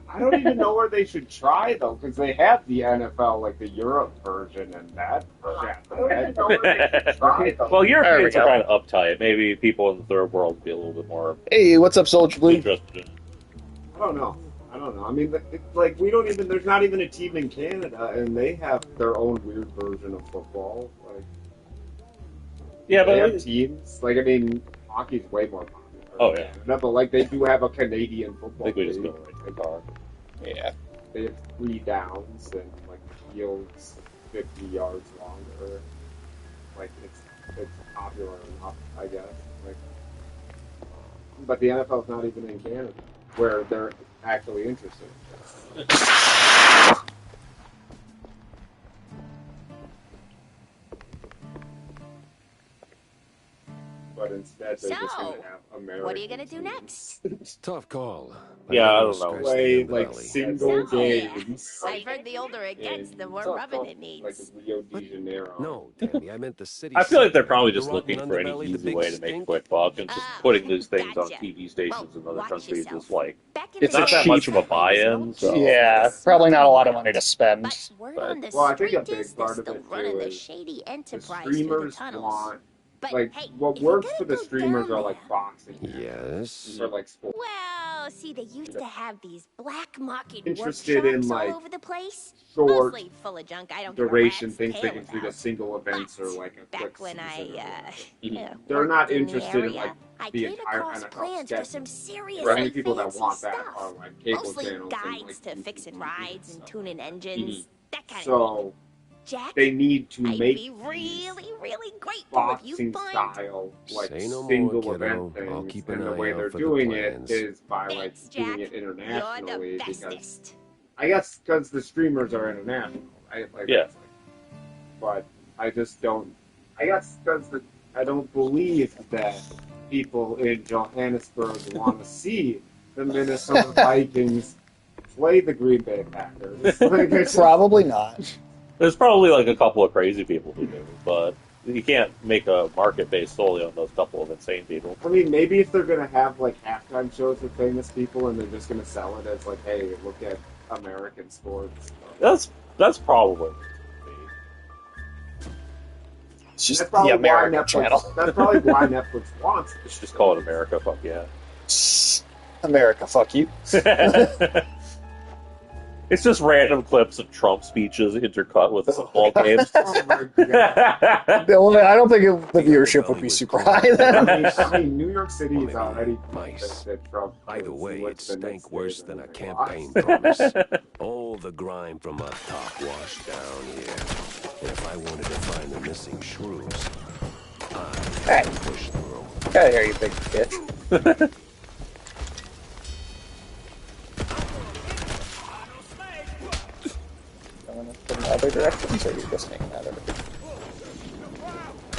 I don't even know where they should try though, because they have the NFL, like the Europe version, and that. I don't even know where they should try though. Well, Europeans are kind of uptight. Maybe people in the third world would be a little bit more. Hey, what's up, Soldier Blue? Interested in it. I don't know. I mean, like we don't even. There's not even a team in Canada, and they have their own weird version of football. Like, yeah, they but have teams. Like, I mean, hockey's way more popular. Oh yeah, Canada, but like they do have a Canadian football. I think we just league. go right to the car. Yeah. They have 3 downs and like fields 50 yards longer. Like it's popular enough, I guess. Like, but the NFL's not even in Canada, where they're actually interested. But instead, they're just going to have American. What are you going to do next? Tough call. Yeah, I don't know. Play like single games. I've heard the older it gets, the more rubbing it needs. Like Rio de Janeiro. No, Tammy, I meant the city. I feel like they're probably The just rotten looking for any underbelly, the easy big way to make a stink. quick buck, and just putting these things on Gotcha. TV stations in other Watch countries yourself. is like Back in It's the not a day, that much cheap- of a buy-in. So. Yeah, probably not a lot of money to spend. But word But- on the Well, I think a street big is they're part of still it, running too, the is shady The enterprise through the streamers tunnels. want, But like, hey, what if you're works gonna for the go streamers down are like there- boxing Yes. or like sports. Well, see, they used to have these black market Interested in, workshops like, all over the place. short Mostly full of junk I don't duration give a things rat's they tail can do to about. single events or But like a back quick when season. They're They're not interested in area, like I the came entire across NFL plans for schedule. some serious The only people that fancy want that stuff. are like cable Mostly channels guides and, to like, fixing YouTube rides and stuff. tuning engines, that kind of So thing. Jack, they need to I'd make be really, really grateful if you boxing find... style like Say no more, single kiddo. event I'll things, keep an and the eye way out they're for the doing it plans. is by Thanks, like Jack. doing it internationally You're the because bestest. I guess because the streamers are international, right? Like, Yeah. But I just don't. I guess because I don't believe that people in Johannesburg want to see the Minnesota Vikings play the Green Bay Packers. Like, it's Probably not. There's probably like a couple of crazy people who do, but you can't make a market based solely on those couple of insane people. I mean, maybe if they're gonna have like halftime shows with famous people, and they're just gonna sell it as like, hey, look at American sports. That's probably. It's just That's probably the why American Netflix. channel. That's probably why Netflix wants it. Let's just call it America. Fuck yeah. America, fuck you. It's just random clips of Trump speeches intercut with football games. Oh my God. Well, I don't think the viewership would be super high then. I mean, New York City is already mice. that Trump. Either was way, it what's the stank next worse day than a that they campaign lost. promise. All the grime from up top washed down here. And if I wanted to find the missing shrews, Hey, I'd push through. get out of here, you big bitch. Going from the other directions, or are you just hanging out over here?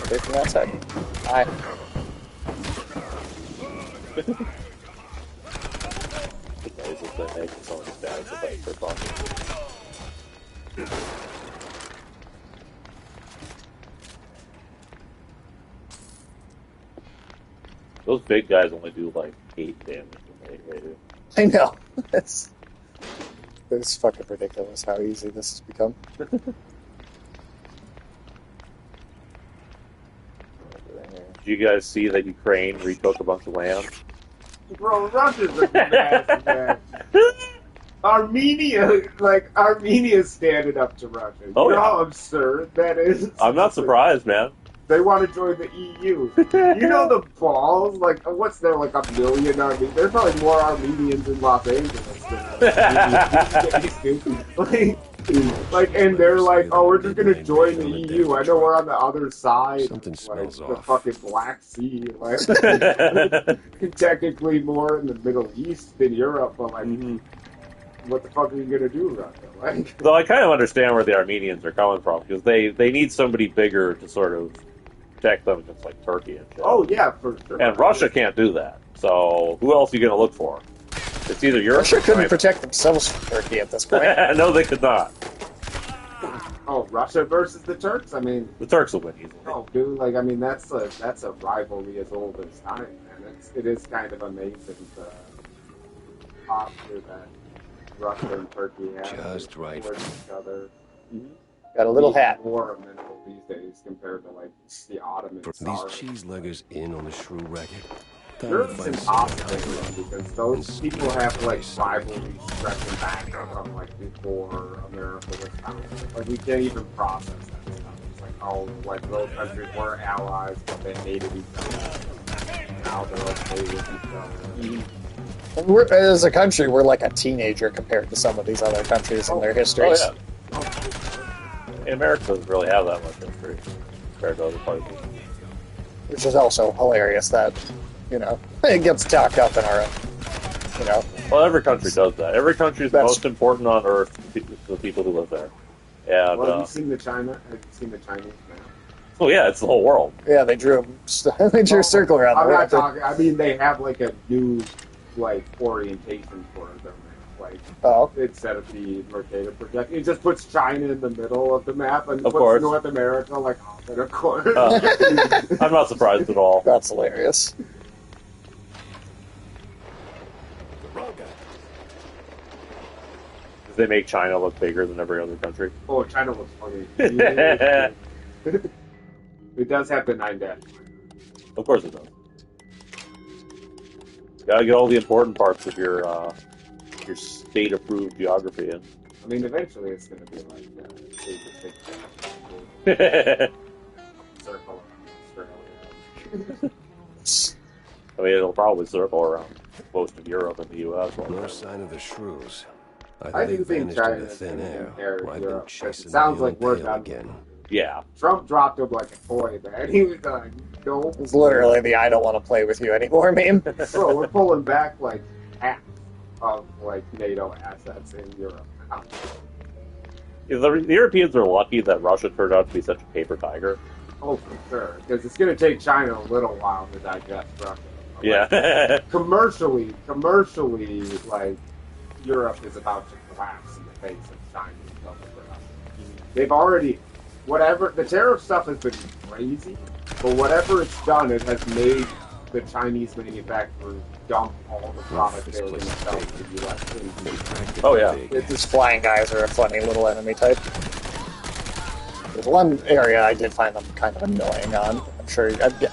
Away from that side. Hi. The noises they make when someone's bad is like for fun. Those big guys only do like 8 damage when they do. I know. It's fucking ridiculous how easy this has become. Did you guys see that Ukraine retook a bunch of land? Bro, Russia's a bad man. Armenia's standing up to Russia. Oh, You know yeah. how absurd that is? I'm not surprised, man. They want to join the EU. You know the balls? Like, what's there, like a million Armenians? There's probably more Armenians in Los Angeles than and they're like, oh, we're just gonna join the EU. I know we're on the other side, Something like smells the off. fucking Black Sea. Like, technically more in the Middle East than Europe, but like, what the fuck are you gonna do, Russia? Like, Though I kind of understand where the Armenians are coming from, because they need somebody bigger to sort of protect them against like Turkey and shit. oh yeah, for sure. And Russia can't do that. So who else are you going to look for? It's either Europe Russia or couldn't China. protect themselves from Turkey at this point. No, they could not. Oh, Russia versus the Turks. I mean, The Turks will win easily. oh, dude, like I mean, that's a rivalry as old as time, man. It is kind of amazing the posture that Russia and Turkey have Just right. towards each other. Got a little Even hat. more mental these days compared to like the Ottoman For these Tsar. cheeseleggers in on the shrew racket. Time to Europe's find someone to impossible cover up because and those split people their have like price. rivalries stretching back from like before America was founded. Like we can't even process that stuff. It's like, oh, like those countries were allies, but they hated each other. Now they're okay with each other. And we're, as a country, we're like a teenager compared to some of these other countries and their histories. Oh, yeah. America doesn't really have that much history compared to other places. Which is also hilarious that, you know, it gets talked up in our own, you know. Well, every country does that. Every country is the That's- most important on Earth to the people who live there. And, Well, have you seen the China? Have you seen the Chinese map? oh yeah, it's the whole world. Yeah, they drew a circle around I'm there. not talking. I mean, they have like a new like orientation for them. Like Oh, instead of the Mercator project, it just puts China in the middle of the map and Of puts course. North America like off in a corner. I'm not surprised at all. that's hilarious. The wrong guy. They make China look bigger than every other country. Oh, China looks funny. It does have the 9-dash. Of course it does. Gotta get all the important parts of your state-approved geography in. I mean, eventually it's going to be like a circle around Australia. I mean, it'll probably circle around most of Europe and the U.S. won't No it? sign of the shrews. I They do think vanished China into is thin going to air. inherit Or I've Europe. been But chasing it sounds my like own we're tail done. again. Yeah. Trump dropped him like a toy, man. He was like, no. It's literally the "I don't want to play with you anymore" meme. Bro, we're pulling back like half of like NATO assets in Europe now. The Europeans are lucky that Russia turned out to be such a paper tiger. Oh, for sure. Because it's going to take China a little while to digest Russia. Like, Yeah. commercially, like, Europe is about to collapse in the face of China's global production. They've already, whatever, the tariff stuff has been crazy, but whatever it's done, it has made the Chinese manufacturers dump all the product they were going to sell to the U.S. into. Oh, yeah. These flying guys are a funny little enemy type. There's one area I did find them kind of annoying on.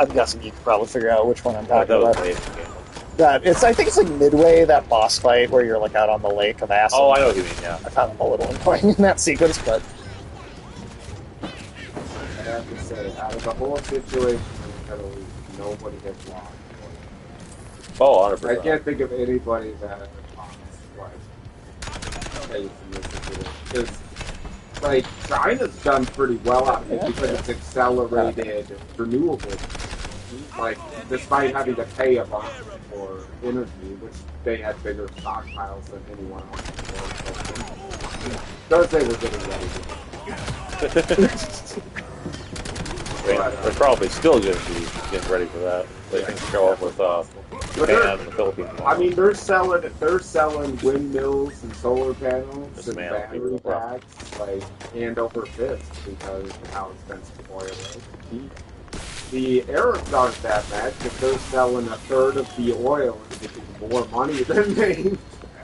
I'm guessing you could probably figure out which one I'm That talking was about. late. I think it's like midway, that boss fight where you're like out on the lake of acid. Oh, I know what you mean, yeah. I found them a little annoying in that sequence, but I have to say, out of the whole situation in the Middle East, nobody has lost. Oh, 100%. I can't think of anybody that has lost, like, faith in this situation. Because, like, China's done pretty well out of it because it's accelerated renewables. Like, despite having to pay a bunch for energy, which they had bigger stockpiles than anyone else before. Because they were getting ready to I mean, they're probably still going to be getting ready for that. They can show up with Japan and the Philippines. I mean, they're selling windmills and solar panels Just and man, battery people packs like hand over fist because of how expensive oil is. The Arabs aren't that mad because they're selling a third of the oil and making more money than they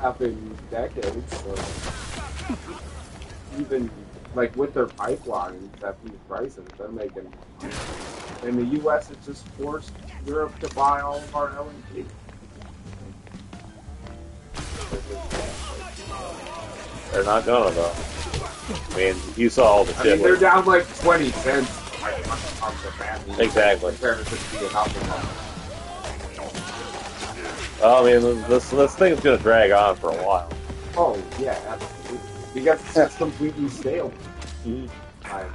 have in decades. So even like with their pipelines at these prices, they're making money. And the U.S. has just forced Europe to buy all of our LNG. They're not gonna, though. I mean, you saw all the I shit. mean, they're with- down like 20 cents like, on the battery. Exactly. Compared to the alcohol. I mean, this thing's gonna drag on for a while. Oh, yeah, absolutely. Because it's just completely stale. Like,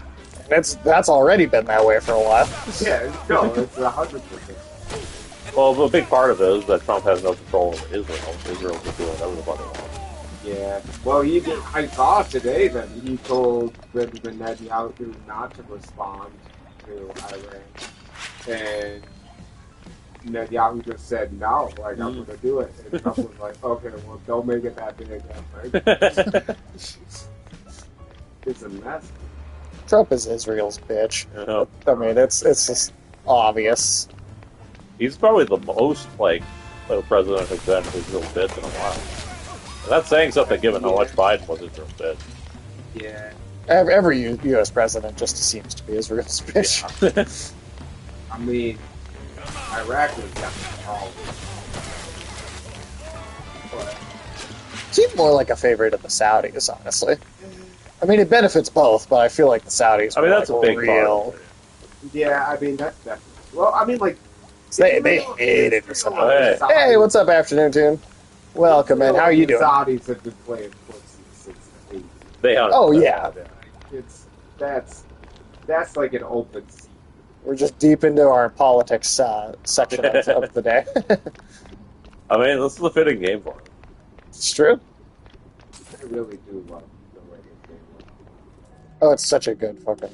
that's already been that way for a while. yeah, no, it's 100%. Well, a big part of it is that Trump has no control over Israel. Israel's just doing whatever the fuck they want. Yeah. Well, I saw today that he told Benjamin Netanyahu not to respond to Iran. And Netanyahu just said no, like, I'm going to do it. And Trump was like, okay, well, don't make it that big. Like, it's a mess. Trump is Israel's bitch. You I mean, it's just obvious. He's probably the most, like, president has been Israel's bitch in a while. That's saying something given how much Biden was his first bid. Yeah. Every U.S. president just seems to be his real bitch. I mean, Iraq was definitely all. But Seems more like a favorite of the Saudis, honestly. I mean, it benefits both, but I feel like the Saudis. I mean, are that's like a big real. part. yeah, I mean that's definitely. Well, I mean, like They Israel- hated the Israel Saudis. and the Hey, Saudis- what's up, afternoon tune? Welcome in. Israel How are and you the doing? Saudis have been playing footsie since the 80s. They Oh yeah, It's that's like an open seat. we're just deep into our politics section of the day. I mean, this is a fitting game for him. It's true. I really do love the way it's game. Oh, it's such a good fucking.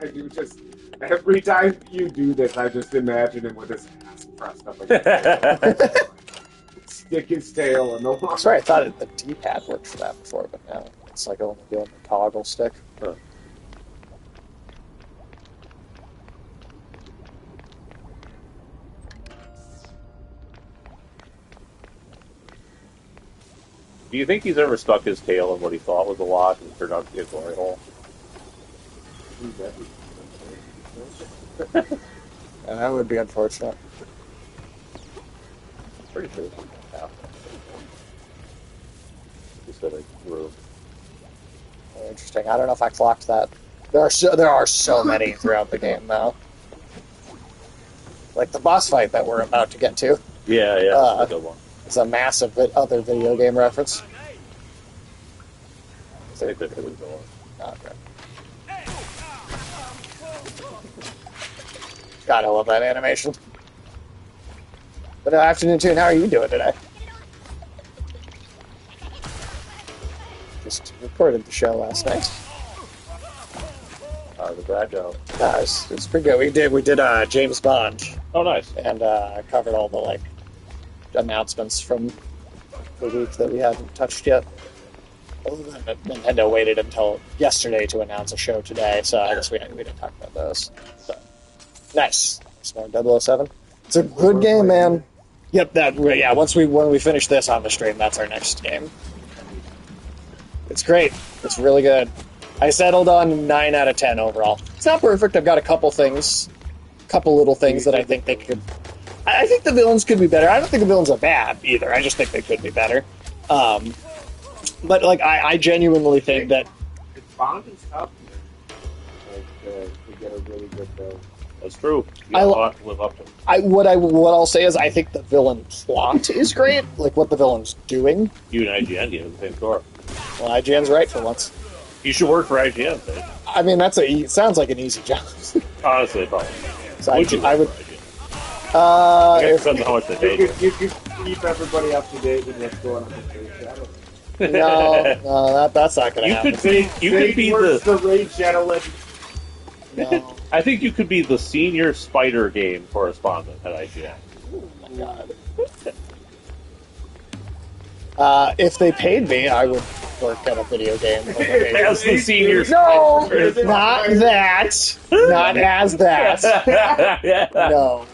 I do just every time you do this, I just imagine him with his ass pressed up against the stick his tail in the water. I'm sorry, I thought the D-pad worked for that before, but now it's like only doing the toggle stick. Huh. Do you think he's ever stuck his tail in what he thought was a lock and turned out to be a glory hole? And that would be unfortunate. Pretty sure. Yeah. Just that I grew. Interesting. I don't know if I clocked that. There are so many throughout the game now. Like the boss fight that we're about to get to. Yeah, that's a good one. It's a massive other video game reference. I think that was going. Okay. God, I love that animation. But afternoon tune, how are you doing today? Just recorded the show last night. The bad job. It's pretty good. We did James Bond Oh, nice. and covered all the announcements from the week that we hadn't touched yet. Nintendo waited until yesterday to announce a show today, so I guess we didn't talk about those. So, nice. Smart 007. It's a good game, man. Yep, when we finish this on the stream, that's our next game. It's great. It's really good. I settled on 9 out of 10 overall. It's not perfect. I've got a couple little things that I think they could. I think the villains could be better. I don't think the villains are bad either. I just think they could be better. But I genuinely think that Bond is tough. To get a really good build. That's true. You got a lot to live up to. what I'll say is I think the villain plot is great. Like what the villain's doing. You and IGN get the same score. Well, IGN's right for once. You should work for IGN, Dave. I mean, it sounds like an easy job. Honestly, probably. So Would you I would. work for IGN? It depends on how much they pay you. You could keep everybody up to date with what's going on with Raid Shadow. No, that's not going to happen. You could be the Raid Shadow Legend. No. I think you could be the senior Spider game correspondent at IGN. Oh my god. If they paid me, I would work at a video game. As the senior No, Spider. not that. Not as that. Yeah. No.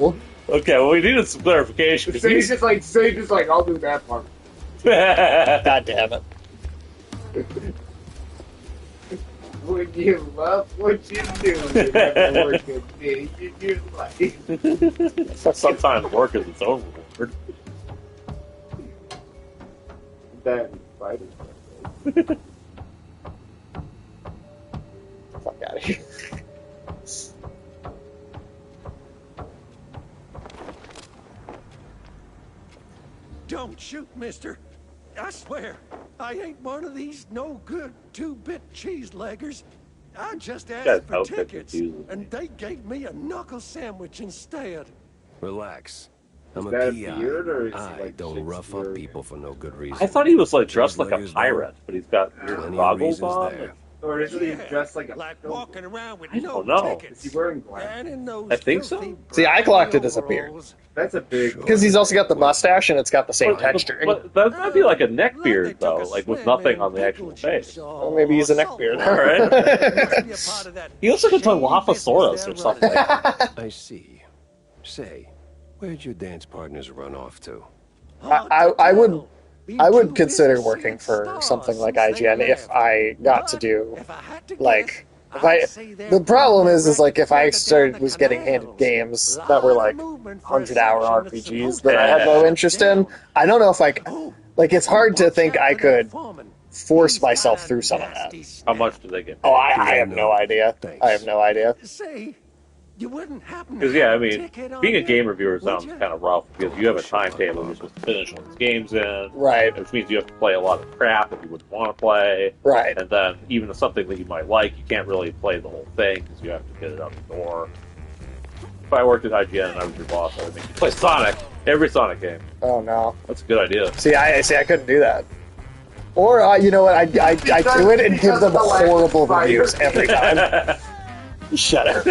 Okay, well, we needed some clarification. Sage is like, I'll do that part. God damn it. Would you love what you do? You never work with me. You like. Sometimes work is its own reward. That fighting. Fuck out of here. Don't shoot, mister. I swear, I ain't one of these no-good two-bit cheese-leggers. I just That asked for outfit tickets, confuses me. and they gave me a knuckle sandwich instead. Relax. I'm that a a PI. beard, or is he I like don't rough up Shakespeare? people for no good reason. I thought he was like dressed like a Cheese-leggers pirate, but he's got weird Plenty of goggles reasons on. there. Or is he dressed like a like film? walking around with I no don't know. tickets. Is he wearing glasses? And in those I think so. filthy See, I clocked it brown as a beard. overalls. That's a big. Because he's also got the mustache and it's got the same texture. But that might be like a neck Like beard, they took though, a like with swim nothing in on the actual pickle face. juice. Well, maybe he's a neck beard. All right. Must be a part of that He looks like a shady Dilophosaurus business or they're something. running. I see. Say, where'd your dance partners run off to? I would consider working for something like IGN if I got to do like the problem is like if I was getting handed games that were like 100-hour RPGs that I had no interest in. I don't know if like it's hard to think I could force myself through some of that. How much do they get? Oh, I have no idea. I have no idea. Say, you wouldn't happen Because, to yeah, I have a mean, ticket on being a there, game reviewer would sounds ya? kind of rough because you have a timetable you're supposed to finish all these games in. Right. Which means you have to play a lot of crap that you wouldn't want to play. Right. And then, even something that you might like, you can't really play the whole thing because you have to get it out the door. If I worked at IGN and I was your boss, I would make you play Sonic. Every Sonic game. Oh no. That's a good idea. See, I couldn't do that. Or you know what? I do it and give them horrible reviews every time. Shut up.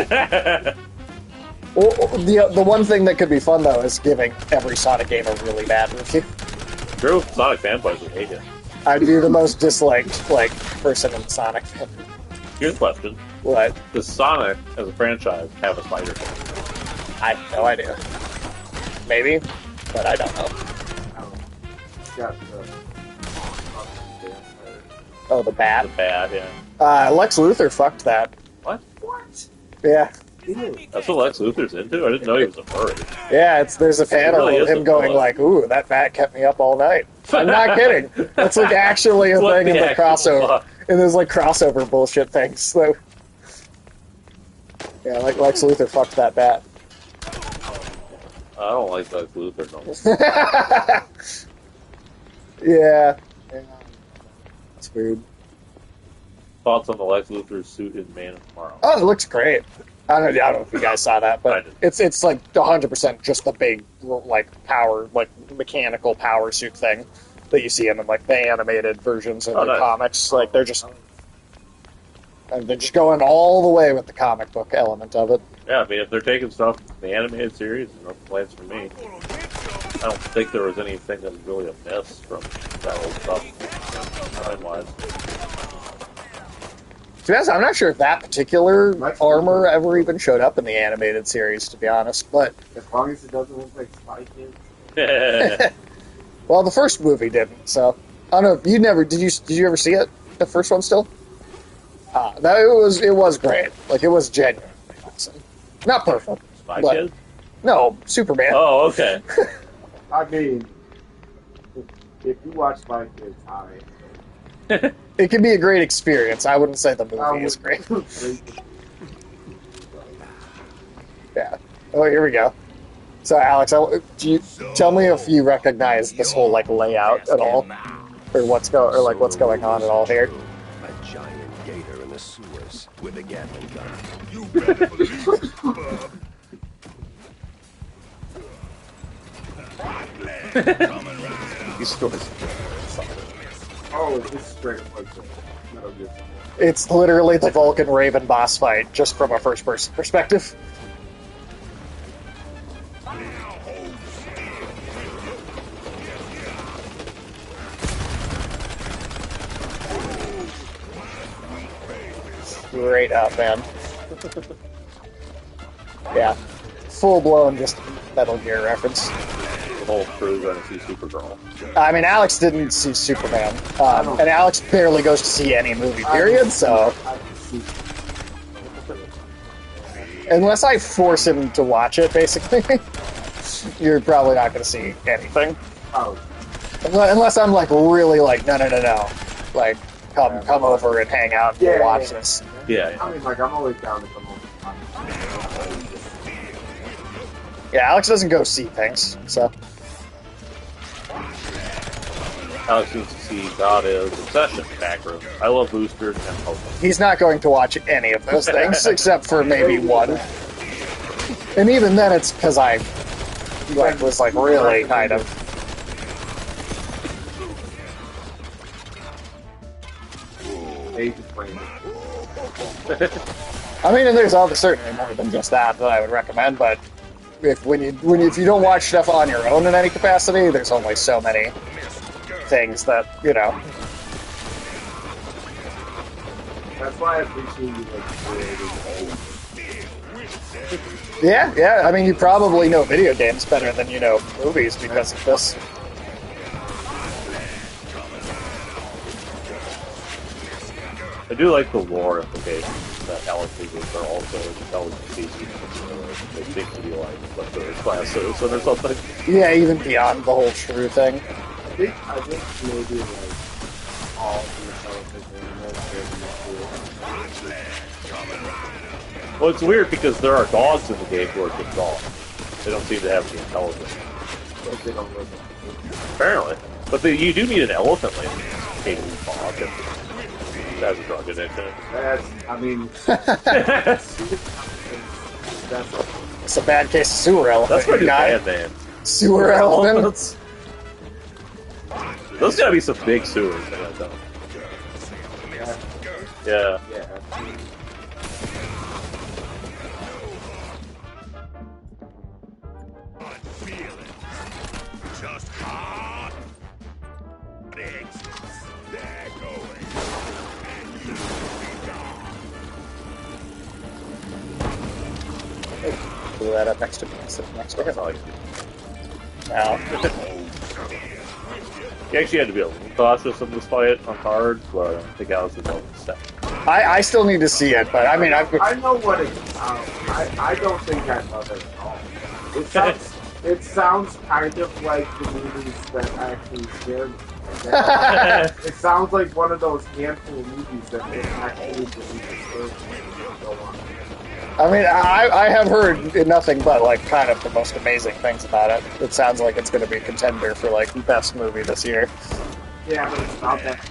The one thing that could be fun though is giving every Sonic game a really bad review. True, Sonic fanboys would hate it. I'd be the most disliked person in Sonic. Here's a question. What? Does Sonic, as a franchise, have a spider game? I have no idea. Maybe, but I don't know. Got Oh, the bat. The bad, yeah. Lex Luthor fucked that. What? Yeah. That's what Lex Luthor's into? I didn't know he was a furry. Yeah, there's a panel really of is him a going fun. like, "Ooh, that bat kept me up all night." I'm not kidding. That's like actually a What thing in the the actual crossover. fuck? And there's like crossover bullshit things. So yeah, like Lex Luthor fucked that bat. I don't like Lex Luthor no more. Yeah. That's weird. Thoughts on the Lex Luthor suit in Man of Tomorrow? Oh, it looks great. I don't know if you guys saw that, I but did. it's like 100% just the big like power, like mechanical power suit thing that you see in like the animated versions of Oh, the nice. comics. Like they're just going all the way with the comic book element of it. Yeah, I mean, if they're taking stuff from the animated series, no complaints from me. I don't think there was anything that was really a miss from that old stuff, time-wise. To be honest, I'm not sure if that particular armor ever even showed up in the animated series, to be honest. But as long as it doesn't look like Spy Kids. well, the first movie didn't. So I don't know. If you never did. You ever see it? The first one still? That it was great. Like it was genuinely awesome. Not perfect. Spy but- Kids? No, Superman. Oh, okay. I mean, if you watch Spy Kids, It can be a great experience. I wouldn't say the movie is great. Yeah. Oh, here we go. So, Alex, tell me if you recognize this whole like layout at all, or what's going on at all here. A giant gator in the sewers with a Gatling gun. You better believe it, bub. Coming right These stories. oh, it's just straight up like the Metal Gear Solid. It's literally the Vulcan Raven boss fight, just from a first-person perspective. Straight up, man. Yeah. Full-blown just Metal Gear reference. The whole crew going to see Supergirl. I mean, Alex didn't see Superman, and Alex barely goes to see any movie, period, so... I can see. Unless I force him to watch it, basically, you're probably not going to see anything. Oh, Unless I'm, like, really like, no. Like, come over and hang out and Yeah, watch yeah. this. Yeah. I mean, like, I'm always down to come over. Yeah, Alex doesn't go see things, so... Alex needs to see God is Obsession Backroom. I love Boosters and Pokemon. He's not going to watch any of those things, except for maybe one. And even then, it's because I was really kind of... Age of Flame. I mean, and there's certainly more than just that I would recommend, but if you don't watch stuff on your own in any capacity, there's only so many things that, you know. That's why I appreciate you, like, creating. Yeah, I mean, you probably know video games better than you know movies because of this. I do like the lore implications that Alexes are also intelligent species. They seem to be like the third class citizen or something. Yeah, even beyond the whole true thing. I think maybe like all the intelligent animals are Well, it's weird because there are dogs in the game who are just dogs. They don't seem to have any intelligence. like they don't live Apparently. But you do need an elephant lady capable of fog and has a drug addiction. That's, I mean, that's It's a bad case of sewer elephant. That's pretty guy. bad, man. Sewer elephants. Those gotta be some big sewers. Yeah. yeah. Just hot eggs. They're going. And you will be gone. Blew that up next to me. Sitting next to him. That's all I can do. Now, You actually had to be a little cautious in this fight on hard, but I think I was the one step. I still need to see it, but I mean, I know what it's about. I don't think I love it at all. It sounds kind of like the movies that actually scared me. It sounds like one of those handful of movies that actually disturbed me. I mean, I have heard nothing but like kind of the most amazing things about it. It sounds like it's going to be a contender for like best movie this year. Yeah, but it's not that.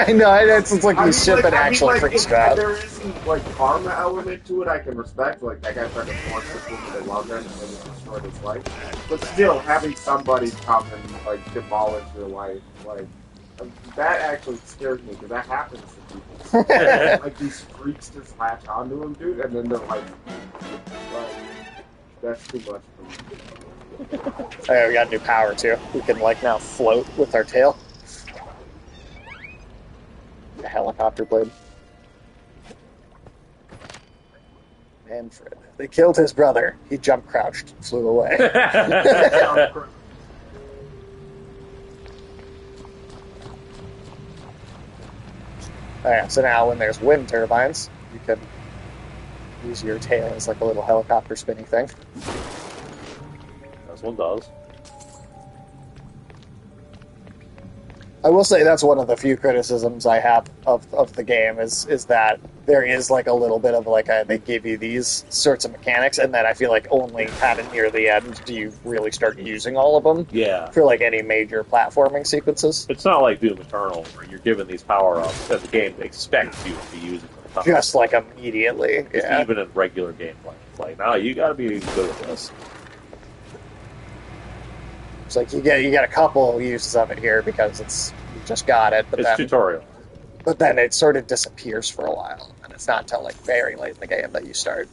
I know it's like you ship it actually freaks if out. there isn't like karma element to it, I can respect. Like that guy tried to force this woman to love him and then it destroyed his life. But still, having somebody come and like demolish your life, like that actually scares me because that happens to people. Like these freaks just latch onto him, dude, and then they're like that's too much for me. Oh, yeah, we got new power too. We can like now float with our tail. A helicopter blade. Manfred. They killed his brother. He jump crouched and flew away. Alright, so now when there's wind turbines, you can use your tail as like a little helicopter spinning thing. This one does. I will say that's one of the few criticisms I have of the game is that there is like a little bit of like they give you these sorts of mechanics and that I feel like only kind of near the end do you really start using all of them Yeah. for like any major platforming sequences. It's not like Doom Eternal where you're given these power-ups that the game expects you to be using them. Just like immediately. Yeah. Even in regular gameplay. It's like, no, you gotta be good at this. It's like you get a couple uses of it here because you just got it, but It's tutorial. But then it sort of disappears for a while, and it's not until like very late in the game that you start.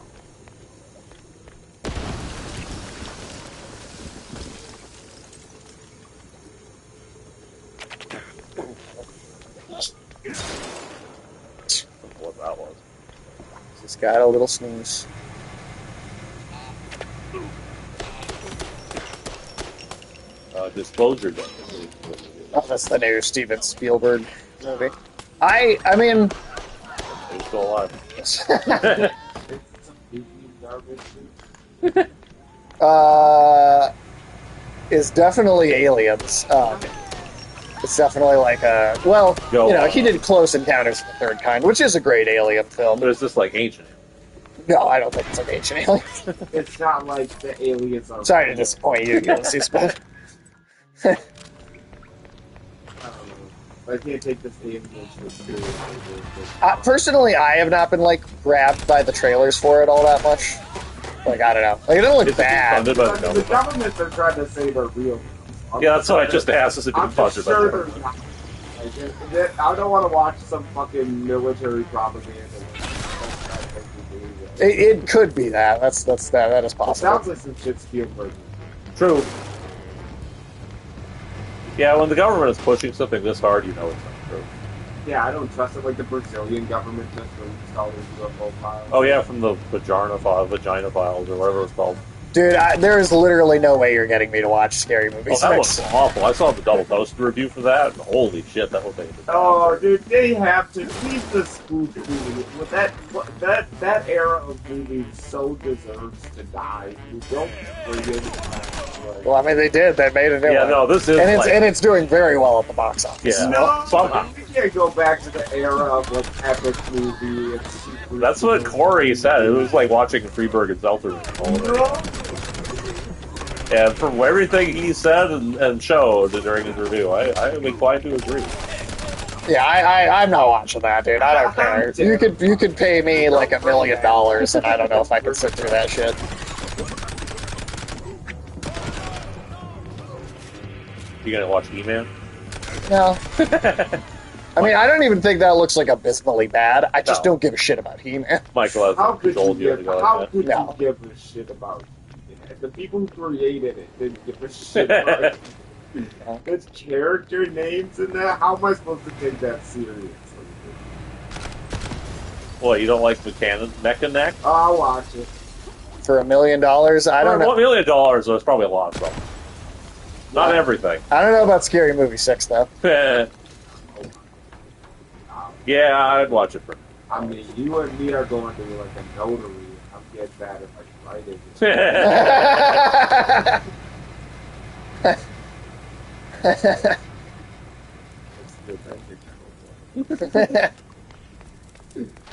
What that was. Just got a little snooze. Disclosure Day. Oh, that's the new Steven Spielberg movie. I mean, It's still alive. is definitely Aliens. It's definitely like a he did Close Encounters of the Third Kind, which is a great Alien film. But it's just like ancient. No, I don't think it's like Ancient Aliens. It's not like the aliens are. Sorry to disappoint you, Ulysses, but I don't know. I can't take this alien shit seriously. personally, I have not been like grabbed by the trailers for it all that much. Like I don't know, like it doesn't look It's bad. funded by the The government. governments are trying to say they're real. Yeah, that's what I just asked. Is it being I'm just funded by sure the they're government? not. Like, I don't want to watch some fucking military propaganda. It could be that. That is It possible. sounds like some shit Spielberg. True. Yeah, when the government is pushing something this hard, you know it's not true. Yeah, I don't trust it. Like the Brazilian government just released all these UFO files. Oh yeah, from the vagina files or whatever it's called. Dude, there is literally no way you're getting me to watch Scary Movie Oh, 6. that was awful. I saw the double toaster review for that, and holy shit, that was a Oh, dude, they have to leave the spook movie. With that era of movies so deserves to die. You don't bring it back. Well, I mean, they did. They made a new Yeah, one. no, this is and it's like- and it's doing very well at the box office. Yeah. No, Somehow. you can't go back to the era of like epic movie. And super That's what Corey said. It was like watching Freeberg and Zelter. And from everything he said and showed during his review, I am inclined to agree. Yeah, I'm not watching that, dude. I don't care. You could pay me like $1 million, and I don't know if I could sit through that shit. You gonna watch E-Man? No. I mean, I don't even think that looks like abysmally bad. I just don't give a shit about He-Man. Michael How hasn't could told you you give? to go How like could No. you give a shit about? The people who created it didn't give a shit about it. There's character names in that. How am I supposed to take that seriously? Well, you don't like Mecha Neck? I'll watch it. For $1 million, I don't know. $1 million, though, it's probably a lot of something. Not everything. I don't know about Scary Movie 6, though. Yeah, I'd watch it for. I mean, you and me are going to like a notary. I'm getting that if I write it.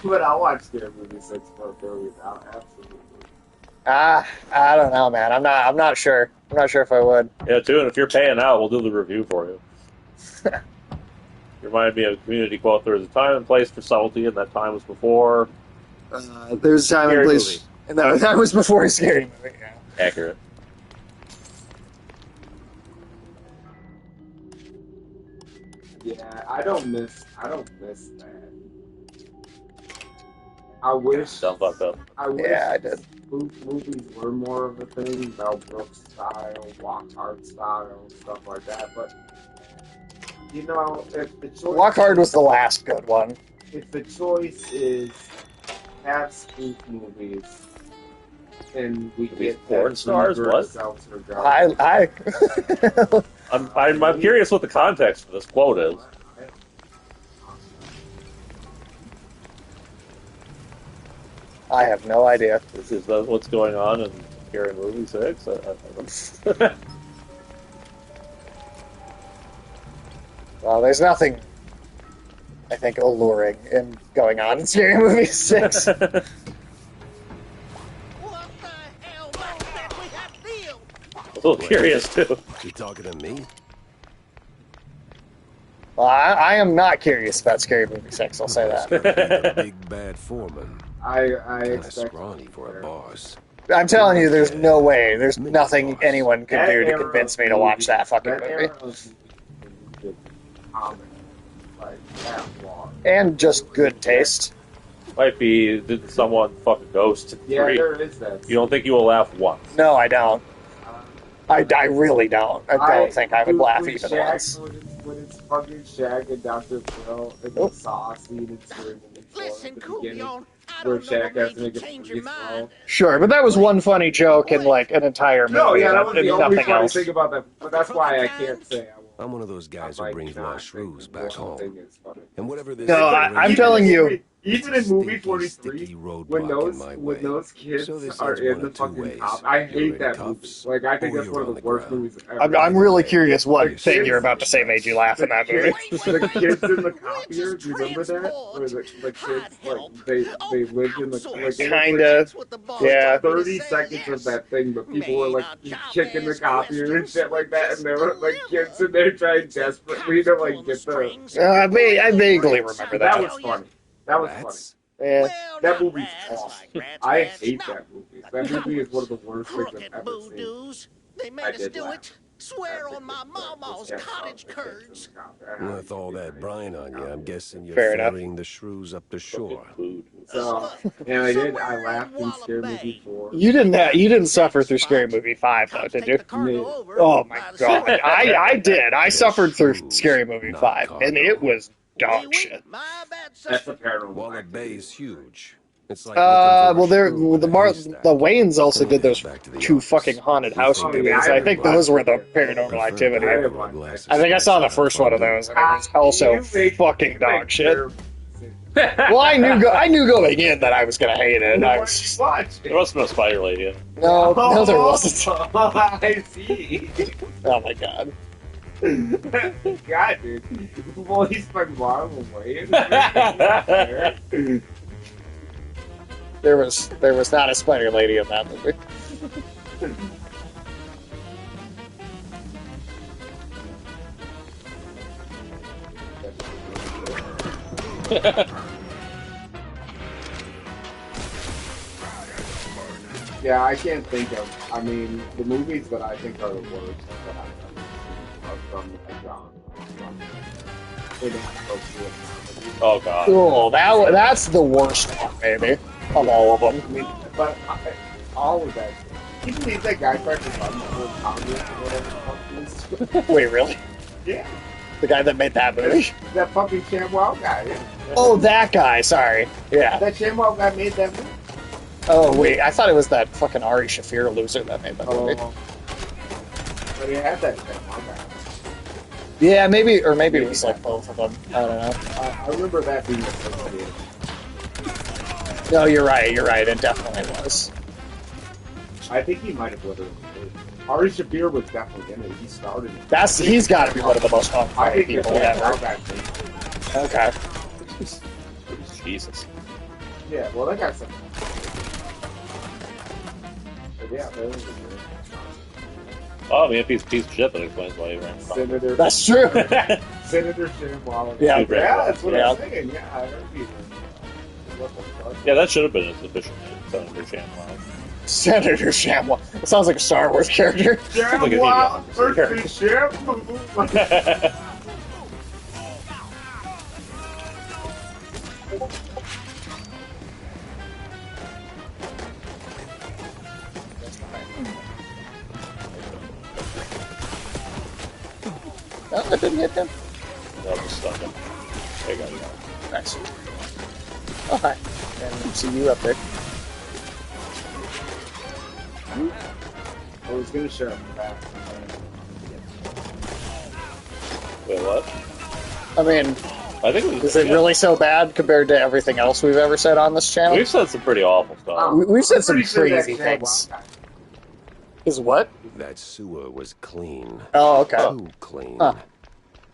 But I'll watch Scary Movie 6 for $1 million. Absolutely. I don't know, man. I'm not sure. I'm not sure if I would. Yeah, too, and if you're paying out, we'll do the review for you. Remind me of a community quote. There was a time and place for subtlety, and that time was before. There's a time Scary and place. No, that was before a Scary Movie. Yeah. Accurate. Yeah, I don't miss that. I wish. Don't fuck up. I wish. Yeah, I did. Movies were more of a thing, Mel Brooks style, Walk Hard style, stuff like that. But you know, if the choice Walk Hard was the last good one. if the choice is have spoof movies and we These get porn that stars, Freebird what? seltzer guy. I'm curious what the context for this quote is. I have no idea. This is what's going on in Scary Movie 6? I don't Well, there's nothing, I think, alluring in going on in Scary Movie 6. What the hell was that we had deal? I'm a little curious, too. You talking to me? Well, I am not curious about Scary Movie 6, I'll say that. A big bad foreman. I Kinda expect scrawny for a boss. I'm telling you, there's no way. There's nothing anyone could That do to era convince of me to watch movies- that fucking that movie. era of movies is common, like that long. And just good taste. Might be, did someone fuck a ghost in Yeah, 3? there is that. You don't think you will laugh once? No, I don't. I really don't. I don't think I would laugh when even Shaq, once. When it's fucking Shaq and Dr. Phil and the saw scene and screaming and Listen, at the beginning, Coolio, I where don't know Shaq what has to made make you a change your freeze mind. roll. Sure, but that was one funny joke in like an entire movie. No, yeah, that was and the only nothing funny else. thing about that. But that's why I can't say I won't. I'm one of those guys I who might brings not my think shrews the back one thing home. is funny. And whatever this No, I'm telling you. Even in movie Stinky, 43, sticky roadblock when in those my when way. those kids So this are ends in one the of two fucking ways. cop, I You're hate in that cuffs, movie. Like I think or that's you're one of on the the worst ground. movies ever. I'm really curious what Like, thing kids- you're about to say made you laugh in that movie. The kids in the copier, Which do is you remember that? transport. Where the Hide kids help. like they lived in the like it was Kinda. That's what the boss Yeah. told me to 30 say, seconds yes. of that thing, but people were like Made a kicking the chop-ass copier and Western shit like that, and there were like deliver. kids in there trying desperately to like get the. I vaguely remember That that. was funny. That was funny. Rats? Yeah. Well, That not movie's rats awesome. like rats, I rats, hate no. that movie. That movie is one of the worst things Crooked I've ever seen. boodoos. They made I us did do laugh. it. Swear on my mama's cottage curds. With all that brine on you, I'm guessing you're Fair enough. ferrying the shrews up the shore. Food. So, and I did. I Somewhere in laughed in Walla Scary Bay. Movie 4. You didn't suffer through Scary Movie 5 though, Cops did take you? the cargo Yeah. over Oh my by the god. sea. I did. I suffered through Shrews, Scary Movie not 5, and it was dog Wee-wee, shit. my bad, sir. That's a paranormal. Walla activity. Bay is huge. It's like Well, the Waynes also did those two fucking haunted house Oh, yeah, movies. I I think haven't those were the watched it. Paranormal I Activity. haven't watched I think I saw the first one of those, and it was also fucking dog shit. Well, I knew going in that I was gonna hate it. I was just, There must have been a spider lady in it. no, there wasn't. I see. Oh my god. God, dude. Voiced by Marlon Wayans. There was not a spider lady in that movie. Yeah, I can't think of. I mean, the movies that I think are the worst that I've ever seen are from the genre. They don't go through it. Oh god. Cool. That's the worst one, maybe, of all of them. I mean, but all of that. You believe that guy tried to run the whole Congress or whatever the fuck it is? Wait, really? Yeah. The guy that made that movie? That fucking ShamWow guy. Yeah. Oh, that guy. Sorry. Yeah. That ShamWow guy made that movie. Oh wait, I thought it was that fucking Ari Shaffir loser that made that movie. But he had that ShamWow guy. Yeah, maybe it was like both of them. I don't know. I remember that being associated. No, you're right. It definitely was. I think he might have literally. Ari Shaffir was definitely in it. He started it. He's got to be one of the most I funny think people that ever. guy made it. Okay. Jesus. Yeah, well, that guy's some. But yeah, that was a good. Oh, I mean, if he's a piece of shit, that explains why he ran from. Senator. That's true. Senator ShamWow. Yeah, that's what yeah. I'm saying. Yeah, I heard people. What the fuck? Yeah, that should have been his official name, Senator ShamWow. Senator ShamWow. It sounds like a Star Wars character. ShamWow versus ShamWow. No, that didn't hit him. That was stuck him. There you go. Nice. Oh, hi. And see you up there. I was gonna share him back. Wait, what? I mean, I think it was. is it really so bad compared to everything else we've ever said on this channel? We've said some pretty awful stuff. We've said some I'm pretty sure that crazy ShamWow things. guy- Is what? That sewer was clean. Oh, okay. Too clean. Huh.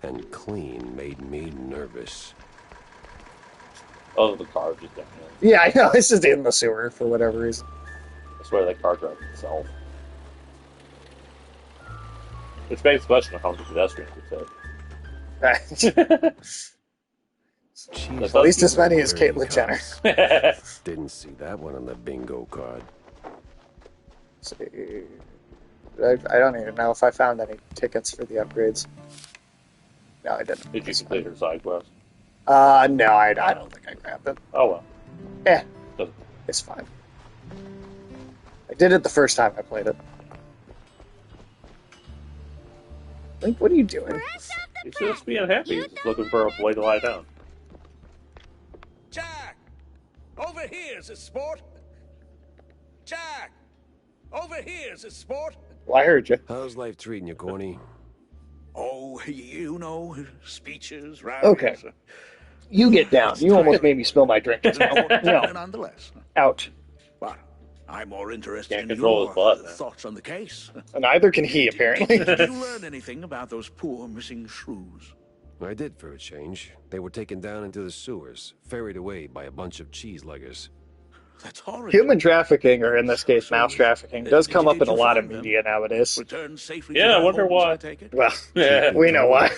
And clean made me nervous. Oh, the car just down there. Yeah, I know. It's just in the sewer for whatever reason. I swear that car drives itself. Which begs the question of how many pedestrians it took. Jeez, At least as many as dirty Caitlyn Jenner. cops. Didn't see that one on the bingo card. See, I don't even know if I found any tickets for the upgrades. No, I didn't. Did you complete your side quest? No, I don't think I grabbed it. Oh well. Eh, Doesn't- it's fine. I did it the first time I played it. Link, what are you doing? He's just being happy. He's just looking for a way to lie down. Jack! Over here's a sport! Jack! Over here's a sport! Well, I heard you. How's life treating you, Corny? Oh, you know, speeches, rallies. Okay. You get down. You almost made me spill my drink. No. Nonetheless. Out. But I'm more interested Can't in control your his butt, man. thoughts on the case. Neither can he, apparently. Did you learn anything about those poor missing shrews? I did for a change. They were taken down into the sewers, ferried away by a bunch of cheese-leggers. That's horrible. Human trafficking, or in this case, mouse trafficking, does come up in a lot of Did you media nowadays. Return safely Yeah, to I their wonder homes, why. I take it? Well, we know why.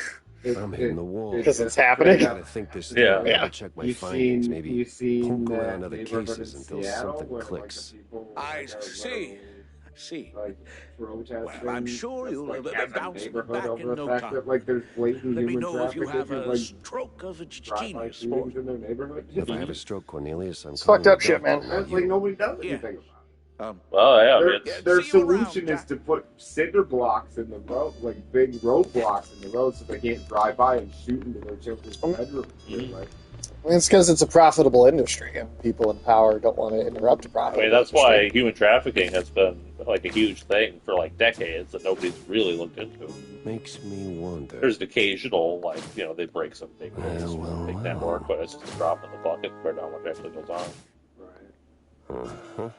I'm hitting the wall. Because it's happening. I gotta think this through. Yeah. I Yeah. gotta check my You've findings. seen, Maybe you've seen poke around that other neighborhood cases in until Seattle something where, like, clicks. the people I are see. literally, See. like, protesting. Well, I'm sure just, you'll like, have as a bounced neighborhood back over in the no fact time. that, like, there's blatant Let me human know if you trafficking have of, a like, stroke of a drive-by genius, sport. shootings in their neighborhood. If I have a stroke, Cornelius, I'm It's calling fucked up the shit, doctor, man. not That's like you. nobody does Yeah. anything about Well, yeah, I mean, Their See you around, solution is Jack. to put cinder blocks in the road, like big roadblocks in the road, so they can't drive by and shoot into their children's bedrooms. Like, I mean, it's because it's a profitable industry, and people in power don't want to interrupt a I profitable mean, that's industry. why human trafficking has been like a huge thing for like decades that nobody's really looked into. Makes me wonder. There's an occasional, like, they break some big rules, Well, big well. network, but it's just a drop in the bucket compared to how much actually goes on. right. Uh-huh.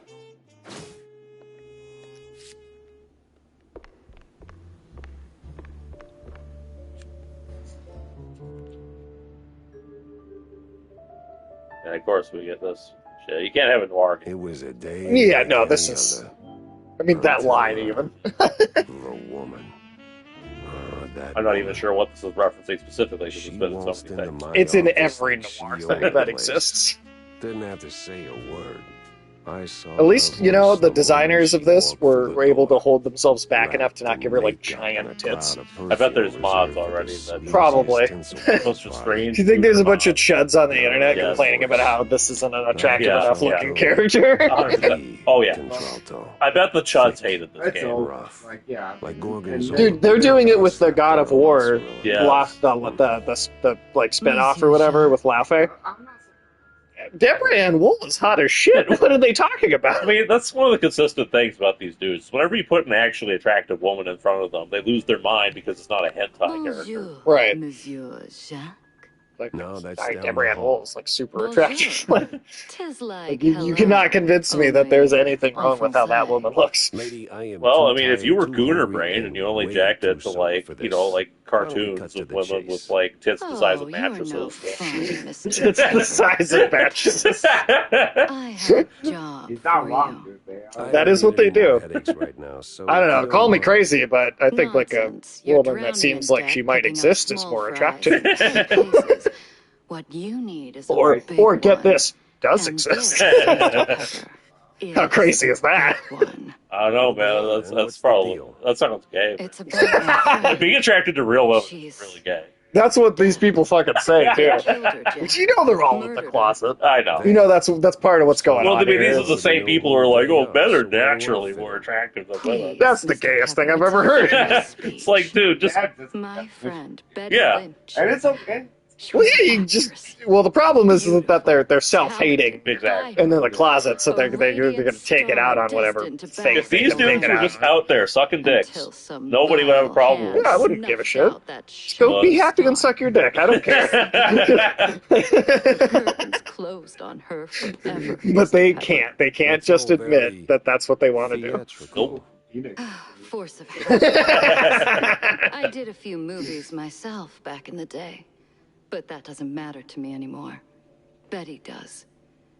And of course, we get this shit. You can't have a noir. It was a day. Yeah, like no, any this is. other. I mean, that line even. A woman. That I'm not even woman. sure what this is referencing specifically because She it's been in so waltzed many into things. my It's in office every and she noir owned thing the that place. exists. Didn't have to say a word. I saw. At least, her you know, voice the moment designers of she this walked through were the able to door. hold themselves back enough to not Wrapped give in her, like, makeup giant and a tits. cloud of I bet there's perfume mods reserved for already the that- Probably. sleaziest tinsel Close to fire. strange. Do you think there's a bunch of mods. chuds on the internet Yes. complaining about how this isn't an attractive Yeah, enough yeah. looking character? 100%. Oh, yeah. Contralto. I bet the chuds hated this That's game. all. Rough. Like, yeah. Like Gorgonzola. Dude, they're doing it with the God of War, Yeah. lost the like spinoff or whatever with Laufey. I'm not. Deborah Ann Wool is hot as shit. What are they talking I about? mean, that's one of the consistent things about these dudes. Whenever you put an actually attractive woman in front of them, they lose their mind because it's not a hentai character. Bonjour, Right. Monsieur Jacques. Like, No, that's sorry, down Deborah the Ann hall. Wool is like super Bonjour. attractive. Tis like, Like, you hello, cannot convince me that there's only anything en wrong with how that français. woman looks. Lady, I am Well, too I mean, if you tired, were too Gooner hungry, Brain and you and only way jacked too it to sore like, for like this, why don't we cartoons cut to of the women chase? with like tits the size of Oh, you're no mattresses. fun, Mr. It's the size of mattresses. I have a job He's not for wrong, you. dude. They I are. That don't is what need they any more do. headaches right now, so I don't if know. you Call me mind. crazy, but I think like a Nonsense. You're woman that drowning seems in like she debt might picking up exist is small more fries attractive. in tight places. What you need is a big Or get one. this, does And exist. this, Mr. Pepper, How is crazy is that? that one. I don't know, man. That's What's the probably deal? that's not gay. It's about my friend. Being attracted to real women She's is really gay. That's what these people fucking say too. Killed her, Jack. You know they're all in the Murdered her. closet. I know. You know that's part of what's going Well, on I mean, here. these are the same people who are like, "Oh, men are naturally more attractive than women." That's the Mr. gayest thing Pepper, I've ever it's heard. a speech. It's like, dude, just My friend, Betty Yeah. Lynch. And it's okay. She Well, was yeah, an you just actress. the problem is Beautiful, that they're self-hating talented, Exactly. and in the closet, so A they're going radiant to take it out on star whatever destined to fake if they these can take dudes it were out just on. out there sucking dicks, Until some nobody would have a vile problem with hand Yeah, I wouldn't give a snuffed shit. out that Go be shining happy and star. suck your dick. I don't care. Curtains closed on her forever. But they Mr. Pepper. can't. They can't That's just all very admit that that's what they want to do. Theatrical. Nope. Force of habit. I did a few movies myself back in the day, but that doesn't matter to me anymore. Betty does.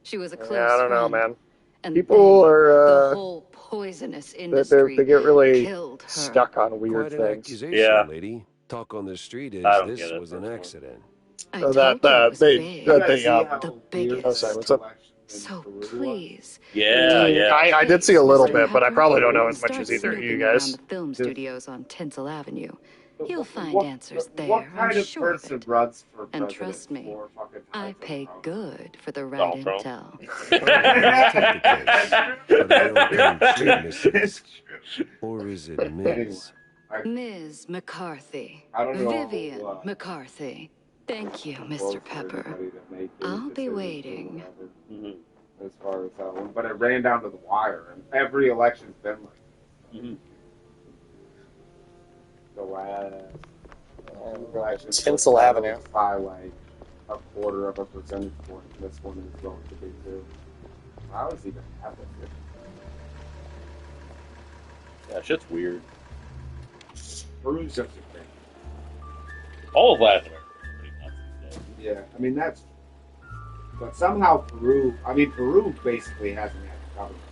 She was a close Yeah, I don't know, friend, man. and People they, are the whole poisonous industry they get really killed her. stuck on weird Quite an things. accusation, Yeah. lady. Talk on the street is I don't this get it, was an personally. accident. I So told that, you it was they- big. that they, The biggest. Oh, sorry, what's up? So please. Yeah, yeah. I did see a little Mr. bit, but I Pepper, probably don't know as much start as either of you snooping guys. around the film studios on Tinsel Avenue. You'll find What- answers there. What kind I'm of sure of person it. runs for And president trust me, 4 fucking I times in a pay row? good for the right Donald Trump. intel. But I don't come true, It's Mrs. true. Or is it Miss? Ms. McCarthy. I don't know. Vivian McCarthy. Thank you, Mr. Pepper. I'll be waiting. Mhm. As far as that one, but it ran down to the wire, and every election's been like Mhm. the last. Tinsel Avenue. By like a quarter of a percentage point. This one is going to be too. How is even happen? Yeah, shit's weird. Peru's just a thing. All of Latin America is pretty nuts. Yeah, I mean that's. But somehow Peru basically hasn't had a government.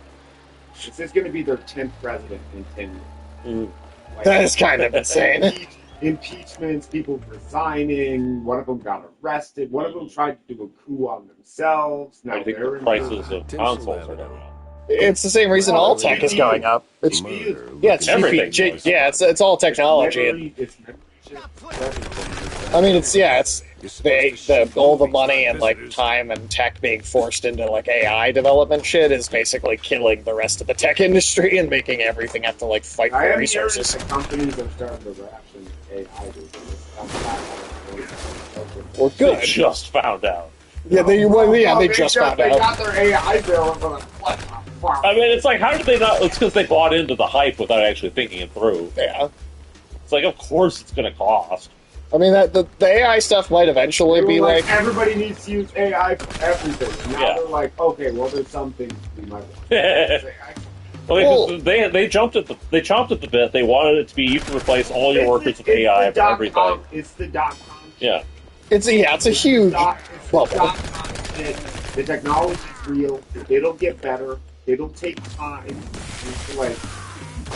This is going to be their 10th president in 10 years. Mhm. Like, That is kind of insane. Impeachments, people resigning. One of them got arrested. One of them tried to do a coup on themselves. Now I think they're the in prices of Tinsel consoles are Avenue. going up. It's the same reason all tech is going up. It's Murder yeah, it's Everything GP, goes yeah, it's all technology. It's memory chip. I mean, it's all the money and like time and tech being forced into like AI development shit is basically killing the rest of the tech industry and making everything have to like fight I for am resources. hearing that companies are starting to ration AI business. Well, They good. just found out. Yeah, they just found They out. got their AI bill and they're like, what the fuck? I mean, it's like, how did they not? It's because they bought into the hype without actually thinking it through. Yeah. It's like, of course it's going to cost. I mean, the AI stuff might eventually be like everybody needs to use AI for everything. Now Yeah. they're like, okay, well, there's some things we might want. Well, they chomped at the bit. They wanted it to be you can replace all your workers with AI for everything. It's the .com. Yeah. it's a huge bubble. The technology's real. It'll get better. It'll take time. It's like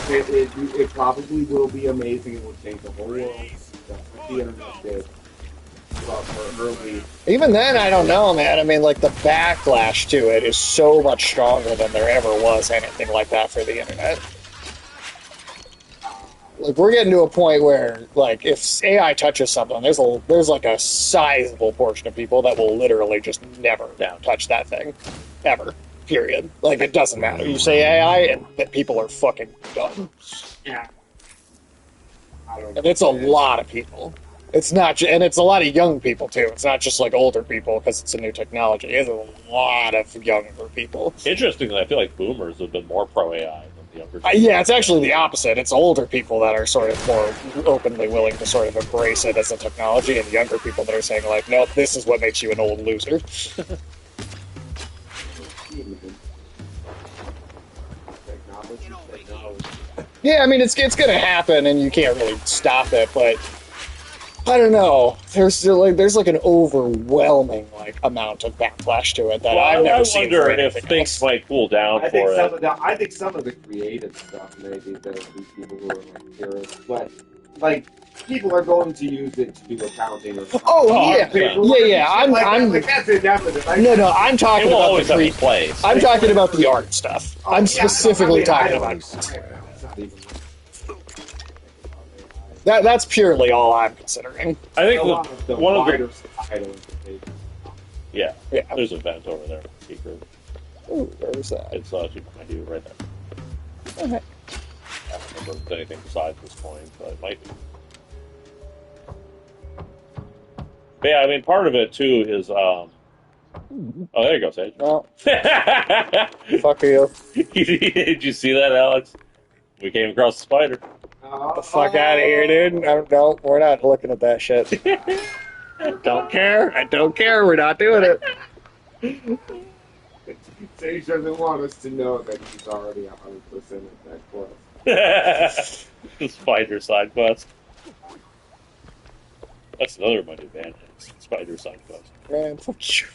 it probably will be amazing. It will change the whole world. That's what the internet did. Early. Even then, I don't know, man. I mean, like, the backlash to it is so much stronger than there ever was anything like that for the internet. Like, we're getting to a point where, like, if AI touches something, there's like a sizable portion of people that will literally just never touch that thing. Ever. Period. Like, it doesn't matter. You say AI, and people are fucking done. Yeah. And it's a lot of people. It's not, and it's a lot of young people too. It's not just like older people because it's a new technology. It's a lot of younger people. Interestingly, I feel like boomers have been more pro AI than the younger. Yeah, it's actually the opposite. It's older people that are sort of more openly willing to sort of embrace it as a technology, and younger people that are saying like, nope, this is what makes you an old loser. Yeah, I mean it's gonna happen, and you can't really stop it, but. I don't know. There's like an overwhelming like amount of backlash to it that I've never seen. I wonder if things might cool down I for it. I think some of the creative stuff maybe there will be people who are like purists, but like people are going to use it to do accounting or something. Yeah. I'm like that's inevitable. No, I'm talking It will about always the have its place. I'm talking about the art stuff. I'm specifically talking about that's purely all I'm considering. I think the one of wider the societal implications. yeah, there's a vent over there, secret. Ooh, where's that? It's my dude right there. Okay. I don't remember if it's anything besides this point, but it might be. But yeah, I mean, part of it too is oh, there you go, Sage. Well, fuck you. Did you see that, Alex? We came across the spider. Get the fuck out of here, dude. No, we're not looking at that shit. Don't care. I don't care. We're not doing it. Sage doesn't want us to know that he's already 100% at that quest. The spider side quest. That's another of my new band names. Spider side quest. Man, fuck you.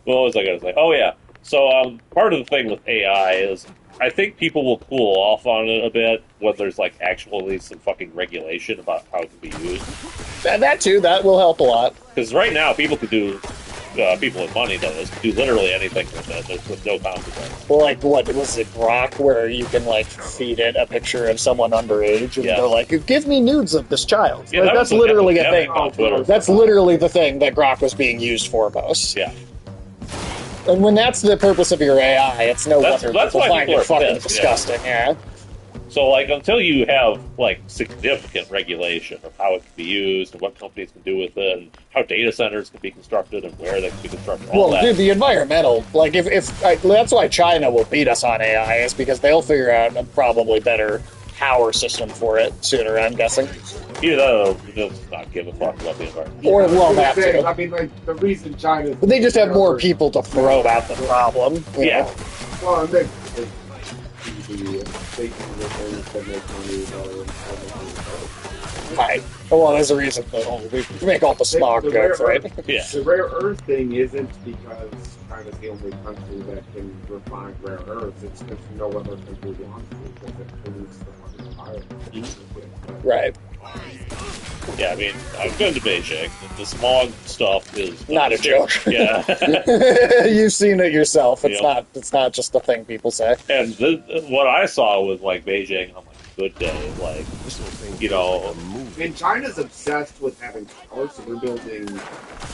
What was I going to say? Oh, yeah. So, part of the thing with AI is I think people will cool off on it a bit when there's, like, actually some fucking regulation about how it can be used. That too, that will help a lot. Because right now, people could do, people with money, that is, could do literally anything with it with no consequence. Well, like, what, was it Grok, where you can, like, feed it a picture of someone underage, and they're like, give me nudes of this child. Yeah, like, that's literally a thing. On Twitter. That's literally the thing that Grok was being used for most. Yeah. And when that's the purpose of your AI, it's no wonder that's people why find people it are fucking pissed, disgusting, yeah. So, like, until you have, like, significant regulation of how it can be used and what companies can do with it and how data centers can be constructed and where they can be constructed, all that. Well, dude, the environmental, like, that's why China will beat us on AI, is because they'll figure out a probably better power system for it sooner, I'm guessing. Either that or they'll not give a fuck about the environment. Or, well, that too. I mean, like, the reason China... But they just have more people to throw at the problem. Yeah. Know? Well, and they can make money Right. Well, there's a reason that we make all the smog goods, right? Yeah. The rare earth thing isn't because China's the only country that can refine rare earths. It's because no other country wants to because it pollutes the fucking environment. Right. Yeah, I mean, I've been to Beijing. The smog stuff is Not a joke. Yeah. You've seen it yourself. It's not just the thing people say. And what I saw with, like, Beijing, I'm like, good day. Like, This little thing you feels know, like a movie. And China's obsessed with having power, so they're building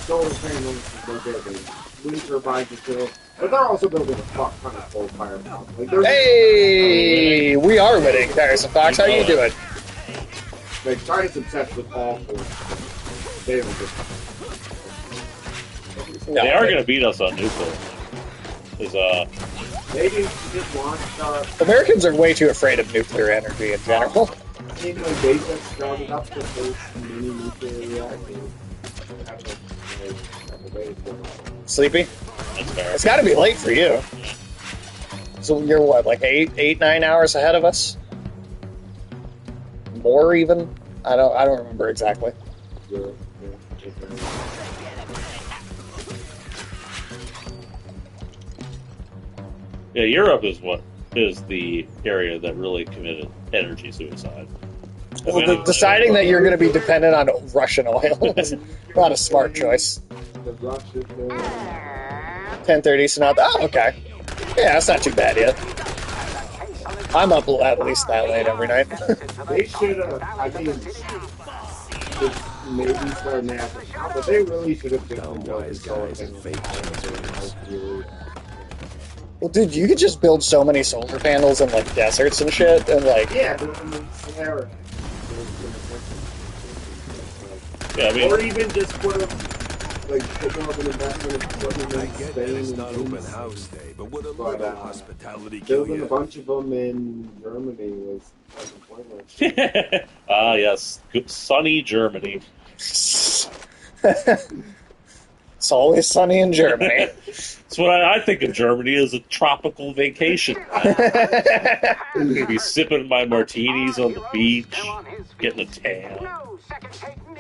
solar panels, they're building wind turbines and stuff, but they're also building a fuck ton of coal-fired power. Like, Hey, we are winning, Harrison Fox. How you doing? like China's obsessed with all four. They don't just. they are going to beat us on nuclear. Because, Maybe just launch Americans are way too afraid of nuclear energy in general. in like they just started up the first mini nuclear reactor. Sleepy? that's fair. It's got to be late for you. So you're what, like 9 hours ahead of us? More even? I don't remember exactly. Yeah, Europe is the area that really committed energy suicide. Well, deciding that you're going to be dependent on Russian oil is not a smart choice. 10:30, so now. Oh, okay. Yeah, that's not too bad yet. I'm up at least that late every night. They should have. I mean, it's maybe starting to happen now, but they really should have just Dumb been building wise solar guys and panels. fake transmitters. Well, dude, you could just build so many solar panels in like deserts and shit, and like Yeah, but in the Sahara. Yeah, I mean, Or even just put them, like, put more of an investment in putting them I in get Spain that it's and not open Greece. house day, but would a But, little hospitality kill Building a you? bunch of them in Germany was fucking pointless. yes, good, sunny Germany. it's always sunny in Germany. That's what I think of Germany as a tropical vacation. I'm gonna be sipping my martinis on the beach, getting a tan.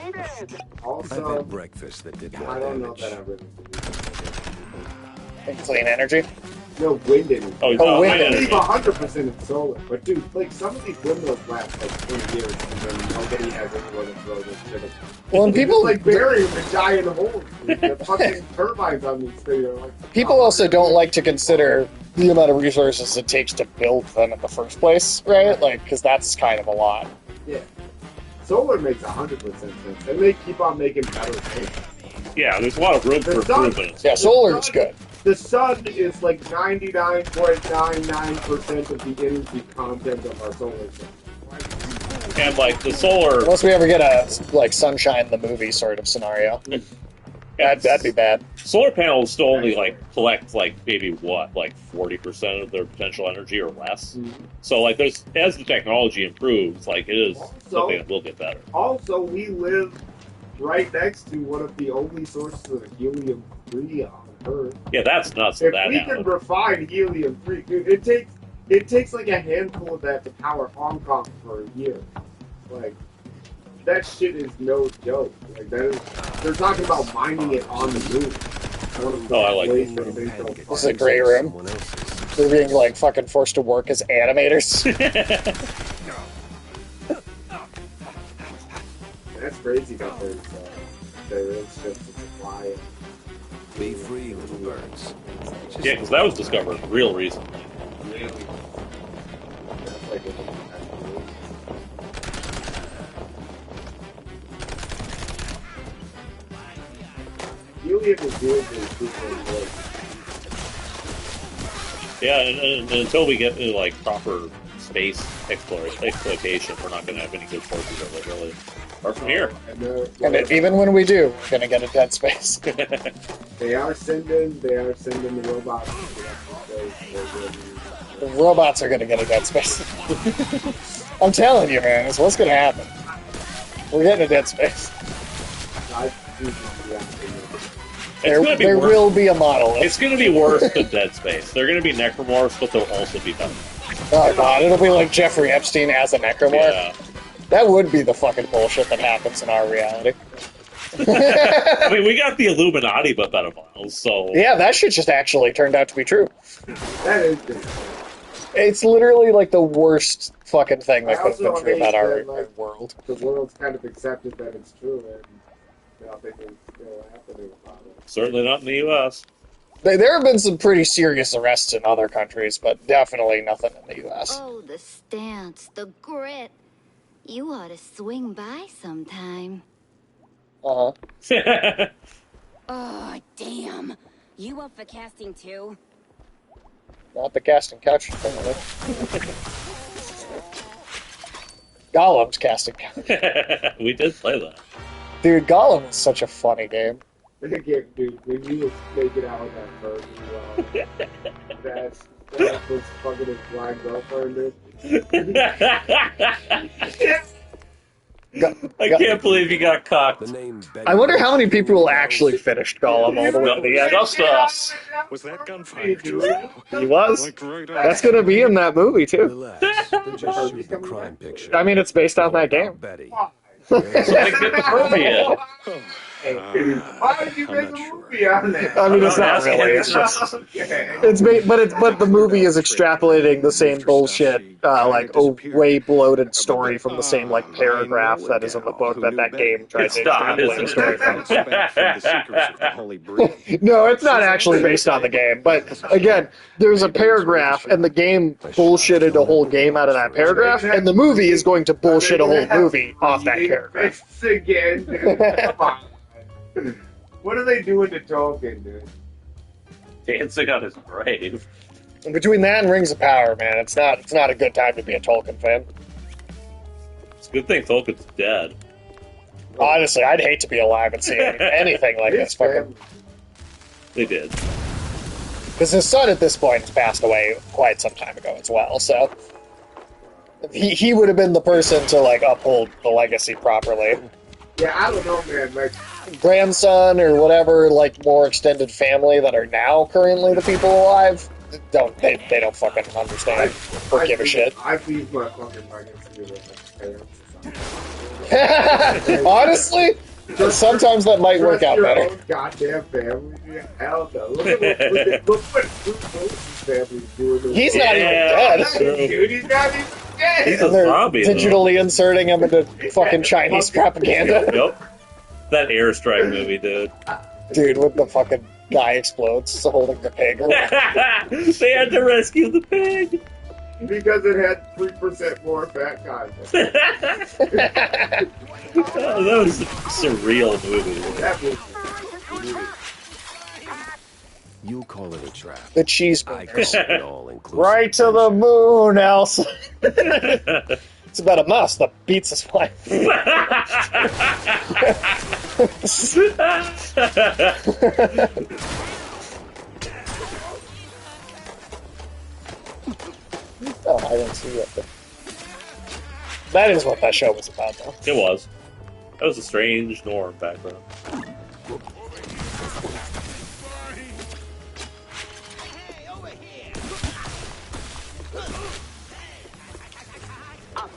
I've Also, had breakfast that did more I don't know damage. that I really believe And clean energy. it. No wind energy. Oh, Oh, wind I energy. believe 100% in solar. But dude, like some of these windmills last like 20 years and then nobody has anywhere to throw this shit. Well, and people Like bury them in giant holes. The fucking turbines on these things are like. people also don't like to consider the amount of resources it takes to build them in the first place, right? Like, because that's kind of a lot. Yeah. Solar makes 100% sense, and they keep on making better things. Yeah, there's a lot of room for The sun- improvement. Yeah, solar is good. The sun is like 99.99% of the energy content of our solar system. And like the solar, Unless we ever get a like Sunshine the movie sort of scenario, that'd be bad. solar panels still only like collect like maybe what, like 40% of their potential energy or less. So like there's, as the technology improves, like it is something that will get better. Also, we live right next to one of the only sources of helium-3 on Earth. Yeah, that's nuts. If That we can happened. refine helium-3, dude, it takes like a handful of that to power Hong Kong for a year. Like, that shit is no joke. Like, that is, they're talking about mining it on the moon. One of the Oh, I like places Little they pen don't gets This is a find. great room. someone else's. They're being like fucking forced to work as animators. That's crazy that there is just a supply of Be free, little birds. Just Yeah, because that was discovered real recently. really. That's like a helium is good for super important. Yeah, and until we get into like proper space exploitation, we're not going to have any good sources of it, really. Apart from here. And Even when we do, we're gonna get a dead space. they are sending the robots to space. The robots are gonna get a dead space. I'm telling you, man, it's what's gonna happen. We're getting a dead space. I choose the There worse. will be a monolith. It's going to be worse than Dead Space. They're going to be necromorphs, but they'll also be better. Oh god, it'll be like Jeffrey Epstein as a necromorph. Yeah. That would be the fucking bullshit that happens in our reality. I mean, we got the Illuminati but pedophiles, so... Yeah, that shit just actually turned out to be true. That is good. It's literally like the worst fucking thing that I could have been also true about hate our that, like, world. The world's kind of accepted that it's true, and nothing is still happening about it. Certainly not in the U.S. There have been some pretty serious arrests in other countries, but definitely nothing in the U.S. Oh, the stance, the grit. You ought to swing by sometime. Uh-huh. Oh, damn. You up for casting too? Not the casting couch, apparently. Gollum's casting couch. We did play that. Dude, Gollum is such a funny game. Dude, when he was making out with that bird as well, that was fucking his blind girlfriend, dude. I can't believe he got cocked. The name Betty I wonder how many Boop people actually finished Gollum all the way to the end. Just us. Was that gunfire just now? He was. Like right on. That's gonna be in that movie, too. Relax. They're just shooting a crime picture. I mean, it's based on that All game. about Betty. Something good for me. Why would you make a movie on that? I mean, it's not really. It's just but the movie is extrapolating the same bullshit, way bloated story from the same paragraph that is in the book that game tried to extrapolate the story from. No, it's not actually based on the game. But again, there's a paragraph, and the game bullshitted a whole game out of that paragraph, and the movie is going to bullshit a whole movie off that paragraph. Again, dude. Come on. What are they doing to Tolkien, dude? Dancing on his grave. And between that and Rings of Power, man, it's not a good time to be a Tolkien fan. It's a good thing Tolkien's dead. Honestly, I'd hate to be alive and see anything like this. Fucking. They did. Because his son at this point has passed away quite some time ago as well, so he would have been the person to uphold the legacy properly. Yeah, I don't know, man. Grandson or whatever, more extended family that are now currently the people alive, they don't fucking understand or give a shit. I leave my fucking legacy with my parents. Honestly, sometimes that might work out better. Own goddamn family. Hell no. Look what family's doing. He's not even dead. Dude, he's not even dead. He's a They're zombie, digitally inserting him into fucking Chinese propaganda. Yep. That airstrike movie, dude. Dude, when the fucking guy explodes holding the pig. They had to rescue the pig. Because it had 3% more fat content. That was a surreal movie. That was You call it a trap. The I cheeseburgers. call it all inclusive. Right to the moon, Elsa. It's about a mouse that beats his wife. Oh, I didn't see that. That is what that show was about, though. It was. That was a strange Norm background.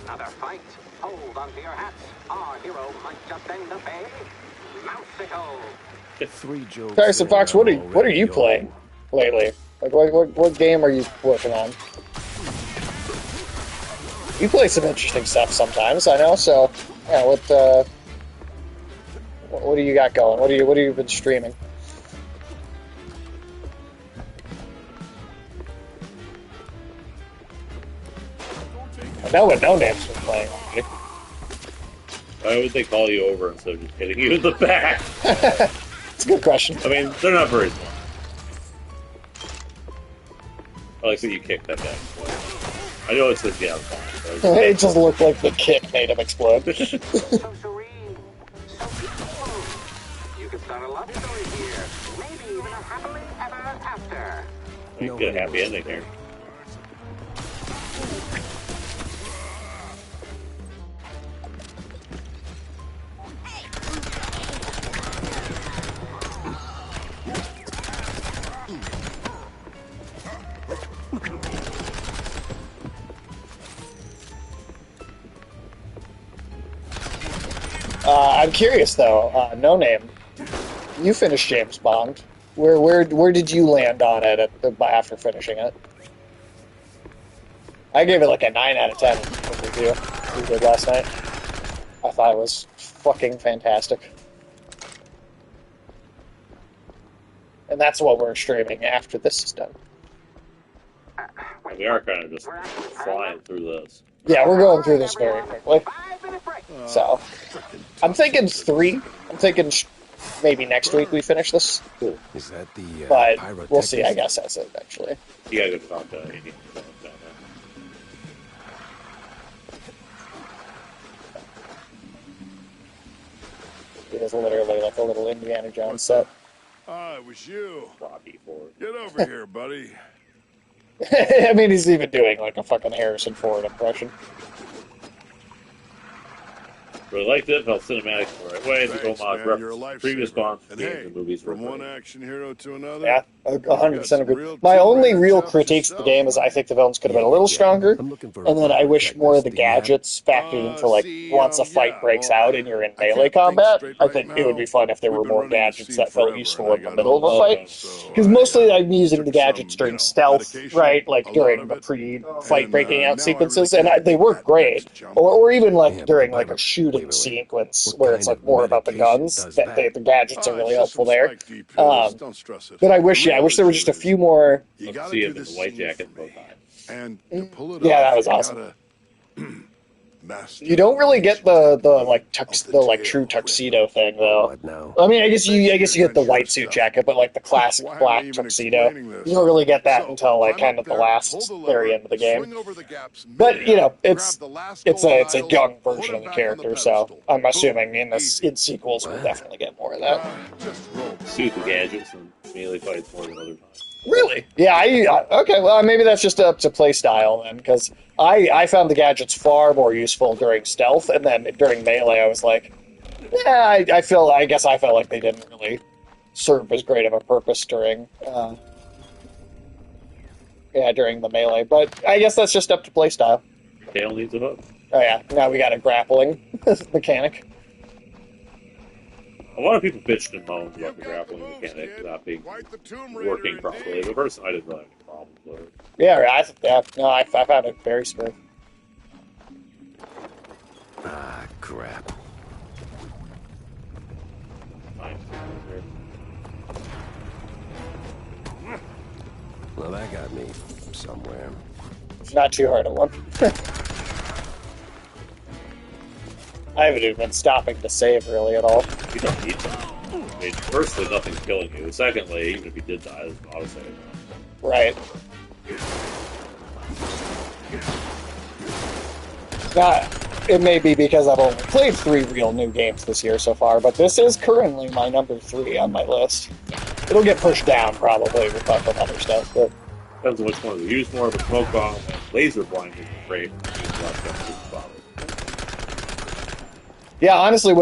Another fight. Hold on to your hats. Our hero might just end up a mouseicle. 3 jokes. Carson Fox, what are you already playing lately? What game are you working on? You play some interesting stuff sometimes, I know. So, yeah, what do you got going? What have you been streaming? I know what No Name's been playing already. Why would they call you over instead of just hitting you in the back? It's a good question. I mean, they're not very smart. I like that you kicked that guy. I know it's this guy. It just looked like the kick made him explode. So serene, so peaceful. You could start a love story here. Maybe even a happily ever after. You get a happy ending here. I'm curious though. No Name. You finished James Bond. Where did you land on it after finishing it? I gave it like a 9 out of 10 with review we did last night. I thought it was fucking fantastic. And that's what we're streaming after this is done. We are kind of just flying through this. Yeah, we're going through this very quickly. So, I'm thinking 3. I'm thinking maybe next week we finish this. Cool. Is that the But we'll see, I guess, as it eventually. You gotta go talk to Andy. It is literally like a little Indiana Jones set. Ah, it was you. Robbie Ford. Get over here, buddy. I mean, he's even doing like a fucking Harrison Ford impression. Really liked it. Felt cinematic in the right way. The Thanks, homage man. You're a references previous lifesaver. Bond And games hey, and movies were from one great. action hero to another. Yeah, you've 100% got agree. some real My Tomb only Raider real chops critiques of the yourself, game is I man. think the villains could have been a little stronger, I'm looking for and then I wish more of the pyrotechnist. Do you have- gadgets factored into like once a fight breaks out and you're in I can't melee think combat. straight I right think it would now. be fun if there We've were been more running this gadgets scene that felt forever, useful and in I the got middle of a all fight. that, so Because I, mostly I'm using the took gadgets some, during stealth, medication, right? Like a lot during of the it, pre-fight and breaking out now I really sequences, can't and they make work that great. next jump. Or even like Yeah, but during the like a pirate- shooting wait. sequence What where kind it's like of more about the medication guns. does That that? the gadgets are It's really just helpful some there. spike pills. Don't stress it. But I The wish there was just a reality few more. You Let's gotta see do him in this the white scene jacket for bow me. tie. And to pull it Yeah, off, that was you awesome. gotta master You don't really get the the true tail tuxedo thing though. What now? I mean, I guess you Basically, get the adventure white suit stuff. jacket, but like the classic Why am I black even tuxedo, explaining this? you don't really get that So, until like climb kind up of the there, last pull the very lever, end of the game. swing over the gaps But you know, grab it's the last it's gold a tiles, young put version them of the back on character, so pedestal. I'm Boom. assuming in Easy. sequels we'll What? definitely get more of that. Just roll. Suit the gadgets and melee fights more than other times. Really? Yeah, okay, well, maybe that's just up to play style then, because I found the gadgets far more useful during stealth, and then during melee I was like, yeah, I guess I felt like they didn't really serve as great of a purpose during during the melee, but I guess that's just up to play style. Tail needs a hook. Oh yeah, now we got a grappling mechanic. A lot of people bitched and moaned about the grappling mechanic not being working properly. But personally, I didn't really have any problems with it. I found it very smooth. Ah, crap. Fine. Well, that got me somewhere. Not too hard a one. I haven't even been stopping to save really at all. You don't need to. I mean, firstly, nothing's killing you. Secondly, even if you did die, there's an autosave. Right. It may be because I've only played 3 real new games this year so far, but this is currently my number 3 on my list. It'll get pushed down probably with other stuff, but Depends on which one you use more, but smoke bomb and laser blinding is great. yeah, honestly,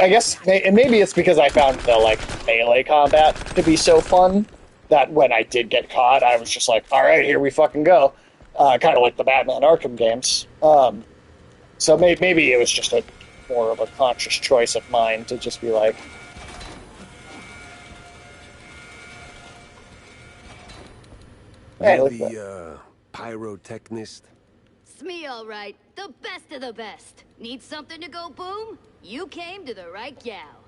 I guess, and maybe it's because I found the like melee combat to be so fun that when I did get caught, I was just like, all right, here we fucking go. Kind of like the Batman Arkham games. So maybe it was just more of a conscious choice of mine to just be like, hey, You're look at the pyrotechnist? It's me, all right. The best of the best. Need something to go boom? You came to the right gal.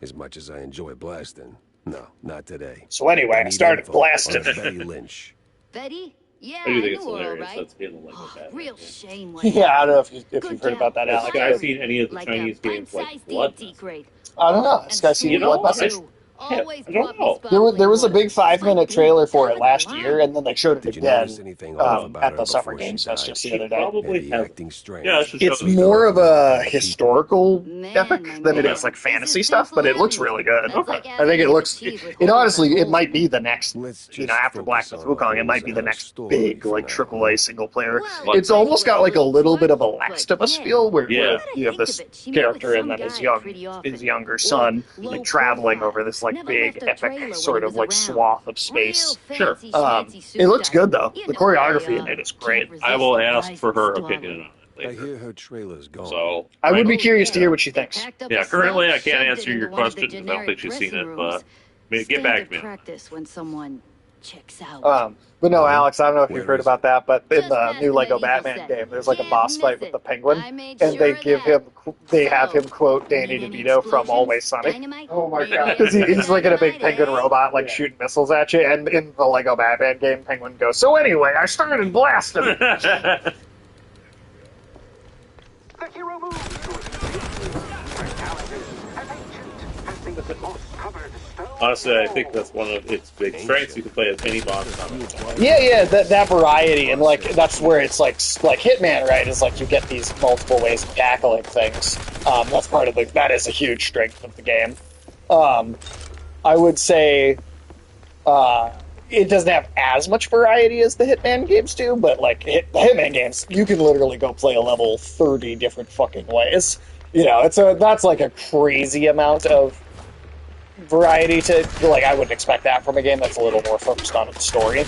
As much as I enjoy blasting, no, not today. So anyway, I need started info blasting. on Betty Lynch. Betty? Yeah, I do think knew it's her, all hilarious. right. That's in like Oh, that. real shame when Yeah, I don't know if Good you've heard gal. about that, Has Alex. this guy seen any of the Like Chinese a games like bite-sized Blood? D&D crate. I don't know. This guy's seen You know, Blood Message? Always I don't brought me know. There was a sparkling big water. 5-minute trailer for it last year, and then they showed it Did you again notice anything off about at her the Summer before she Games Fest died? just the She other day. probably Maybe has. acting strange. Yeah, she It's shows more of a people. historical Man, epic my than it man. is like This fantasy is stuff, but it looks Pixel really good. That's like I think it having looks. cheese with It holes honestly, and it might holes. be the next. Let's You know, just after Black focus Myth on the Wukong, it might holes be in the her next story big for like now. AAA single player. Well, It's almost got like a little bit of a but Last of Us yeah. feel, where Yeah. you have this character and then his younger son, like traveling over this like big epic sort of like swath of space. Sure. It looks good though. The choreography in it is great. I will ask for her opinion on it I later. hear her trailer's gone. So I would be right- curious to hear what she thinks. Yeah, currently I can't answer your question because I don't think she's seen it, but I mean, get back to me. Practice when someone checks out. But no, Alex, I don't know if you've Where heard is about that, but in Just the past new the Lego medieval Batman set. game, there's like a Can't boss fight miss with the it. Penguin, I made and they sure of give that. him, they have him So, quote Danny need any DeVito from explosions? Always Sunny. Dynamite? Oh my god. Because he's like in a big Dynamite, penguin eh? robot, like Yeah. shooting missiles at you, and in the Lego Batman game, Penguin goes, "So anyway, I started blasting." The hero moves to its vitality as ancient as the moss-covered stone. Honestly, I think that's one of its big strengths. You can play as any monster on it. Yeah, that variety, and like that's where it's like Hitman, right? Is like you get these multiple ways of tackling things. That's part of that is a huge strength of the game. I would say it doesn't have as much variety as the Hitman games do, but like the Hitman games, you can literally go play a level 30 different fucking ways. You know, that's like a crazy amount of variety to, like, I wouldn't expect that from a game that's a little more focused on its story.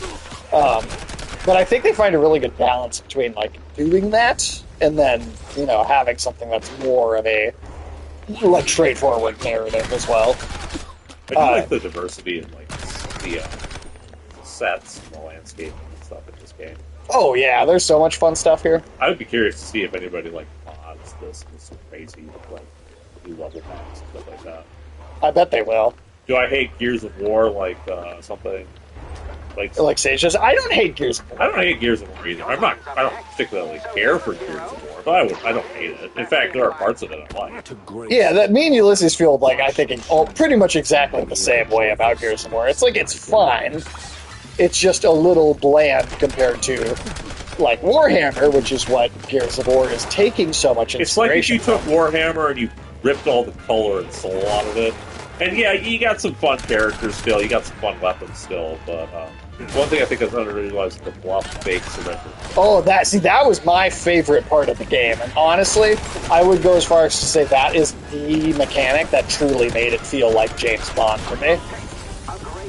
But I think they find a really good balance between like doing that and then, you know, having something that's more of a like straightforward narrative as well. I do like the diversity in like the sets and the landscape and stuff in this game. Oh yeah, there's so much fun stuff here. I would be curious to see if anybody like mods this crazy like new level packs and stuff like that. I bet they will. Do I hate Gears of War like something like Sage says? I don't hate Gears of War. I don't hate Gears of War either. I don't particularly care for Gears of War, but I don't hate it. In fact, there are parts of it I like. Yeah, that me and Ulysses feel like I think pretty much exactly the same way about Gears of War. It's like it's fine. It's just a little bland compared to like Warhammer, which is what Gears of War is taking so much It's like if inspiration you took from. Warhammer and you ripped all the color and soul out of it. And yeah, you got some fun characters still, you got some fun weapons still, but one thing I think is underutilized is the bluff fake surrender. Oh, that was my favorite part of the game, and honestly, I would go as far as to say that is the mechanic that truly made it feel like James Bond for me.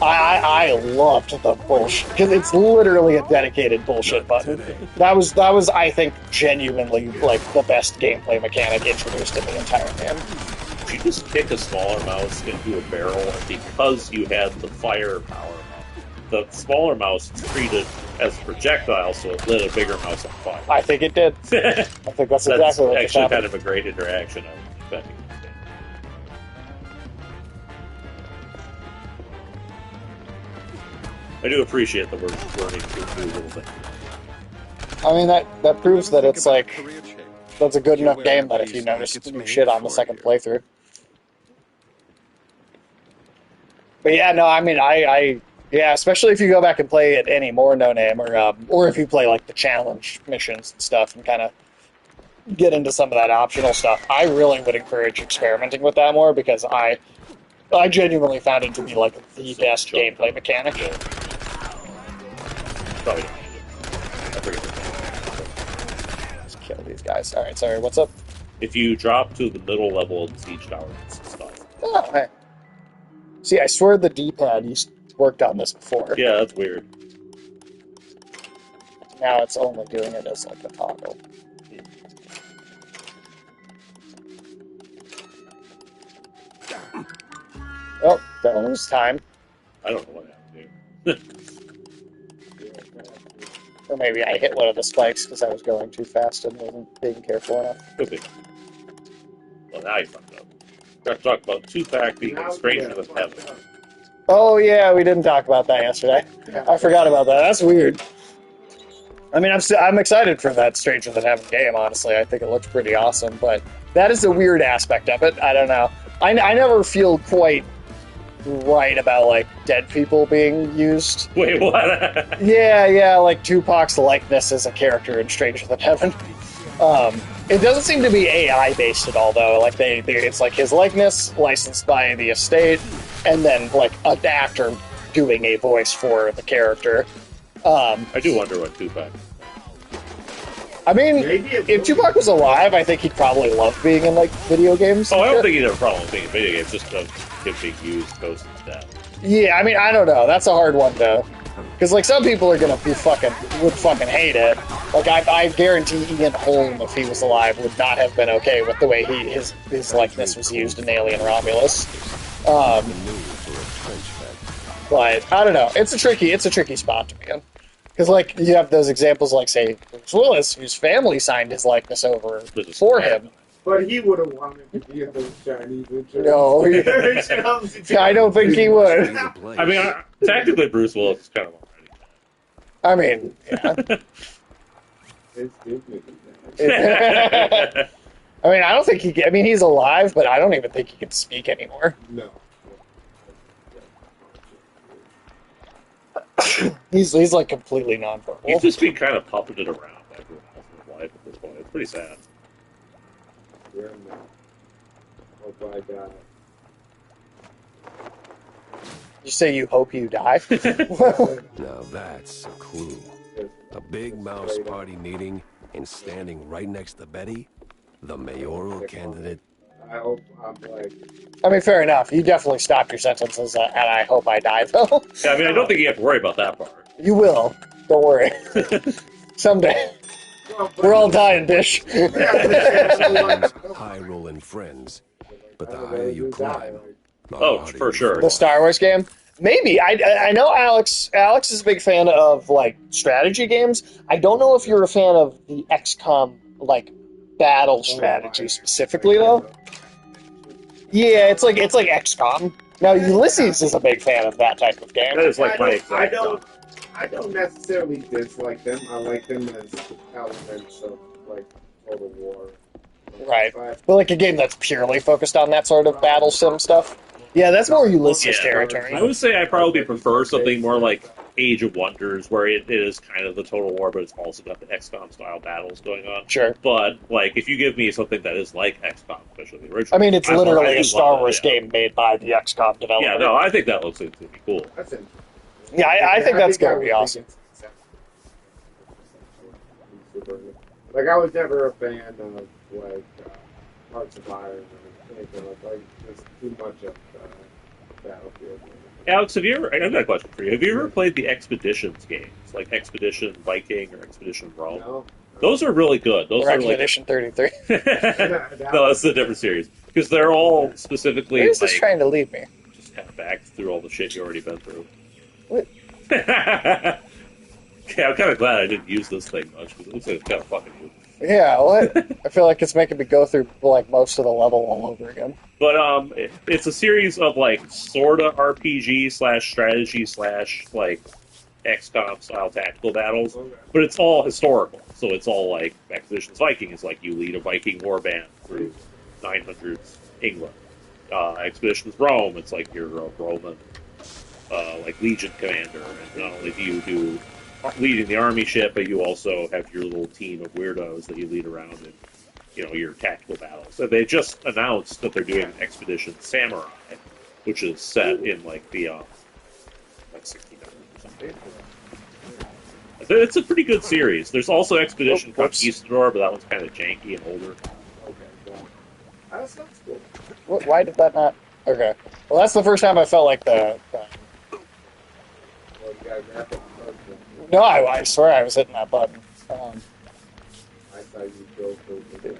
I loved the bullshit because it's literally a dedicated bullshit button. That was I think genuinely like the best gameplay mechanic introduced in the entire game. You just kick a smaller mouse into a barrel, and because you had the firepower, the smaller mouse is treated as a projectile, so it lit a bigger mouse on fire. I think it did. I think that's exactly what actually happened. kind of a great interaction. I was expecting. I do appreciate the learning to do little things. I mean, that proves that it's like that's a good enough game that if you notice shit on the second playthrough. But yeah, no, I mean, yeah, especially if you go back and play it any more No Name, or if you play like the challenge missions and stuff, and kind of get into some of that optional stuff. I really would encourage experimenting with that more because I genuinely found it to be like the best gameplay mechanic. Probably don't need it. I forget. Let's kill these guys. All right, sorry. What's up? If you drop to the middle level of the siege tower, it's stuff. Oh, hey. See, I swear the D-pad used worked on this before. Yeah, that's weird. Now it's only doing it as like a toggle. Oh, don't lose time. I don't know what happened here. Or maybe I hit one of the spikes because I was going too fast and wasn't being careful enough. Could be. Well, now you fucked up. We're going to talk about two-pack being stranger than heaven. Oh yeah, we didn't talk about that yesterday. I forgot about that. That's weird. I mean, I'm excited for that Stranger Than Heaven game, honestly. I think it looks pretty awesome, but that is the weird aspect of it. I don't know. I never feel quite right about, like, dead people being used. Wait, what? Yeah, like Tupac's likeness as a character in Stranger Than Heaven. It doesn't seem to be AI-based at all, though. Like, it's like his likeness, licensed by the estate, and then, like, an actor doing a voice for the character. I do wonder what Tupac. I mean, if Tupac was alive, I think he'd probably love being in, like, video games. Oh, I don't think he'd have a problem with being in video games, just him being used, Ghost and Death. Yeah, I mean, I don't know. That's a hard one, though. Because, like, some people are gonna would fucking hate it. Like, I guarantee Ian Holm, if he was alive, would not have been okay with the way his likeness was used in Alien Romulus. fed. But I don't know. It's a tricky spot to be in. Because, like, you have those examples like, say, Bruce Willis, whose family signed his likeness over for him. But he would have wanted to be in those Chinese insurance. No, I don't think he would. I mean, technically, Bruce Willis is kind of already. I mean, yeah. It's stupid. I mean, I don't think he. I mean, he's alive, but I don't even think he can speak anymore. No. He's like completely nonverbal. He's just being kind of puppeted around by everyone else in his life at this point. It's pretty sad. We're in that. Hope I die. You say you hope you die? Now that's a clue. A big mouse party meeting and standing right next to Betty, the mayoral candidate. I hope I'm like. I mean, fair enough. You definitely stopped your sentences, and I hope I die, though. Yeah, I mean, I don't think you have to worry about that part. You will. Don't worry. Someday. We're all dying, Bish. High rolling friends, but the higher you climb, the Oh, harder for you sure. The fall. Star Wars game? Maybe. I know Alex is a big fan of, like, strategy games. I don't know if you're a fan of the XCOM, like, battle strategy specifically, though. Yeah, it's like XCOM. Now, Ulysses is a big fan of that type of game. That is like my I exact don't necessarily dislike them. I like them as elements of like Total War. Right. But like a game that's purely focused on that sort of battle sim stuff. Yeah, that's more Ulysses territory. I would say I probably prefer something more like Age of Wonders, where it is kind of the Total War, but it's also got the XCOM style battles going on. Sure. But like, if you give me something that is like XCOM, especially the original, I mean, it's literally a Star Wars game made by the XCOM developer. Yeah, no, I think that looks like to be cool. That's interesting. Yeah, I think that's going to be awesome. Like, I was never a fan of like Hearts of Iron or anything like just too much of Battlefield. Alex, I've got a question for you. Have you ever played the Expeditions games, like Expedition Viking or Expedition Rome? No. Those are really good. Those Or are like Expedition 33. no, that's a different series because they're all specifically Where is like this trying to lead me? just kind of back through all the shit you already been through. What? Yeah, I'm kind of glad I didn't use this thing much because it looks like it's kind of fucking you. Yeah, what? I feel like it's making me go through like most of the level all over again. But it's a series of like sorta RPG / strategy / like XCOM style tactical battles, but it's all historical. So it's all like Expeditions Viking is like you lead a Viking warband through 900s England. Expeditions Rome, it's like you're a Roman like Legion commander, and not only do you do leading the army ship, but you also have your little team of weirdos that you lead around in, your tactical battles. So they just announced that they're doing Expedition Samurai, which is set in like the like 1600s or something. It's a pretty good series. There's also Expedition Conquistador, but that one's kind of janky and older. That sounds cool. Why did that not? Okay. Well, that's the first time I felt like the No, I swear I was hitting that button. I thought you go for the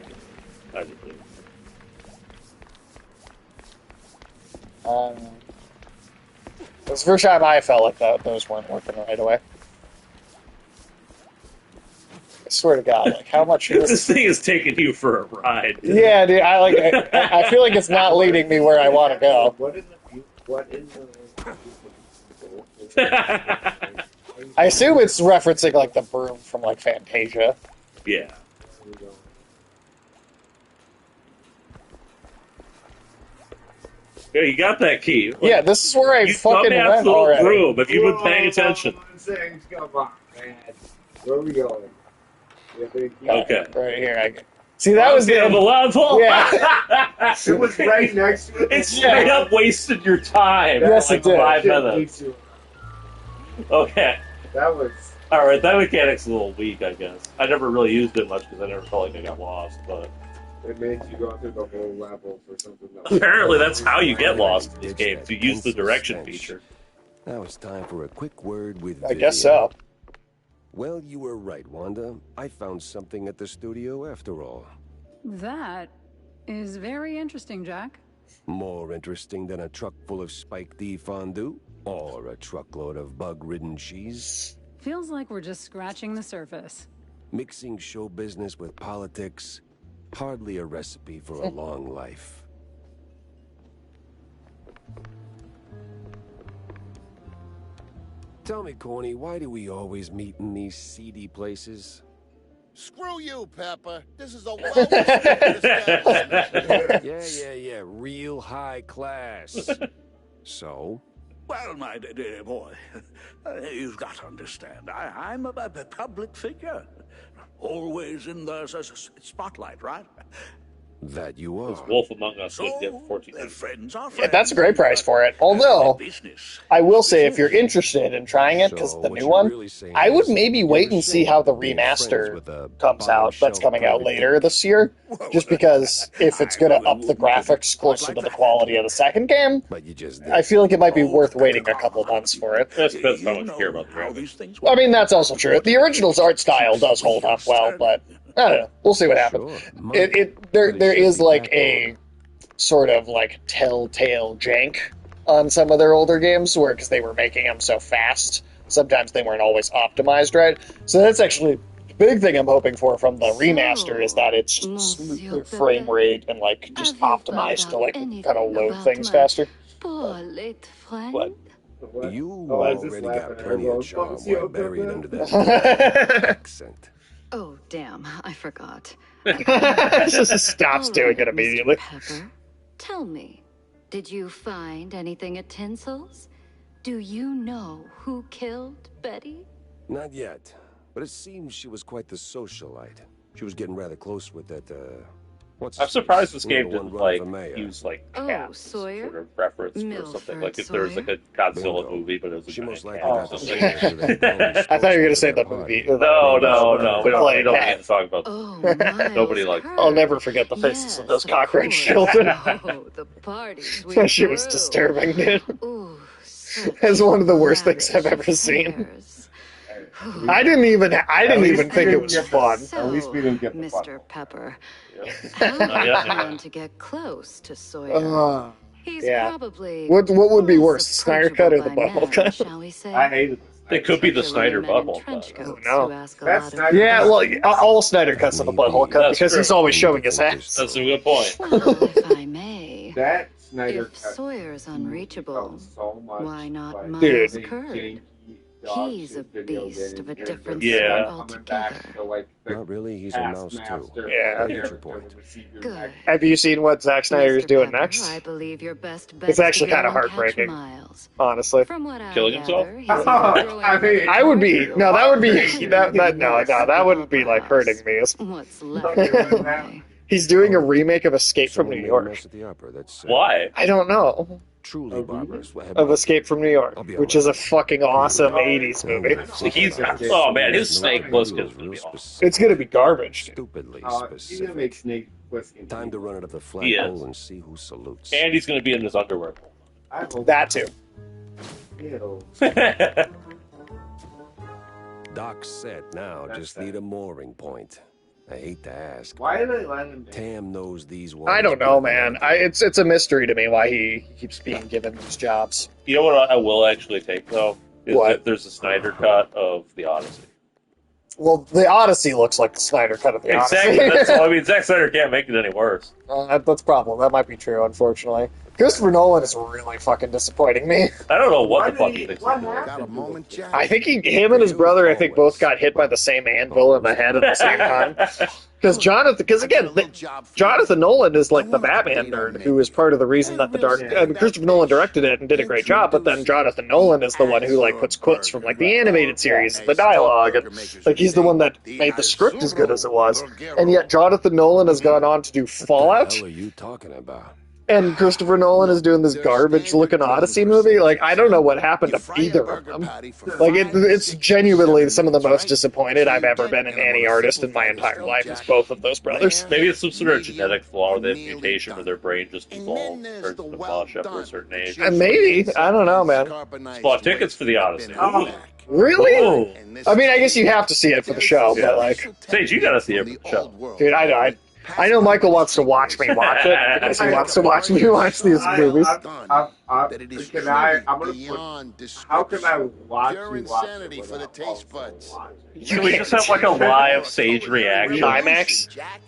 It's the first time I felt like those weren't working right away. I swear to God, like how much this thing is taking you for a ride. Yeah, dude, I feel like it's not leading me where I want to go. What in the I assume it's referencing like the broom from like Fantasia. Yeah. Yeah, you got that key. Like, Yeah, this is where I fucking went little already. broom. If you've been paying attention. Come on, man. Where are we going? Okay. Right here. See, that was the level. Yeah. It was right next to it. It straight up wasted your time. Yes, like it did. 5 minutes. Okay. That was. All right, that mechanic's a little weak, I guess. I never really used it much because I never felt like I got lost. But it made you go through the whole level for something. Apparently, that's how you get lost in this game. To use the direction feature. Now it's time for a quick word with I guess so. Well, you were right, Wanda. I found something at the studio after all. That is very interesting, Jack. More interesting than a truck full of spike D fondue? Or a truckload of bug-ridden cheese? Feels like we're just scratching the surface. Mixing show business with politics, hardly a recipe for a long life. Tell me, Corny, why do we always meet in these seedy places? Screw you, Pepper. This is a well-respected establishment. Yeah, real high class. So? Well, my dear boy, you've got to understand, I'm a public figure. Always in the spotlight, right? That you are. Wolf Among Us would So, get 14. friends are Yeah, friends. that's a great price for it. Although, Business. I will say, if you're interested in trying it, because So the what new you're one, really saying I would is maybe you're wait and see how the ashamed of being friends remaster with a comes out. That's bottom-shelf coming out private later this year. Just because if it's going to up the graphics closer to the quality of the second game, But you just I feel like it might be worth waiting a couple months for it. That's depends how much you care about the how graphics. these things I mean, that's also true. The original's art style does hold up well, but I don't know. We'll see what happens. Sure. There is like a sort of like telltale jank on some of their older games, where because they were making them so fast, sometimes they weren't always optimized right. So that's actually the big thing I'm hoping for from the remaster is that it's just smoother frame rate and like just optimized to like kind of load things faster. Poor late friend. But You Oh, is this already got laughing plenty of at charm Boncio well buried Pepper? under that accent. Oh, damn, I forgot. just stops doing it Mr. immediately. Pepper, tell me, did you find anything at Tinsel's? Do you know who killed Betty? Not yet, but it seems she was quite the socialite. She was getting rather close with that, what's I'm his surprised face? this game The one didn't running like for mayor. use like Oh, cats Sawyer? sort of reference or Milford something. Like if there was like a Bingo. Godzilla movie, but it was a She most giant likely cat got or the something. signal to that damn I thought you were gonna say the party. movie. No, we don't Like, need to talk about Oh, Nobody Miles likes Kirk. I'll never forget the faces of Yes, those cockroach course. children. Oh, the parties we That shit was threw. disturbing, dude. Ooh, such It's one of the worst things I've lavish ever seen. affairs. I didn't even think it was get fun. this. At least we didn't get the Mr. butthole. Pepper, Yeah. how do you Yeah. plan to get close to Sawyer? He's yeah. probably What would be less worse, the Snyder cut or the approachable butthole by men, cut? shall we say? I hated this. It could be the Particularly Snyder men in bubble. trench But, coats no. who ask a That's lot of Snyder- Yeah, well, questions. all Snyder cuts of the butthole cut That's because true. he's always showing his ass. that's a good point. Well, if I may, That Snyder if cut Sawyer's unreachable, felt so much why not like Miles Dude. Kirk? janky dog He's shit a video beast of a game. different Yeah. sort Coming back altogether. to like the Not really, he's a mouse too. Taskmaster Yeah. I get character your point. with the secret Good. back. Have you seen what Zack Snyder is Mr. doing Pepper, next? I believe your best bet It's actually is to kinda go and catch heartbreaking. Miles. Honestly, From what I Killing himself? gather, he's either throwing I mean, I would be party no, that would be or that wouldn't be like hurting me. What's left anyway. He's doing a remake of Escape from Someone New made a York. mess at the opera, that's, Why? I don't know. truly barbarous. Of Escape from New York, I'll be which is a alright. fucking awesome '80s movie. So he's oh man, his snake plissken is gonna be awesome. It's gonna be garbage. Stupidly He's gonna specific. make Snake Plissken. Time to run it up the He is. flagpole and see who salutes. And he's gonna be in his underwear. I hope That too. Ew. Dock's set now, just need a mooring point. I hate to ask. Why did they let him? Tam knows these I don't know, man. I It's a mystery to me why he keeps being given these jobs. You know what I will actually take though? Is What? that there's a Snyder cut of the Odyssey. Well, the Odyssey looks like the Snyder cut of the Exactly. Odyssey. That's, I mean, Zack Snyder can't make it any worse. That's a problem. That might be true, unfortunately. Christopher Nolan is really fucking disdisappointing me. I don't know what the fuck he thinks. What he's doing. Got a moment, Jack? I think him and his brother, I think both got hit by the same anvil in the head at the same time. Because again, Jonathan Nolan is like the Batman nerd who is part of the reason that Christopher Nolan directed it and did a great job, but then Jonathan Nolan is the one who like puts quotes from like the animated series and the dialogue, and like he's the one that made the script as good as it was. And yet Jonathan Nolan has gone on to do Fallout. What the hell are you talking about? And Christopher Nolan is doing this garbage-looking Odyssey movie. Like, I don't know what happened to either of them. Like, it's genuinely some of the most disappointed I've ever been in any artist in my entire life is both of those brothers. Maybe it's some sort of genetic flaw where they have mutation where their brain just evolves, starts to mush after a certain age. Maybe. I don't know, man. Bought tickets for the Odyssey. Really? Oh. I mean, I guess you have to see it for the show, but like... Sage, you gotta see it for the show. Dude, I know. I know Michael wants to watch me watch it because he wants to watch me watch these movies. That it is I'm gonna beyond how can I description. watch Pure you watch insanity it for the without taste also buds. watching? Can we just have like a live Sage reaction? IMAX? Jack.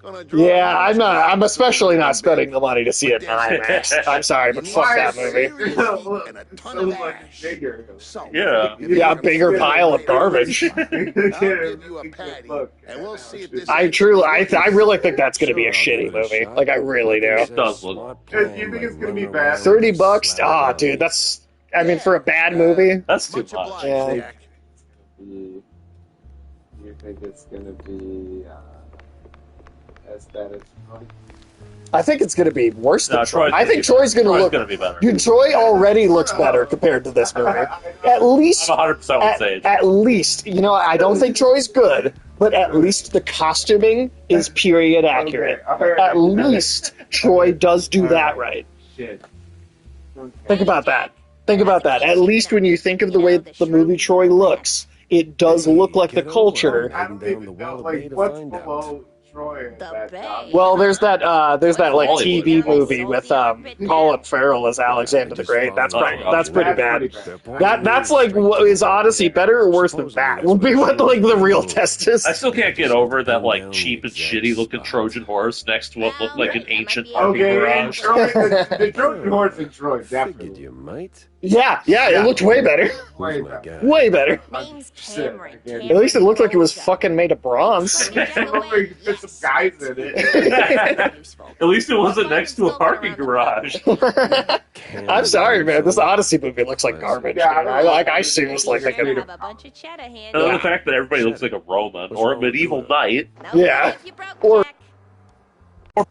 Gonna draw Yeah, a I'm not. crowd I'm especially not from spending the money to see it in IMAX. I'm sorry, but fuck that movie. and a ton of ash. Bigger. So, Yeah. Yeah, a bigger pile of garbage. I'll give you a patty, and we'll see if this. I really think that's going to be a shitty movie. Like, I really do. It does look. Do you think it's gonna be bad? $30? Ah, dude, that's. I mean, for a bad movie. That's too Much much. obliged, Yeah. Jack. You think it's gonna be as bad as Troy? I think it's going to be worse than No, Troy. Troy's I think Troy's going to look. gonna be better. Dude, Troy already looks better compared to this movie. At least. I'm 100% with Sage. At least, you know, I don't think Troy's good, but at least the costuming is period accurate. Okay. At least Troy does do that right. Shit. Think about that. Think about that. At least when you think of the way the movie Troy looks, it does look like the culture. I don't even know, like, what's below Troy and that job? Well, there's that like TV movie with Colin Farrell as Alexander the Great. That's pretty bad. That's like, is Odyssey better or worse than that? Would be what like the real test is. I still can't get over that like cheap and shitty looking Trojan horse next to what looked like an ancient parking Okay, and garage. Troy, the Trojan horse in Troy, Figured definitely. you might. Yeah, it looked way better. Way Who's my better. guy? Way better. Name's Shit, Cameron. again. At least it looked like it was fucking made of bronze. I remember you put some guys in it. At least it wasn't next to a parking garage. I'm sorry, man. This Odyssey movie looks like garbage. Yeah, Man. I seriously think Have it. a bunch of cheddar handy. And the fact that everybody looks like a Roman or a medieval knight. No Yeah. if you broke, Or- Jack.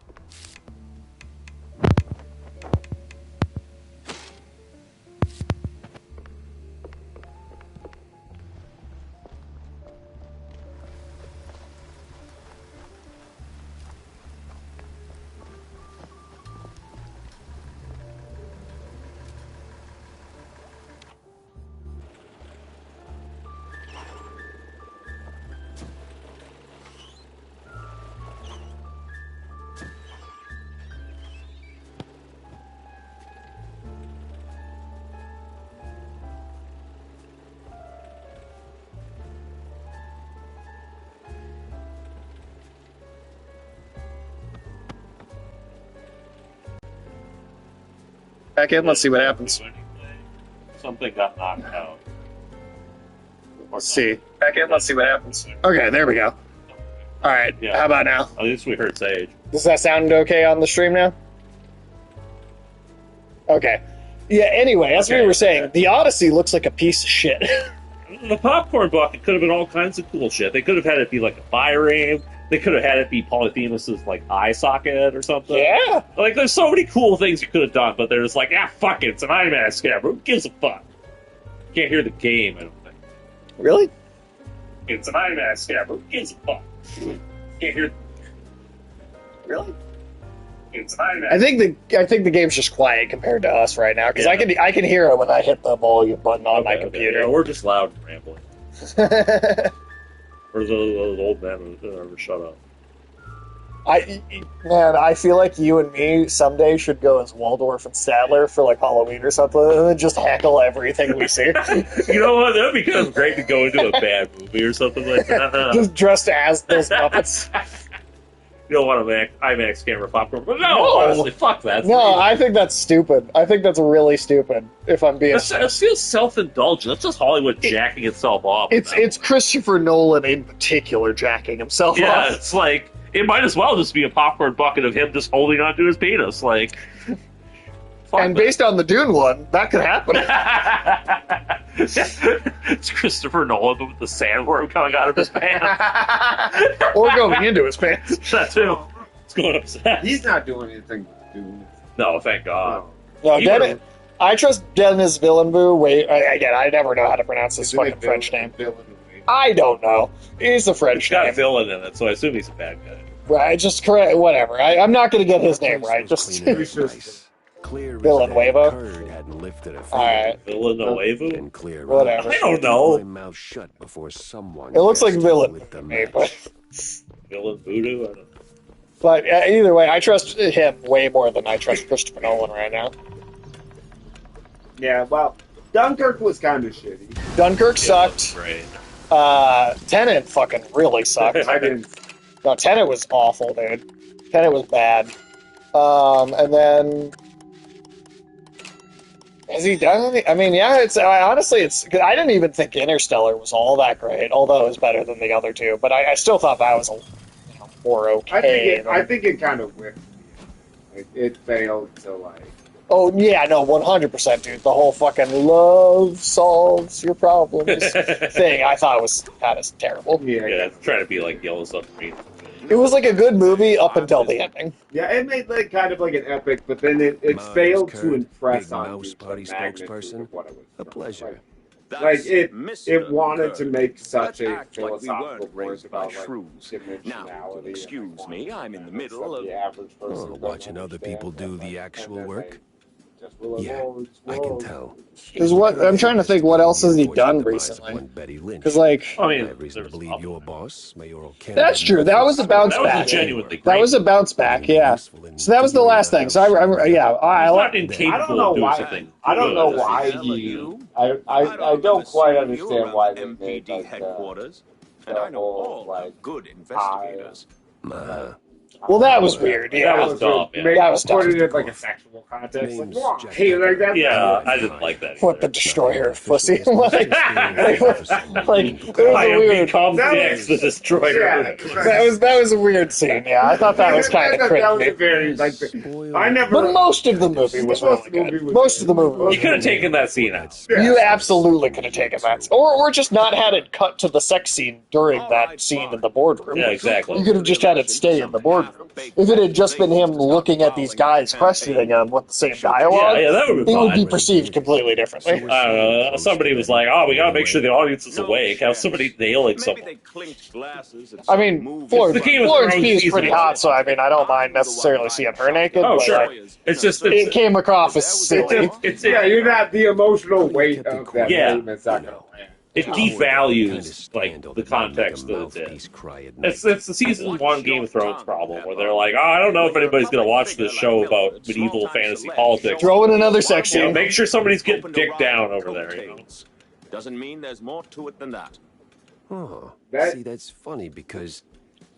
Back in. Let's see what happens. Something got knocked out. Let's see. Back in. Let's see what happens. Okay, there we go. All right. Yeah. How about now? At least we heard Sage. Does that sound okay on the stream now? Okay. Yeah, anyway, as we Okay. were saying, the Odyssey looks like a piece of shit. The popcorn bucket could have been all kinds of cool shit. They could have had it be like a fire ring. They could have had it be Polyphemus's like eye socket or something. Yeah. Like there's so many cool things you could have done, but they're just like, fuck it, it's an IMAX camera. Who gives a fuck? Can't hear the game, I don't think. Really? It's an IMAX camera. Who gives a fuck? Can't hear. Really? It's an IMAX. I think the game's just quiet compared to us right now because Yeah. I can hear it when I hit the volume button on my Okay, computer. yeah, we're just loud and rambling. Or those old men who never shut up. I feel like you and me someday should go as Waldorf and Sadler for like Halloween or something, and then just heckle everything we see. You know what? That'd be kind of great to go into a bad movie or something like that. Just dressed as those Muppets. You don't want an IMAX camera popcorn, but no, honestly, fuck that. No, I think that's stupid. I think that's really stupid. If I'm being It feels self-indulgent. That's just Hollywood jacking itself off. it's Christopher Nolan in particular jacking himself Yeah, off. it's like it might as well just be a popcorn bucket of him just holding onto his penis, like. And based on the Dune one, that could happen. It's Christopher Nolan with the sandworm coming out of his pants. Or going into his pants. That too. It's going up his ass. He's not doing anything to do. No, thank God. No, He Dennis, would've- I trust Dennis Villeneuve. Again, I never know how to pronounce this fucking French name. I don't know. It's a French He's got a name. villain in it, so I assume he's a bad guy. Right, just correct. Whatever. I'm not going to get his name right. Just Clear as Villanueva. that curd hadn't lifted a finger. All right. Villanueva? And clear Whatever. eyes. I don't know. Keep my mouth shut before someone It looks like gets Villain. lit the to me, match. but Villain voodoo? I don't know. But either way, I trust him way more than I trust Christopher Nolan right now. Yeah, well, Dunkirk was kind of shitty. Dunkirk sucked. Right. Tenet fucking really sucked. I didn't. No, Tenet was awful, dude. Tenet was bad. And then has he done anything? I mean, yeah. It's honestly, it's. I didn't even think Interstellar was all that great, although it was better than the other two. But I still thought that was more okay. I think it kind of whipped. Like, it failed to like. Oh yeah, no, 100%, dude. The whole fucking love solves your problems thing, I thought was kind of terrible. Yeah, it's trying to be like Yellow Submarine. It was like a good movie up until the ending. Yeah, it made like kind of like an epic, but then it failed to impress on Mouse me Party the magnitude spokesperson. of what it was. A pleasure. Like it wanted to make such a philosophical point about like dimensionality. Now, excuse me, I'm in the middle of the average person Watching other people do the actual work. Yeah, I can tell. Because what I'm trying to think, what else has he done recently? Because like, I have reason to believe your boss, Mayoral Cannibalism. That's true. That was a bounce That was back. genuinely great. That was a bounce back. Yeah. So that was the last thing. So I not incapable of doing something. I don't know why he. I don't quite understand why they made like headquarters, and I know all like good investigators. Well, that was weird. Yeah, that was dumb. Yeah. That was dumb. Put it in like a sexual context. Like, hey, like that. Yeah, I didn't like that. What the destroyer pussy? like it was I am weird. become the destroyer. Yeah, that was a weird scene. Yeah, I thought that was kind of That was cringy. a very like. I never. But most of the movie was really good. Most of the movie was You could have taken that scene out. You absolutely could have taken that. Or just not had it cut to the sex scene during that scene in the boardroom. Yeah, exactly. You could have just had it stay in the boardroom. If it had just been him looking at these guys questioning him with the same dialogue, that would be it would fine. be perceived completely differently. I don't know. Somebody was like, "Oh, we gotta make sure the audience is awake." Have somebody nailing someone. I mean, Florence Pugh is pretty hot, so I mean, I don't mind necessarily seeing her naked. Oh, but, sure. like, It's just it came across as silly. You're not the emotional weight of that Yeah. statement's not gonna land. It devalues like the context that it's in. It's the season 1 Game of Thrones problem where they're like, "Oh, I don't know if anybody's gonna watch this show about medieval fantasy politics." Throw in another sex scene. Make sure somebody's getting dick down over there. You know? Doesn't mean there's more to it than that. Oh, That- see, that's funny because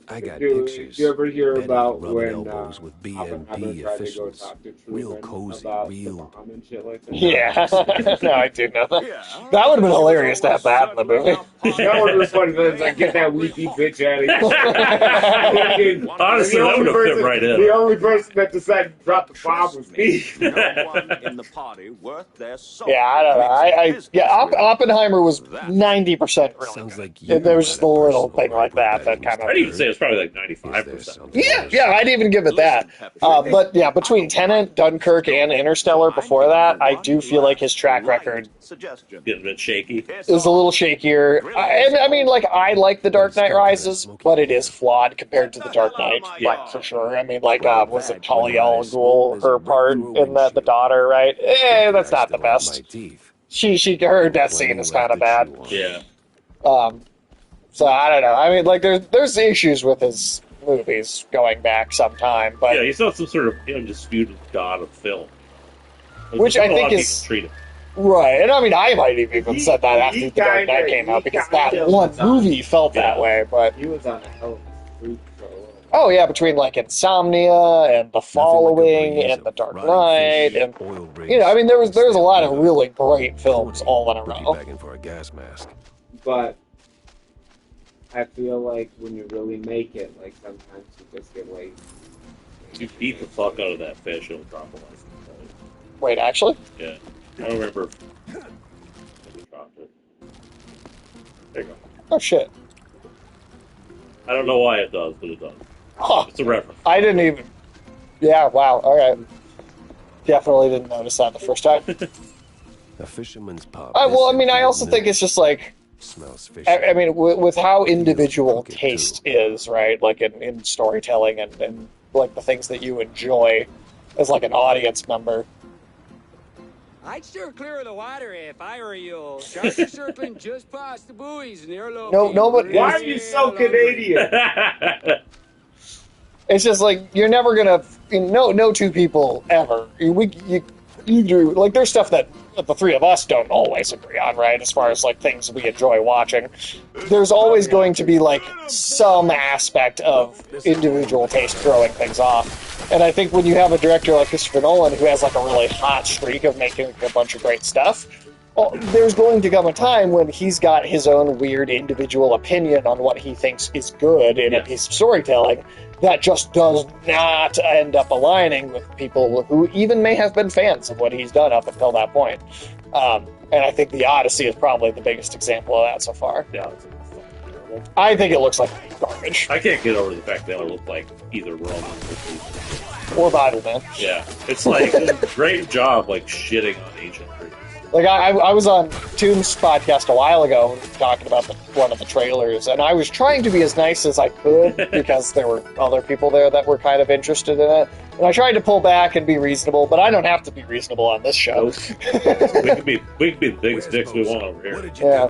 I got Do pictures. you ever hear Betty about rubbing when elbows with Oppenheimer BNP tried to go officials. talk to Real Truman cozy, about real. the bomb and shit like that? Yeah, no, I do know that. That would have been hilarious to have that in the movie. That would have been funny. It's like, get that weepy bitch out of here. Honestly, that would have fit right in. The only person that decided to drop the bomb was me. No one in the party worth their salt. Yeah, I don't know. Oppenheimer was 90% really Sounds good. like you There was just a little personal thing like that Betty kind of. I'd even say it's probably like 95%. Yeah, I'd even give it that. But yeah, between Tenet, Dunkirk, and Interstellar before that, I do feel like his track record Getting a bit shaky. is a little shakier. And I mean, like, I like The Dark Knight Rises, but it is flawed compared to The Dark Knight, like, for sure. I mean, like, was it Talia al Ghul, her part in the daughter, right? That's not the best. Her death scene is kind of bad. Yeah. So I don't know. I mean, like, there's issues with his movies going back some time, but Yeah, he's not some sort of undisputed god of film. Which I A lot think of is people treat him. right. And I mean, I might have even said that after The Dark Knight came out because that one movie felt that way. But He was on a hell of a streak for a little. oh yeah, between like Insomnia and The Following and The Dark Knight, and you know, I mean, there was a lot of really great films all in a row. Begging for a gas mask. But I feel like when you really make it, like sometimes you just get late. You beat the fuck out of that fish, it'll drop a license plate. Wait, actually? Yeah. I don't remember if he dropped it. There you go. Oh shit! I don't know why it does, but it does. Huh. It's a reference. I didn't even. Yeah. Wow. All right. Definitely didn't notice that the first time. A fisherman's pub. Well, I mean, I also think it's just like. Smells fishy. I mean, with how individual taste is, right? Like in storytelling and like the things that you enjoy as like an audience member. I'd steer clear of the water if I were you. Sharks are circling just past the buoys and they're looking. No, but why are you so Canadian? It's just like you're never gonna no two people ever. You do like there's stuff that the three of us don't always agree on, right? As far as like things we enjoy watching, there's always going to be like some aspect of individual taste throwing things off. And I think when you have a director like Christopher Nolan who has like a really hot streak of making a bunch of great stuff, well, there's going to come a time when he's got his own weird individual opinion on what he thinks is good in a piece of storytelling that just does not end up aligning with people who even may have been fans of what he's done up until that point. And I think The Odyssey is probably the biggest example of that so far. Yeah, I think it looks like garbage. I can't get over the fact they all look like either Roman or Bible Man. Yeah, it's like a great job like shitting on ancient Greeks. Like, I was on Tomb's podcast a while ago talking about one of the trailers, and I was trying to be as nice as I could because there were other people there that were kind of interested in it. And I tried to pull back and be reasonable, but I don't have to be reasonable on this show. we can be the biggest dicks we want over here. Yeah.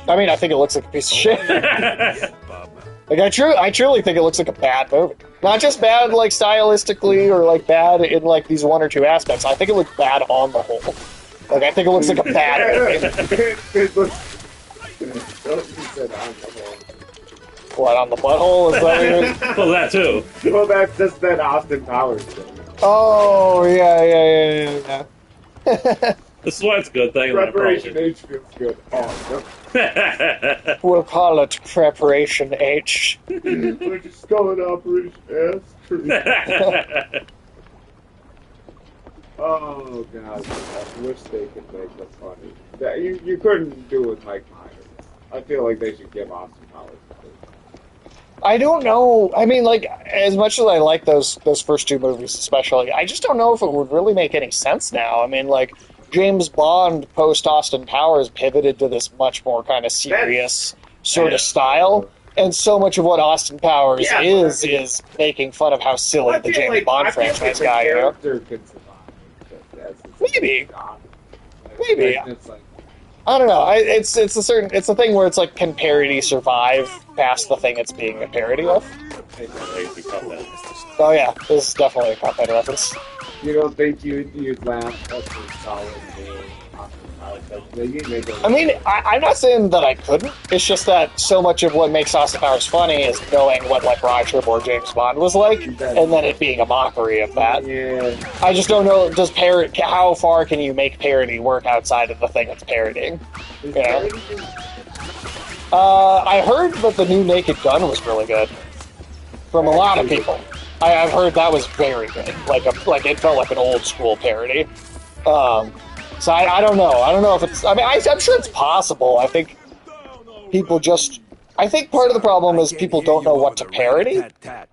I mean, I think it looks like a piece of shit. Like, I truly think it looks like a bad movie. Not just bad, like, stylistically or, like, bad in, like, these one or two aspects. I think it looks bad on the whole. Like, I think it looks like a bad movie. What, on the butthole? Is that what you're... Well, that too. Well, that's just that Austin Powers thing. Oh, yeah. This is why it's a good thing. Preparation H feels good. Oh, no. We'll call it Preparation H. We're just going Operation S. Oh, God. I wish they could make this funny. You couldn't do it with Mike Myers. I feel like they should give Austin Powers. I don't know. I mean, like, as much as I like those first two movies especially, I just don't know if it would really make any sense now. I mean, like, James Bond post Austin Powers pivoted to this much more kind of serious sort of style, and so much of what Austin Powers is making fun of how silly the James Bond franchise guy is. Maybe. I don't know. It's a thing where it's like, can parody survive past the thing it's being a parody of? Oh yeah, this is definitely a Cuphead reference. You don't think you'd laugh? That's a solid game. I mean, I'm not saying that I couldn't. It's just that so much of what makes Austin Powers funny is knowing what like Roger or James Bond was like, and then it being a mockery of that. Yeah. I just don't know. How far can you make parody work outside of the thing it's parodying? You know? I heard that the new Naked Gun was really good from a lot of people. I've heard that was very good. Like it felt like an old school parody. So I don't know. I don't know if it's... I mean, I'm sure it's possible. I think people just... I think part of the problem is people don't know what to parody. I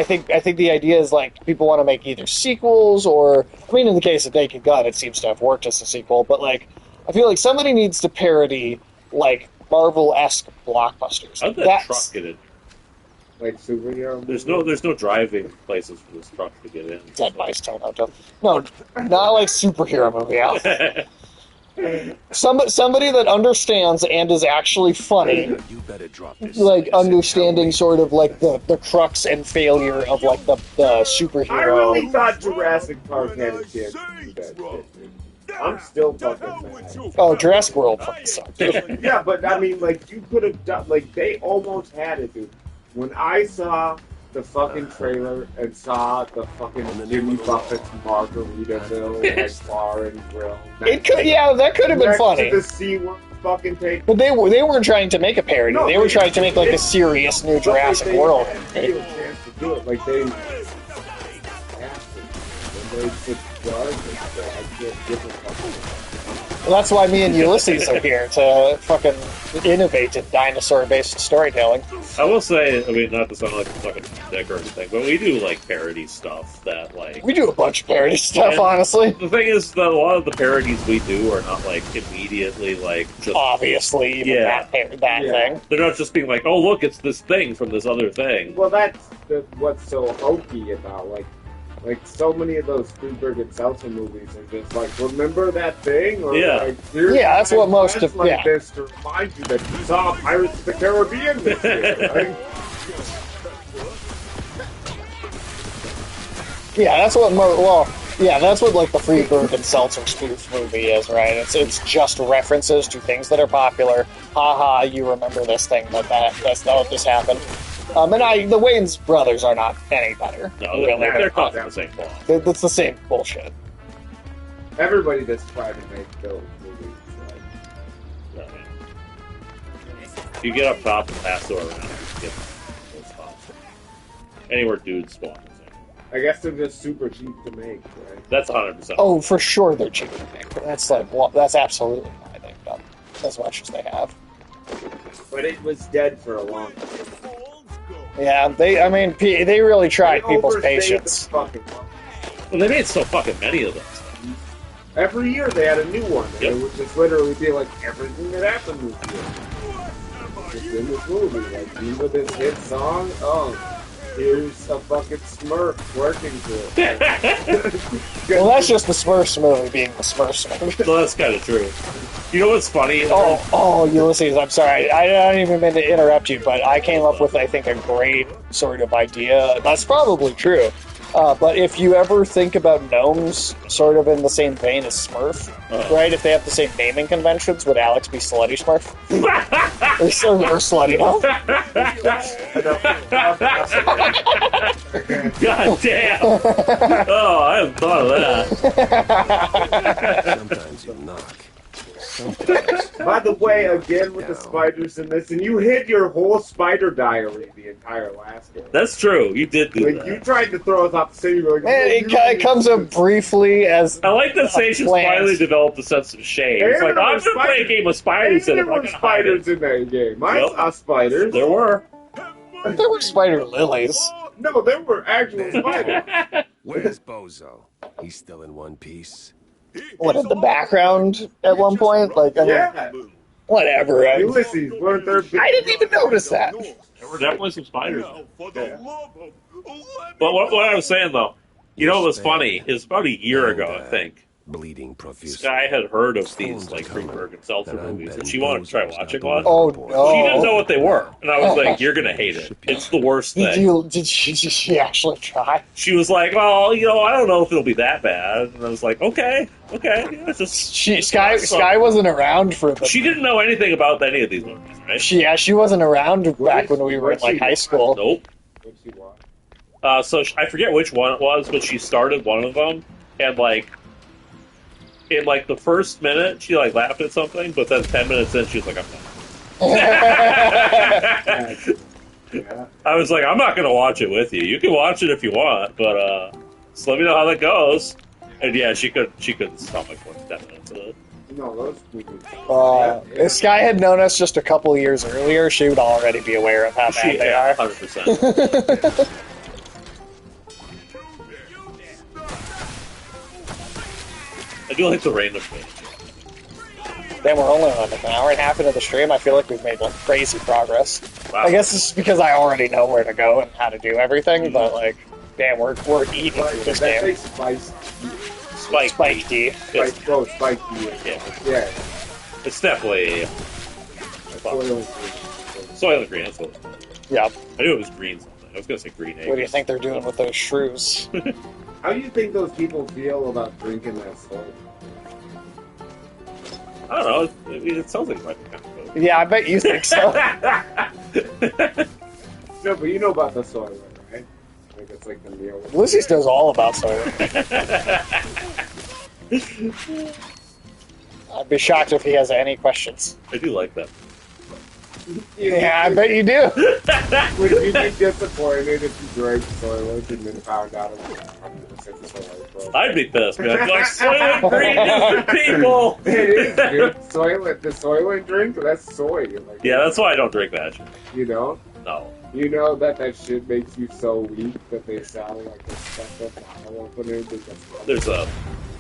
think the idea is, like, people want to make either sequels or... I mean, in the case of Naked Gun, it seems to have worked as a sequel, but, like, I feel like somebody needs to parody, like, Marvel-esque blockbusters. How'd that truck get in? Like superhero movies? There's no driving places for this truck to get in. Dead Mice Don't Know. No, not like superhero movie, Al. Somebody that understands and is actually funny, like understanding sort of like the crux and failure of like the superhero. I really thought Jurassic Park had a chance to do that shit. I'm still fucking mad. Oh, Jurassic World fucking sucked. Yeah, but I mean, like, you could have done, like, they almost had it, dude. When I saw the fucking trailer and saw the fucking Jimmy Buffett's Margaritaville, like, bar and grill. That could have been funny. To the SeaWorld fucking take. But they weren't trying to make a parody. No, they were trying to make, like, a serious new Jurassic World. They had a chance to do it. Like, they asked it. When they put garbage, I can't give a fucking... Well, that's why me and Ulysses are here, to fucking innovate in dinosaur-based storytelling. I will say, I mean, not to sound like a fucking dick or anything, but we do, like, parody stuff that, like... We do a bunch of parody stuff, honestly. The thing is that a lot of the parodies we do are not, like, immediately, like, just... Obviously, even that thing. They're not just being like, oh, look, it's this thing from this other thing. Well, that's what's so hokey about, like, Like, so many of those Spielberg and Seltzer movies are just like, remember that thing? Or Yeah. like, here's Yeah, that's what most of- like yeah. this to remind you that you saw Pirates of the Caribbean this year, right? Yeah, that's what that's what like the Friedberg and Seltzer spoof movie is, right? It's just references to things that are popular. Haha, you remember this thing, that's not this happened. And the Wayans brothers are not any better. No, really. they're caught in the same cloth. It's the same bullshit. Everybody that's trying to make those movies, like, If you get up top and pass the around, you get those spots. Anywhere dudes spawn. I guess they're just super cheap to make, right? That's 100%. Oh, for sure they're cheap to make. That's that's absolutely why they've done as much as they have. But it was dead for a long time. Yeah, they really tried They people's overstayed patience. the fucking line. Well, they made so fucking many of those. Every year they had a new one, and Yep. it would just literally be like everything that happened this year. Just in this movie, like, remember this hit song? Oh, here's a fucking Smurf working to it. Well, that's just the Smurfs movie being the Smurfs movie. So that's kind of true. You know what's funny? Oh, Ulysses, I'm sorry. I don't even mean to interrupt you, but I came up with, I think, a great sort of idea. That's probably true. But if you ever think about gnomes sort of in the same vein as Smurf, right? If they have the same naming conventions, would Alex be Slutty Smurf? or Slutty Gnome? God damn! Oh, I haven't thought of that. Sometimes you knock. By the way, again with the spiders in this, and you hid your whole spider diary the entire last game. That's true. You did do Like, that. you tried to throw us off the city. Like, Man, it comes up briefly as I like that Sage's plan. finally developed a sense of shame. It's like, I'm going to play a game of spiders and and there I'm were not going to hide it. spiders in that game. I Yep. saw spiders. There were. There were spider lilies. No, there were actual spiders. Where's Bozo? He's still in one piece. What, in the background at one point? Like, I mean, Yeah. whatever. Ulysses, weren't there? I didn't even notice that. There were definitely some spiders. Yeah. But what I was saying, though, you know what was funny? Is about a year ago, I think, Bleeding profusely. Sky had heard of these, like, Friedberg and Seltzer movies, and she wanted to try watching one. Oh, no. She didn't know what they were. And I was like, you're going to hate it. It's the worst thing. Did she actually try? She was like, well, I don't know if it'll be that bad. And I was like, okay. Yeah, it's just... Sky wasn't around for the... She didn't know anything about any of these movies, right? She wasn't around back when we were in, like, high school. Nope. So I forget which one it was, but she started one of them, and, like, in, like, the first minute, she, like, laughed at something, but then 10 minutes in, she was like, I'm done. Yeah. I was like, I'm not going to watch it with you. You can watch it if you want, but just let me know how that goes. And yeah, she couldn't stomach like 10 minutes of it. No, those movies. If Sky had known us just a couple years earlier, she would already be aware of how bad they are. 100%. I do like the random thing. Then we're only on like an hour and a half into the stream. I feel like we've made like crazy progress. Wow. I guess it's because I already know where to go and how to do everything. But like, damn, we're eating through this That game. takes spice. Spike D. It's, Spike. Yeah. it's definitely soil and green. That's what Yeah. I knew it was green something. I was going to say green egg. What do you think they're doing with those shrews? How do you think those people feel about drinking that soy? I don't know. It sounds like it might be kind of good. Yeah, I bet you think so. No, but you know about the soy one, right? Like it's like the meal. Lucy's knows all about soy. I'd be shocked if he has any questions. I do like that. Yeah, I bet you do. Would you be disappointed if you drank Soylent and then found out it was 100% Soylent? I'd be pissed, man. I'd be like, Soylent Green is for people! It is, dude. Soylent, the Soylent drink, that's soy. Like, Yeah, that's why I don't drink that shit. You know? No. You know that shit makes you so weak that they sell like the stuff that's bottle opener because There's a...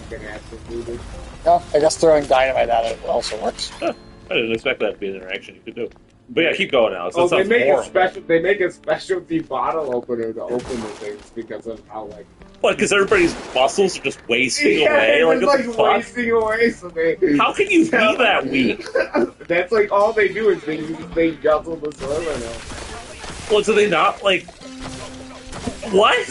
fucking acid food. Oh, I guess throwing dynamite at it also works. Huh, I didn't expect that to be an interaction you could do. But yeah, keep going, Alex. That Oh, they sounds make horrible. a special. They make a specialty bottle opener to open the things because of how like. What? Because everybody's muscles are just wasting Yeah, away. it's What like the fuck? wasting away. So they. How can you be that weak? That's like all they do is they guzzle the soil now. Well, do they not like? What?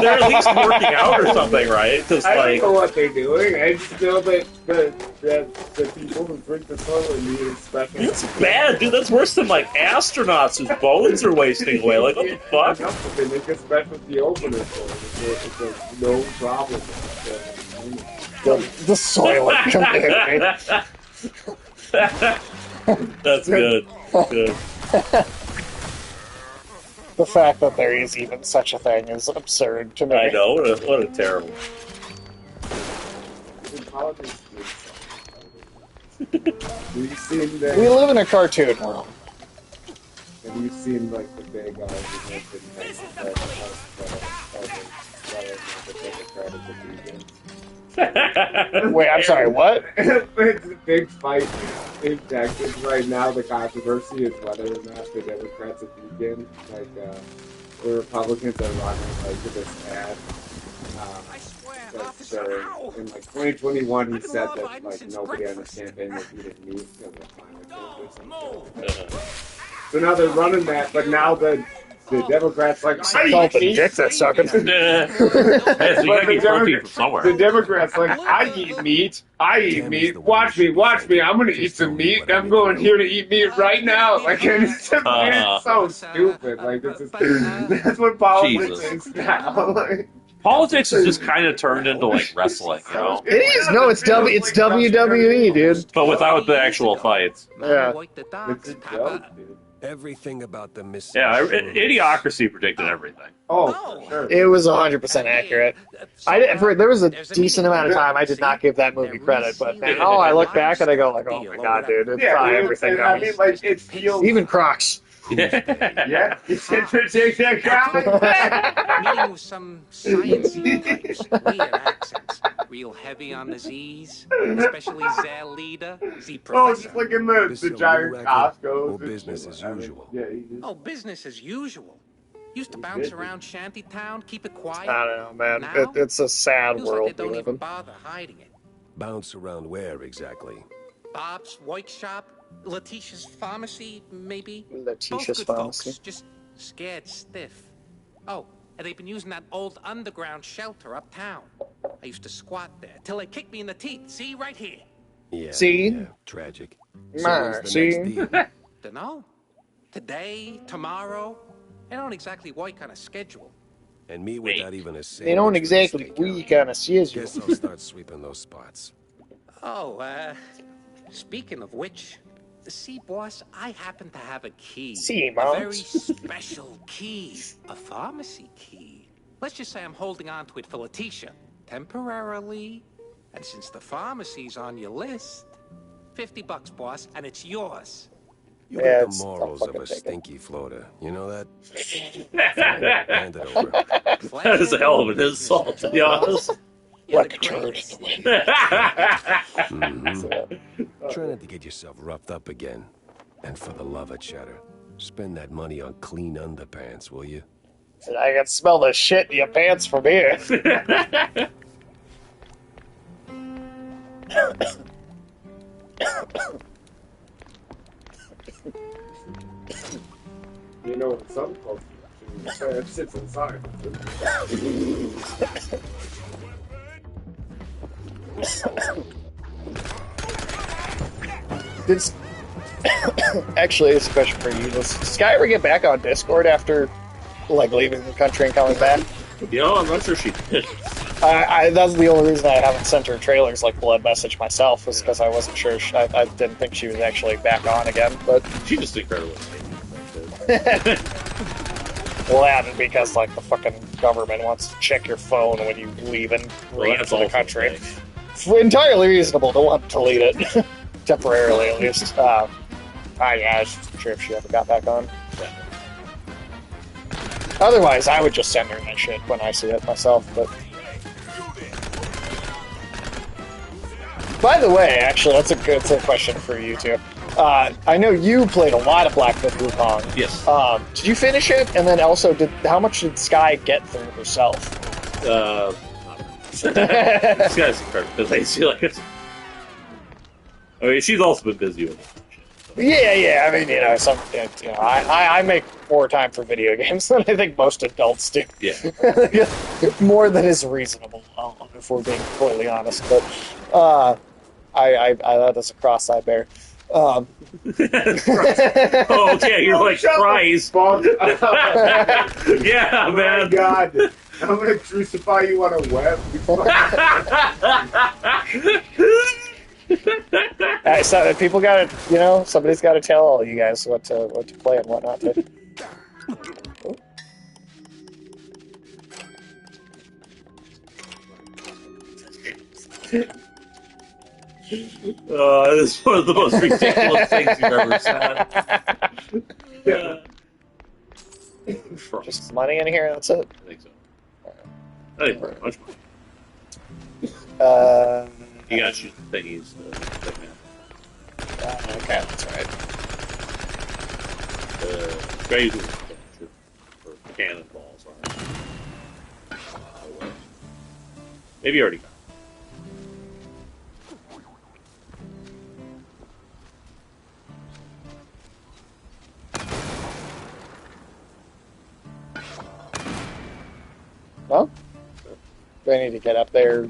They're at least working out or something, right? Because I like, don't know what they're doing. I just know that the people who drink the soil need a special. that's bad, dude. That's worse than like astronauts whose bones are wasting away. Like, what the fuck? Enough, they make a specialty opener for it. It's a no problem. The soil community. That's good. Good. The fact that there is even such a thing is absurd to me. I know. What a terrible. We've seen that. We live in a cartoon world. Have you seen like the big argument Wait, I'm sorry, what? It's a big fight in Texas right now. The controversy is whether or not the Democrats are vegan. Like, the Republicans are running like this ad. In like 2021, he said that like nobody on the campaign was eating meat because of climate change. So now they're running that, but now the Democrats like I eat meat. Dicks are sucking. Hey, so you gotta get protein from somewhere. The Democrats like I eat meat. I eat meat. Watch me. I'm gonna eat some meat. I'm going here to eat meat right now. Like it's so stupid. Like this is that's what politics is now. Like, Politics has just kind of turned into like wrestling, you know? It is. No, it's WWE, dude. But without the actual fights. Yeah. it's a joke, dude. Everything about the missing. Yeah, Idiocracy predicted everything. Oh, for sure. It was 100% accurate. There was a decent amount of time I did not give that movie credit, but now I look back and I go like, oh my god, dude, it's everything. I mean, like it feels Even Crocs. yeah. You should take that crown. Meeting with some sciencey types, weird accents, real heavy on the Z's, especially their leader, the Oh, professor. just like in the giant Costco. Or business as usual. Yeah, Oh, business as usual. Used to bounce around shantytown, keep it quiet. I don't know, man. Now, It's a sad feels world like they we don't live even in. bother hiding it. Bounce around where exactly? Bob's workshop, Letitia's pharmacy, maybe. Letitia's Both good pharmacy. folks, just scared stiff. Oh, and they've been using that old underground shelter uptown. I used to squat there till they kicked me in the teeth. See, right here. Yeah. See? Yeah, tragic. Nah, when's the see? next deal? Dunno. Today, tomorrow. They don't exactly work on a schedule. And me without even a sandwich. They don't with a exactly steak weak out. on a schedule. Guess I'll start sweeping those spots. Oh, speaking of which, see, boss, I happen to have a key. See, a boss. very special key. A pharmacy key. Let's just say I'm holding on to it for Letitia. Temporarily. And since the pharmacy's on your list, $50, boss, and it's yours. You Yeah, got it's the a morals of fucking a ticket. stinky floater. You know that? Hand it over. That is a hell of an insult, to be honest. Like a turd in the wind. Try not to get yourself roughed up again. And for the love of cheddar, spend that money on clean underpants, will you? I can smell the shit in your pants from here. You know, some folks it sits inside. Actually, it's a question for you. Does Sky ever get back on Discord after, like, leaving the country and coming back? You know, I'm not sure she did. That's the only reason I haven't sent her trailers like Blood Message myself, was because I wasn't sure. I didn't think she was actually back on again, but She just incredible. well, and because like the fucking government wants to check your phone when you leave and Well, leave that's the also country. nice. It's entirely reasonable to want to delete it temporarily, at least. Yeah, I was sure if she ever got back on. Otherwise, I would just send her that shit when I see it myself. But by the way, actually, that's a question for you too. I know you played a lot of Black Myth Wukong. Yes. Did you finish it? And then also, how much did Sky get through herself? This guy's incredibly lazy. Like, I mean, she's also been busy with it. Yeah. I mean, I make more time for video games than I think most adults do. Yeah. More than is reasonable, if we're being completely honest. But I that is a cross I bear. Oh, yeah, you're like Christ. Yeah, man. My God, I'm gonna crucify you on a web. So people gotta, somebody's gotta tell all you guys what to play and what not to. This is one of the most ridiculous things you've ever said. Just money in here, that's it? I think so. I think very much money. You gotta shoot the thingies. Okay, that's right. Crazy for cannonballs. Maybe you already got it. Well, do I need to get up there?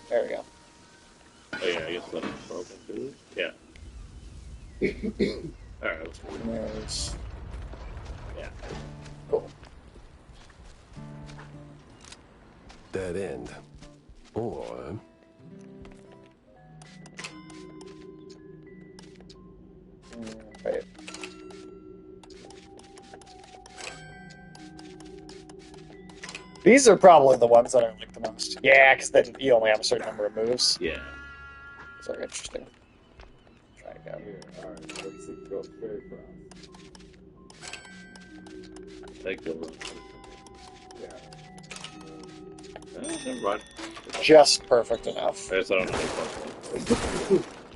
There we go. Oh yeah, I guess that's broken too. Yeah. Alright, let's go. There's... Yeah. Cool. Dead end. Or... Right. These are probably the ones that I like the most. Yeah, because then you only have a certain number of moves. Yeah. Those are interesting. Try again. Yeah, alright, let's see, go very fast. Take the run. Yeah. Never mind. Just perfect enough. I guess I don't know.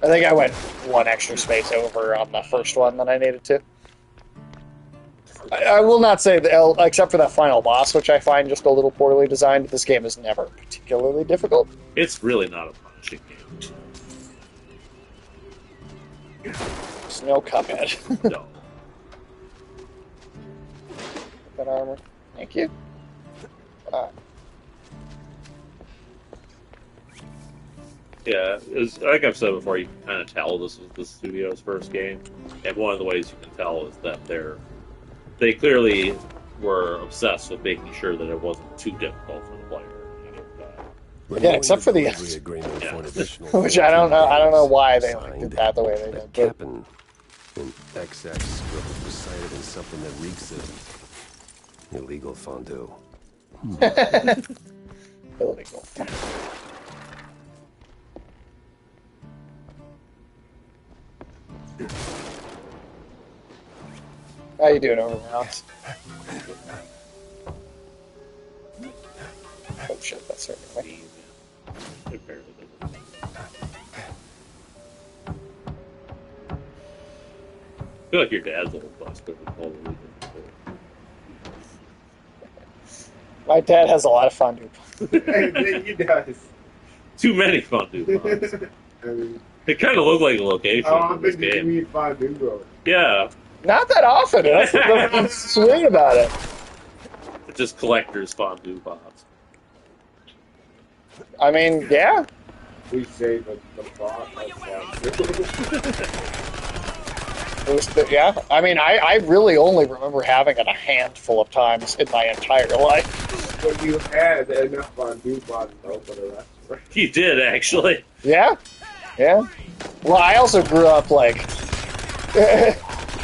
I think I went one extra space over on the first one than I needed to. I will not say that, except for that final boss, which I find just a little poorly designed, this game is never particularly difficult. It's really not a punishing game. There's no Cuphead. No. That armor. Thank you. Yeah, like I've said before, you can kind of tell this was the studio's first game, and one of the ways you can tell is that they clearly were obsessed with making sure that it wasn't too difficult for the player. Yeah, except for the which I don't know why they did that the way they did. Cap'n in XX script was cited in something that reeks of illegal fondue. Illegal. How you doing over there, Alex? Oh shit, that's hurting me. I feel like your dad's a little busted with all the legal. My dad has a lot of fondue. He does. Too many fondue pots. It kind of looked like a location How in this often did game. you eat fondue, bro? Yeah. Not that often. That's the sweet about it. Just collector's fondue pots. I mean, yeah. We say the pot of fondue. Yeah. I mean, I really only remember having it a handful of times in my entire life. But you had enough fondue pots, though, for the rest. Right? You did, actually. Yeah. Yeah. Well, I also grew up like, I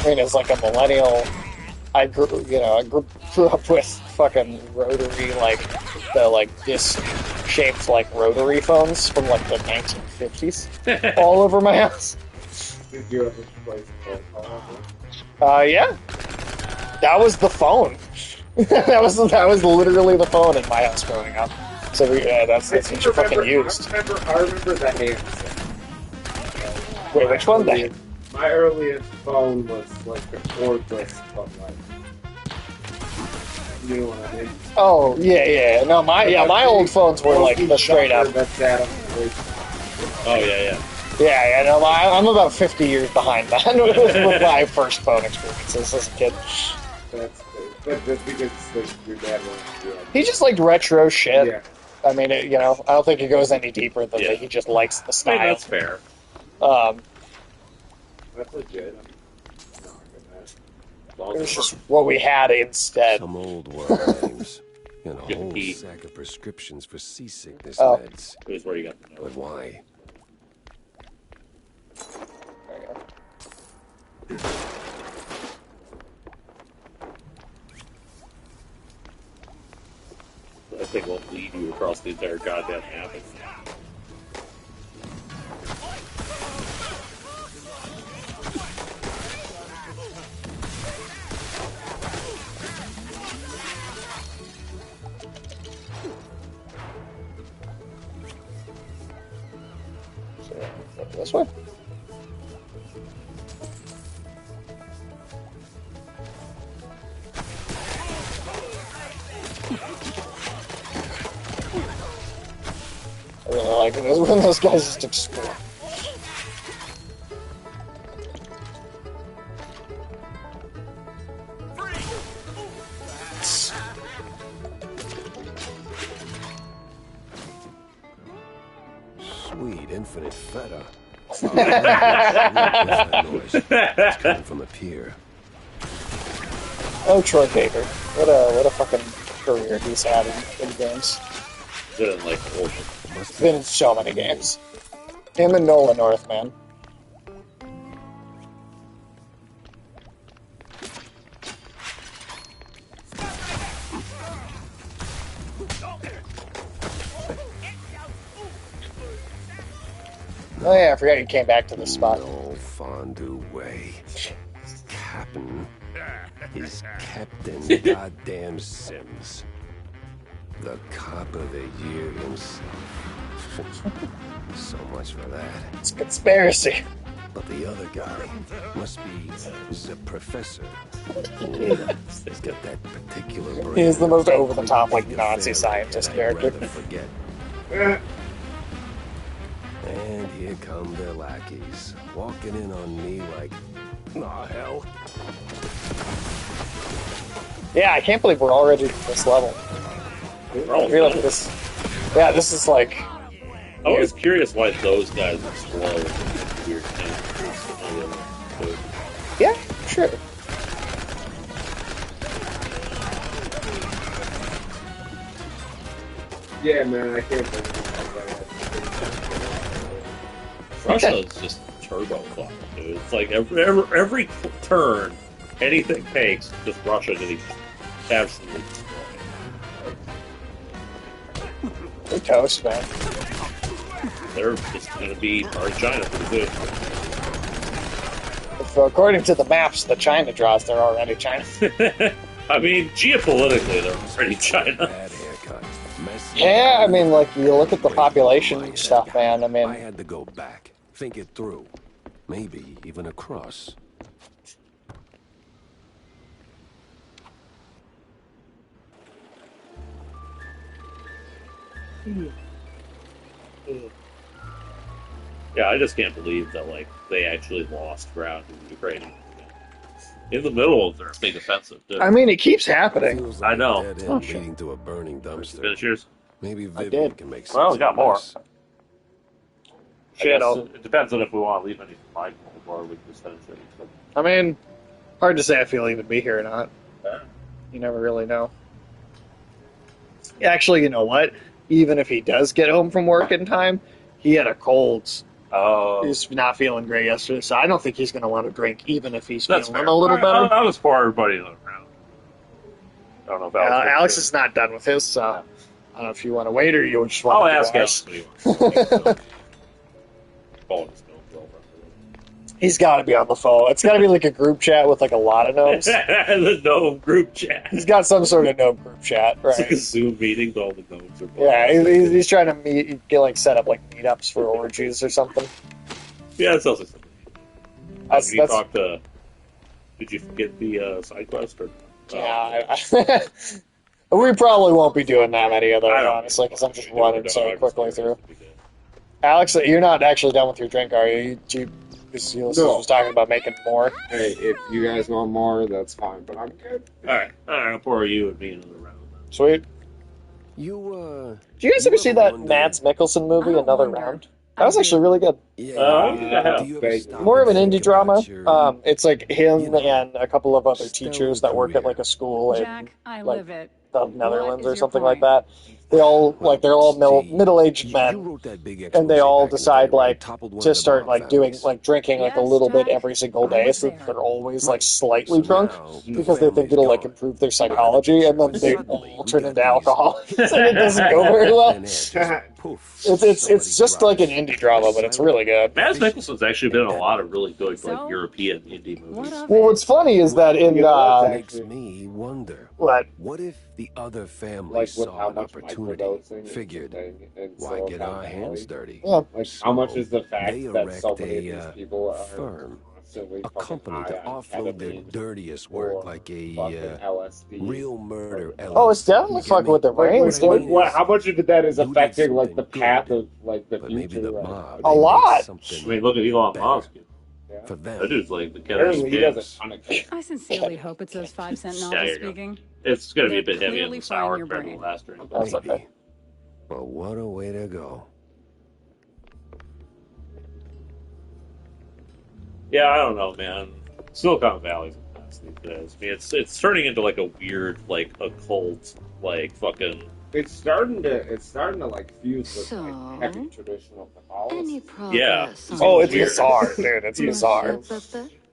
mean, as like a millennial, I grew up with fucking rotary, disc-shaped, rotary phones from, the 1950s all over my house. Did you ever play phone call? Yeah. That was the phone. that was literally the phone in my house growing up. So, that's what you fucking used. I remember the handset. Wait, which one? My earliest phone was like the cordless, but like, you know what I mean? Oh, yeah. No, my old phones were like the straight up. Oh, yeah. Yeah, no, I'm about 50 years behind that with my first phone experiences as a kid. That's because like, your dad was. He just liked retro shit. Yeah. I mean, I don't think it goes any deeper than that. He just likes the style. I mean, that's fair. That's legit. It was just what we had instead. Some old world names. And a whole sack of prescriptions for seasickness meds. Here's where you got the note. But why? That thing won't lead you across the entire goddamn map. This way? I really like it when those guys just explode. Sweet infinite feta. What's that noise? It's coming from a pier. Oh, Troy Baker. What a fucking career he's had in games. Been in like Been in so many games. Him and Nolan North, man. Oh yeah, I forgot you came back to this spot. No fondue way. Captain is Captain Goddamn Sims. The cop of the year himself. So much for that. It's a conspiracy. But the other guy must be the professor. He's got that particular brain. He is the most over-the-top, like, Nazi scientist character. Forget. And here come their lackeys, walking in on me like, aw, hell. Yeah, I can't believe we're already at this level. Really, this is like... I was curious why those guys explode. Weird thing. Yeah, sure. Yeah, man, I can't believe it. Russia's just turbo fuck, dude. It's like every turn anything takes, just Russia to absolutely destroy. They're toast, man. They're just going to be part of China pretty soon. If, according to the maps that China draws, they're already China. I mean, geopolitically, they're already China. Yeah, I mean, like, you look at the population stuff, man. I mean... I had to go back, think it through. Maybe even across. Yeah, I just can't believe that, like, they actually lost ground in Ukraine. In the middle of their big offensive, too. I mean, it keeps happening. Like I know. a dead end leading to a burning dumpster. Finish yours? Maybe Vivian can make sense. Well, we got of more. this. Shit, it depends on if we want to leave anything behind or we can just finish it. I mean, hard to say if he'll even be here or not. Yeah. You never really know. Actually, you know what? Even if he does get home from work in time, he had a cold. He's not feeling great yesterday, so I don't think he's going to want to drink, even if he's feeling a little better. I was for everybody around. I don't know if Alex is not done with his, so I don't know if you want to wait or you just want I'll to ask Alex. him. He's got to be on the phone. It's got to be like a group chat with like a lot of gnomes. The gnome group chat. He's got some sort of gnome group chat, right? It's like a Zoom meeting, but all the gnomes are Yeah, he's trying to get like set up like meetups for orgies or something. Yeah, it sounds like something. Did you talk to? Did you get the side quest or? Yeah, we probably won't be doing that many of those, honestly, because I'm just running so quickly through. Alex, you're not actually done with your drink, are you? Ulysses was talking about making more. Hey, if you guys want more, that's fine, but I'm good. Alright, I'll pour you and me another round. Sweet. Did you guys ever see that Mads Mikkelsen movie, Another Round? That was actually really good. More of an indie drama. It's like him and a couple of other teachers that work at like a school in like the Netherlands or something like that. They're all middle-aged men, and they all decide like to start like doing like drinking like a little bit every single day, so they're always like slightly drunk because they think it'll like improve their psychology, and then they all turn into alcoholics, and it doesn't go very well. It's just like an indie drama, but it's really good. Mads Mikkelsen's actually been in a lot of really good like European indie movies. Well, what's funny is that in makes me wonder. What if the other family saw an opportunity, figured, why get our hands dirty? Yeah. Like, how much is the fact They that so erect many of these people are firm, constantly a company to offload their dirtiest work like a real murder element. Oh, it's definitely fucking with their brains, dude. How much of that is affecting like the path of like the future? A lot. I mean, look at Elon Musk. For them. That dude's like the Apparently he does a kids. ton of I sincerely hope it's those 5-cent Yeah, novels here you go. speaking. It's going to be a They're bit heavy on clearly the frying sour your compared to the brain. last drink. That's okay. Well, what a way to go. Yeah, I don't know, man. Silicon Valley's a mess these days. I mean, it's turning into like a weird, like occult, like fucking. It's starting to like fuse with like heavy traditional Catholicism. Yeah. Oh, it's bizarre, dude. It's bizarre.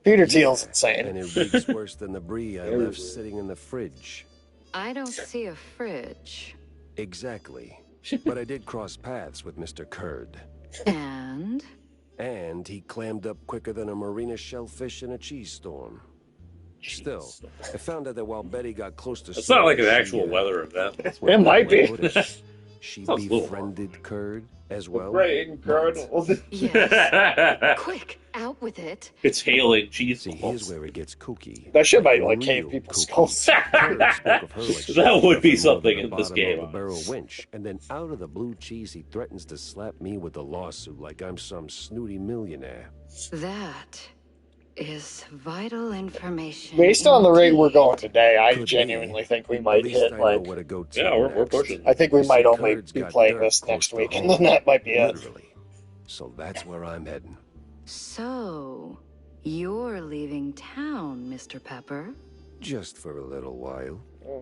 Peter Thiel's insane. And it reeks worse than the brie I left sitting in the fridge. I don't see a fridge. Exactly. But I did cross paths with Mr. Kurd. And? And he clammed up quicker than a marina shellfish in a cheese storm. Still, I found out that while Betty got close to... It's not like an actual weather event. It might be. She Sounds befriended Kurd as well. Yes. Quick, out with it. It's hailing cheese. See, here's where it gets kooky. That shit might like cave people's skulls. That would be something in this game. The barrel winch, and then out of the blue cheese, he threatens to slap me with a lawsuit like I'm some snooty millionaire. That is vital information. Based on the rate we're going today, I genuinely think we might hit like. Yeah, we're pushing. I think we might only be playing this next week, and then that might be it. So that's where I'm heading. So, you're leaving town, Mr. Pepper? Just for a little while.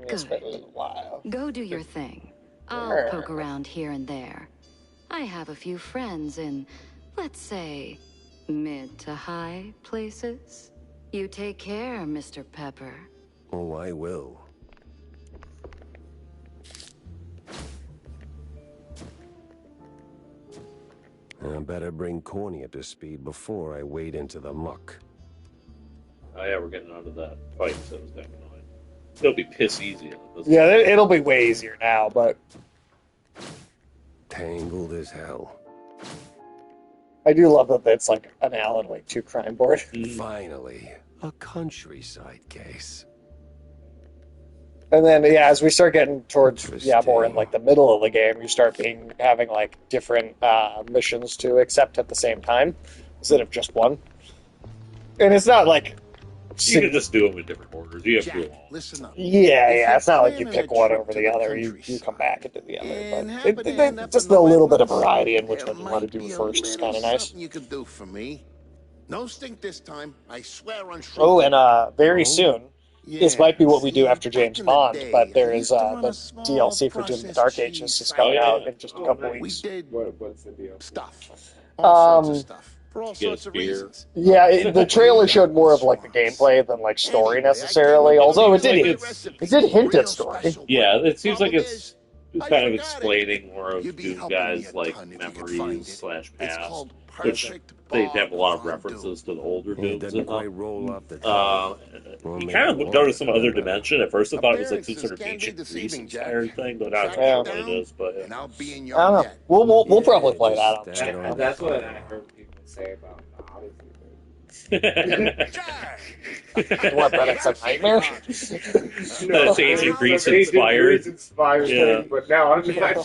It's been a little while. Go do your thing. I'll poke around here and there. I have a few friends in, let's say, mid to high places. You take care, Mr. Pepper. Oh, I will. I better bring Corny up to speed before I wade into the muck. Oh yeah, we're getting onto that fight, so it's kind of annoying. It'll be piss easy. Yeah, it'll be way easier now, but tangled as hell. I do love that it's like an Alan Wake 2 crime board. Finally, a countryside case. And then, yeah, as we start getting towards, more in like the middle of the game, you start having like different missions to accept at the same time instead of just one. And it's not like you can just do them in different orders. You have to do them all. Listen up. Yeah, it's not like you pick one over the other. You come back and do the other. But just a little bit of variety in which one you want to do first is kind of nice. You can do for me. No stink this time. I swear on. Oh, and very soon. This might be what we do after James Bond, but there is the DLC for Doom the Dark Ages is coming out in just a couple weeks. What's the deal? Stuff. All sorts of stuff. For all sorts of reasons. Yeah, the trailer showed more of like the gameplay than like story necessarily, although it did hint at story. Yeah, it seems like it's kind of explaining more of Doom guys' like memories / past, which they have a lot of references to the older Dooms in them. You kind of go to some other dimension. At first I thought it was like some sort of ancient Greece inspired thing, but not sure what it is. But I don't know. We'll probably play that on the channel. That's what I heard people say about the Odyssey. What, that it's a nightmare? That's ancient Greece inspired. Yeah. But now I'm not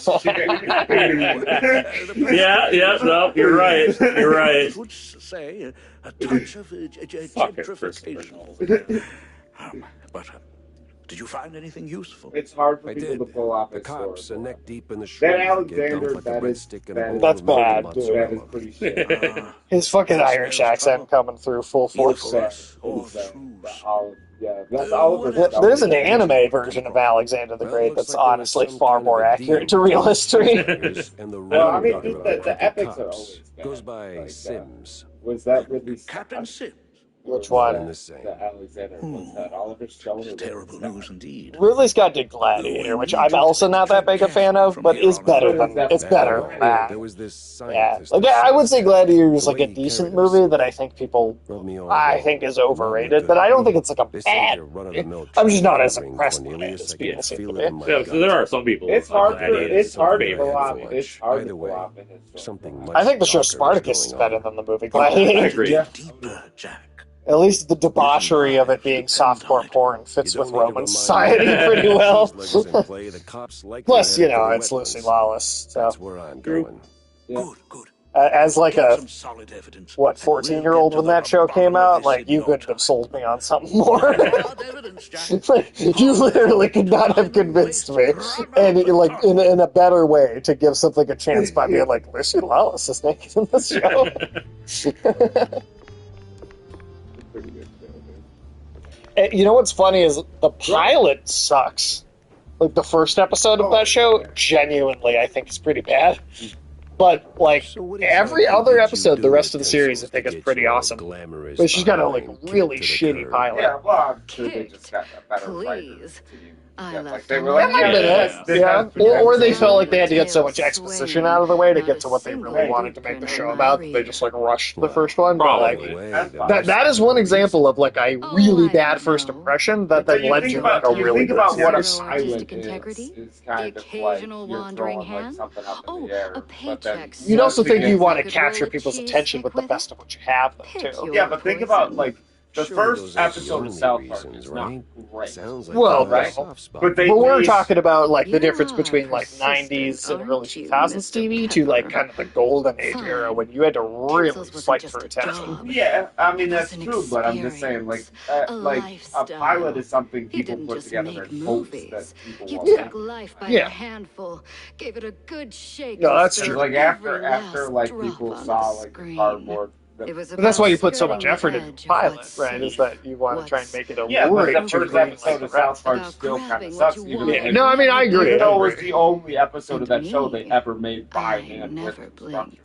Yeah, no, you're right. You're right. Would say a touch of gentrification. But did you find anything useful? It's hard for I people did. to pull off The his cops story. are neck deep in the That shrubs. Alexander, Like a that is breadstick in a bowl That's of melted bad, dude. that is mozzarella. pretty shit. His fucking Irish accent coming through full force. That's Oliver. There's an anime version of Alexander the Great that's honestly far more accurate to real history. Well, I mean, the epics are always bad. Goes by Sims. Was that really Captain Sims? Which one? The Alexander. Was that Oliver Stone? Terrible news indeed. Ridley Scott did Gladiator, which I'm also not that big a fan of, but it's better than that. There was this Yeah, scientist. like I would say Gladiator is like a decent movie that I think people is overrated, but I don't think it's like a bad. I'm just not as impressed with it as people seem to be. Yeah, so there are some people. It's hard to favorite. pull off. It's hard to pull off in his Something I think the show Spartacus is better than the movie Gladiator. I agree. Deeper, Jack. At least the debauchery of it being softcore porn fits with Roman society pretty well. Plus, you know, it's Lucy Lawless. So. That's where I'm going. Good, good. As like a, Some solid evidence. 14-year-old when that show came out, like, you couldn't have sold me on something more. Like, you literally could not have convinced me, and like in a better way, to give something a chance by being like, Lucy Lawless is naked in this show. And you know what's funny is the pilot sucks. Like the first episode of that show, genuinely, I think is pretty bad. But like every other episode, the rest of the series, I think is pretty awesome. But she's got a like really shitty pilot. Yeah, well, I'm sure they just got a better writer. Like they were like, Or they felt like they had to get so much exposition out of the way to get to what they really wanted to make the show about. They just like rushed the first one. But like that is one example of like a really bad first impression that they led to like a really good what a series. pilot is kind of like you're throwing like something up in the air. But then You'd also think you want to capture people's attention with the best of what you have, though, too. Yeah, but think about like the first episode of South Park is not great. Well, right? But we're talking about like the difference between like 90s and early 2000s TV to like kind of the golden age era when you had to really fight for attention. Yeah, I mean that's true, but I'm just saying like a pilot is something people put together in hopes that people You will took life by Yeah. a handful, gave it a good shake. No, and that's spilled true. like every after last like drop people on saw the like the screen. cardboard. It was But that's why you put so about much effort into the pilot, right? Is that you want to try and make it a Yeah, but alluring the to first bring, episode like, of the rest. South Park still kind of sucks. Even Yeah, no, I mean I agree. Even though it was the only episode of that show they ever made by hand with construction.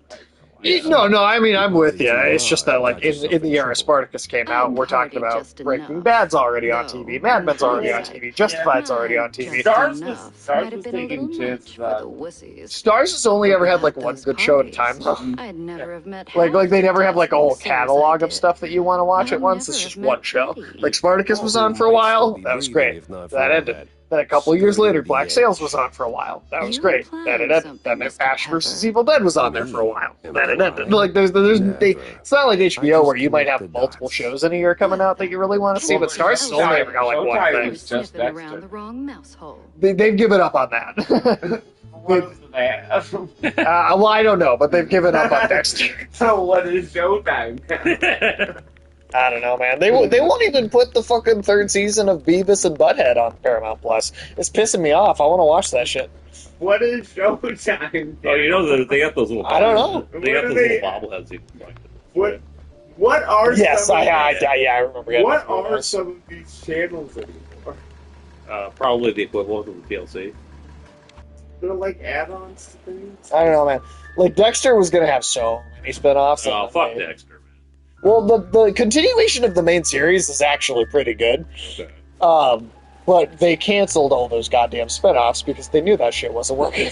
No, I mean I'm with you. It's just that like in the era Spartacus came out, we're talking about Breaking Bad's already on TV, Mad Men's already on TV, Justified's already on TV. Stars was taking chances. Stars has only ever had like one good show at a time though. I'd never have met Like they never have like a whole catalog of stuff that you want to watch at once. It's just one show. Like Spartacus was on for a while, that was great. That ended. Then a couple of years later, Black Sails was on for a while. That was great. Then it ended. Then Ash vs. Evil Dead was on there for a while. Then it ended. Like it's not like HBO where you might have multiple shows in a year coming out that you really want to see, but Stars has only ever got like one thing. Sniffing around the wrong mouse hole. They've given up on that. Well, I don't know, but they've given up on Dexter. So what is Showtime? I don't know, man. They won't even put the fucking third season of Beavis and Butthead on Paramount Plus. It's pissing me off. I want to watch that shit. What is Showtime? Oh, you know they got those little. I don't know. They got those little bobbleheads. You can like. What are? Yes, I remember. What are some of these channels anymore? Probably the equivalent of the PLC. They're like add-ons to things. I don't know, man. Like Dexter was gonna have so many spinoffs. Oh, fuck Dexter. Well, the continuation of the main series is actually pretty good. But they canceled all those goddamn spinoffs because they knew that shit wasn't working.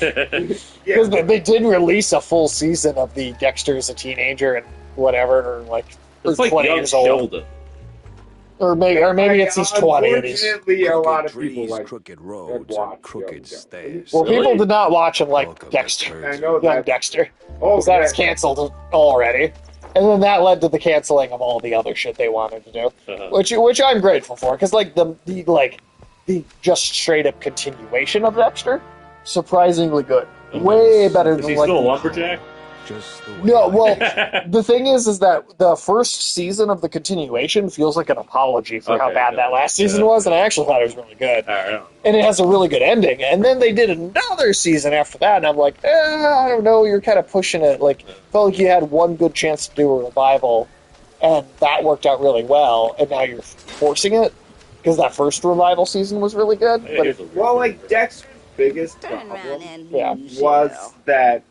Because they did release a full season of the Dexter as a teenager and whatever, or like It's like 20 young years old. Sheldon. Or maybe it's he's 20 and he's... Unfortunately, a lot of people like crooked roads, and crooked stairs. Well, people did not watch him like Dexter. I know Young Dexter. Oh, Because that was canceled already. And then that led to the canceling of all the other shit they wanted to do, which I'm grateful for, because like the just straight up continuation of Dexter, surprisingly good, way better than Is he like still a the- lumberjack? No, well, the thing is that the first season of the continuation feels like an apology for how bad that last season was, and I actually thought it was really good. And it has a really good ending. And then they did another season after that, and I'm like, I don't know, you're kind of pushing it. Like, felt like you had one good chance to do a revival, and that worked out really well, and now you're forcing it, because that first revival season was really good. But Well, like, Dexter's biggest problem was that,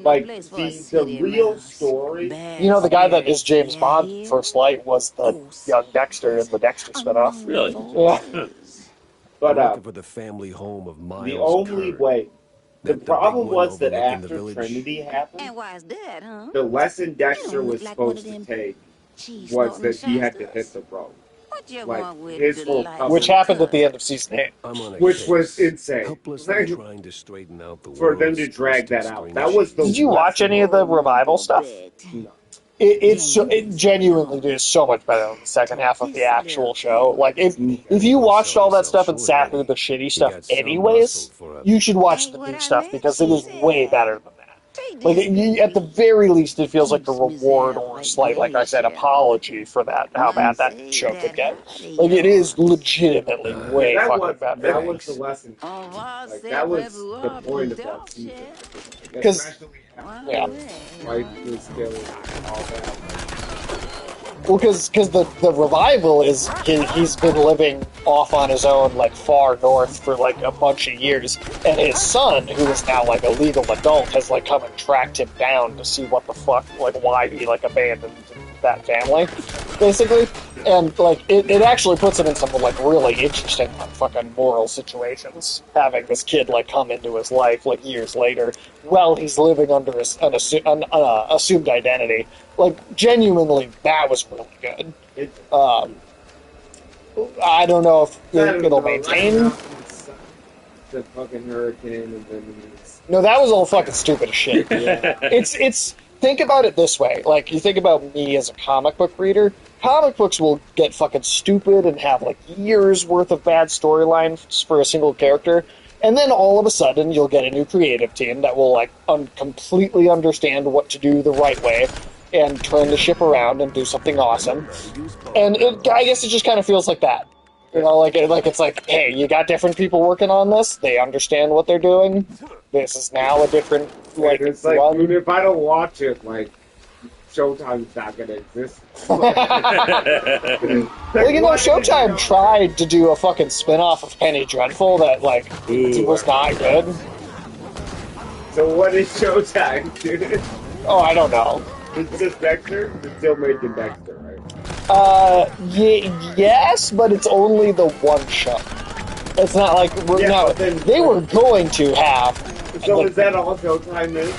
like, the real story... You know, the guy that is James Bond First Light was the young Dexter in the Dexter spinoff. Really? Yeah. But Working for the family home of Miles the only Kurt. way... The That the problem big one was that overlooking the after village? Trinity happened, And why is that, huh? the lesson Dexter was supposed to take was that he had to hit the road. What you Like, want with his the whole light? cover, Which happened at the end of season 8. I'm on a which case, was insane. helplessly Like, trying to straighten out the for them world's to drag that twisted out. string That was the Did you watch any of the revival stuff? No. It genuinely is so much better than the second half of the actual show. Like, if you watched all that stuff and sat through the shitty stuff anyways, you should watch the new stuff, because it is way better than that. Like, at the very least, it feels like a reward or a slight, like I said, apology for that, how bad that show could get. Like, it is legitimately way fucking better. That was the lesson. Like, that was the point of that season. Because, yeah. Right, was still all that. Well, because the revival is he's been living off on his own, like, far north for like a bunch of years, and his son, who is now like a legal adult, has like come and tracked him down to see what the fuck, like, why he like abandoned that family, basically. And like it actually puts him in some like really interesting fucking moral situations, having this kid like come into his life like years later while he's living under an assumed identity. Like, genuinely, that was really good. I don't know if it'll maintain. The fucking hurricane and then No, that was all fucking stupid as shit. Yeah. It's think about it this way. Like, you think about me as a comic book reader. Comic books will get fucking stupid and have like years worth of bad storylines for a single character, and then all of a sudden you'll get a new creative team that will like completely understand what to do the right way and turn the ship around and do something awesome. And I guess it just kind of feels like that. You know, like it's like, hey, you got different people working on this. They understand what they're doing. This is now a different like. It's like, I mean, if I don't watch it, like, Showtime's not gonna exist. Well, you know, Showtime tried to do a fucking spin-off of Penny Dreadful that like was not good. So what is Showtime, dude? Oh, I don't know. It's just Dexter? It's still making Dexter, right? Yes, but it's only the one show. It's not like they were going to have. So is that all Showtime is?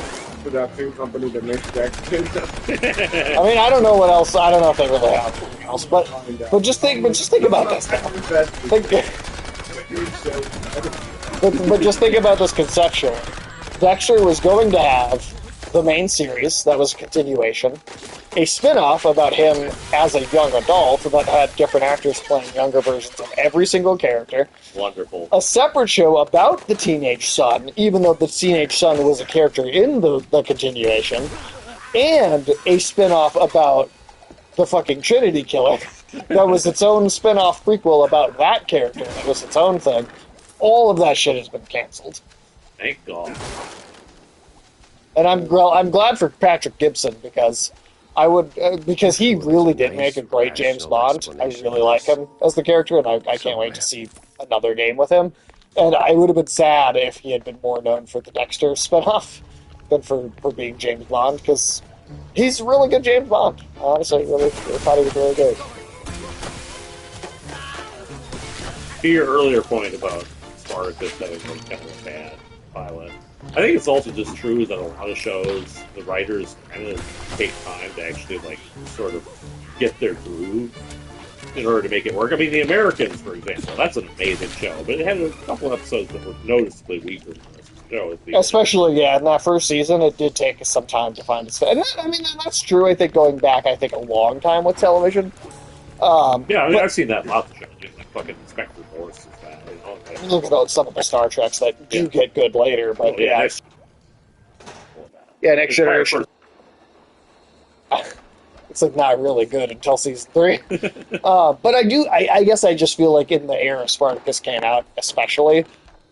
Production company that makes Dexter? I mean, I don't know what else. I don't know if they really have anything else, but just think about this. But just think about this conceptually. Dexter was going to have the main series that was a continuation, a spin-off about him as a young adult that had different actors playing younger versions of every single character. Wonderful. A separate show about the teenage son, even though the teenage son was a character in the continuation, and a spin-off about the fucking Trinity Killer that was its own spin-off prequel about that character that was its own thing. All of that shit has been canceled. Thank God. And I'm glad for Patrick Gibson, because because he really did make a great James Bond. I really like him as the character, and I can't wait to see another game with him. And I would have been sad if he had been more known for the Dexter spinoff than for being James Bond, because he's a really good James Bond. Honestly, really thought he was really good. To your earlier point about Spartacus having been kind of a bad pilot, I think it's also just true that a lot of shows, the writers kind of take time to actually, like, sort of get their groove in order to make it work. I mean, The Americans, for example, that's an amazing show, but it had a couple episodes that were noticeably weaker than this. show. Especially, in that first season, it did take some time to find its. And that's true. I think going back, a long time with television. I've seen that in lots of shows. Like fucking Inspector Morse is that. Look at some of the Star Treks that do get good later, but Next Generation. It's like not really good until season 3. But I guess I just feel like in the era Spartacus came out, especially,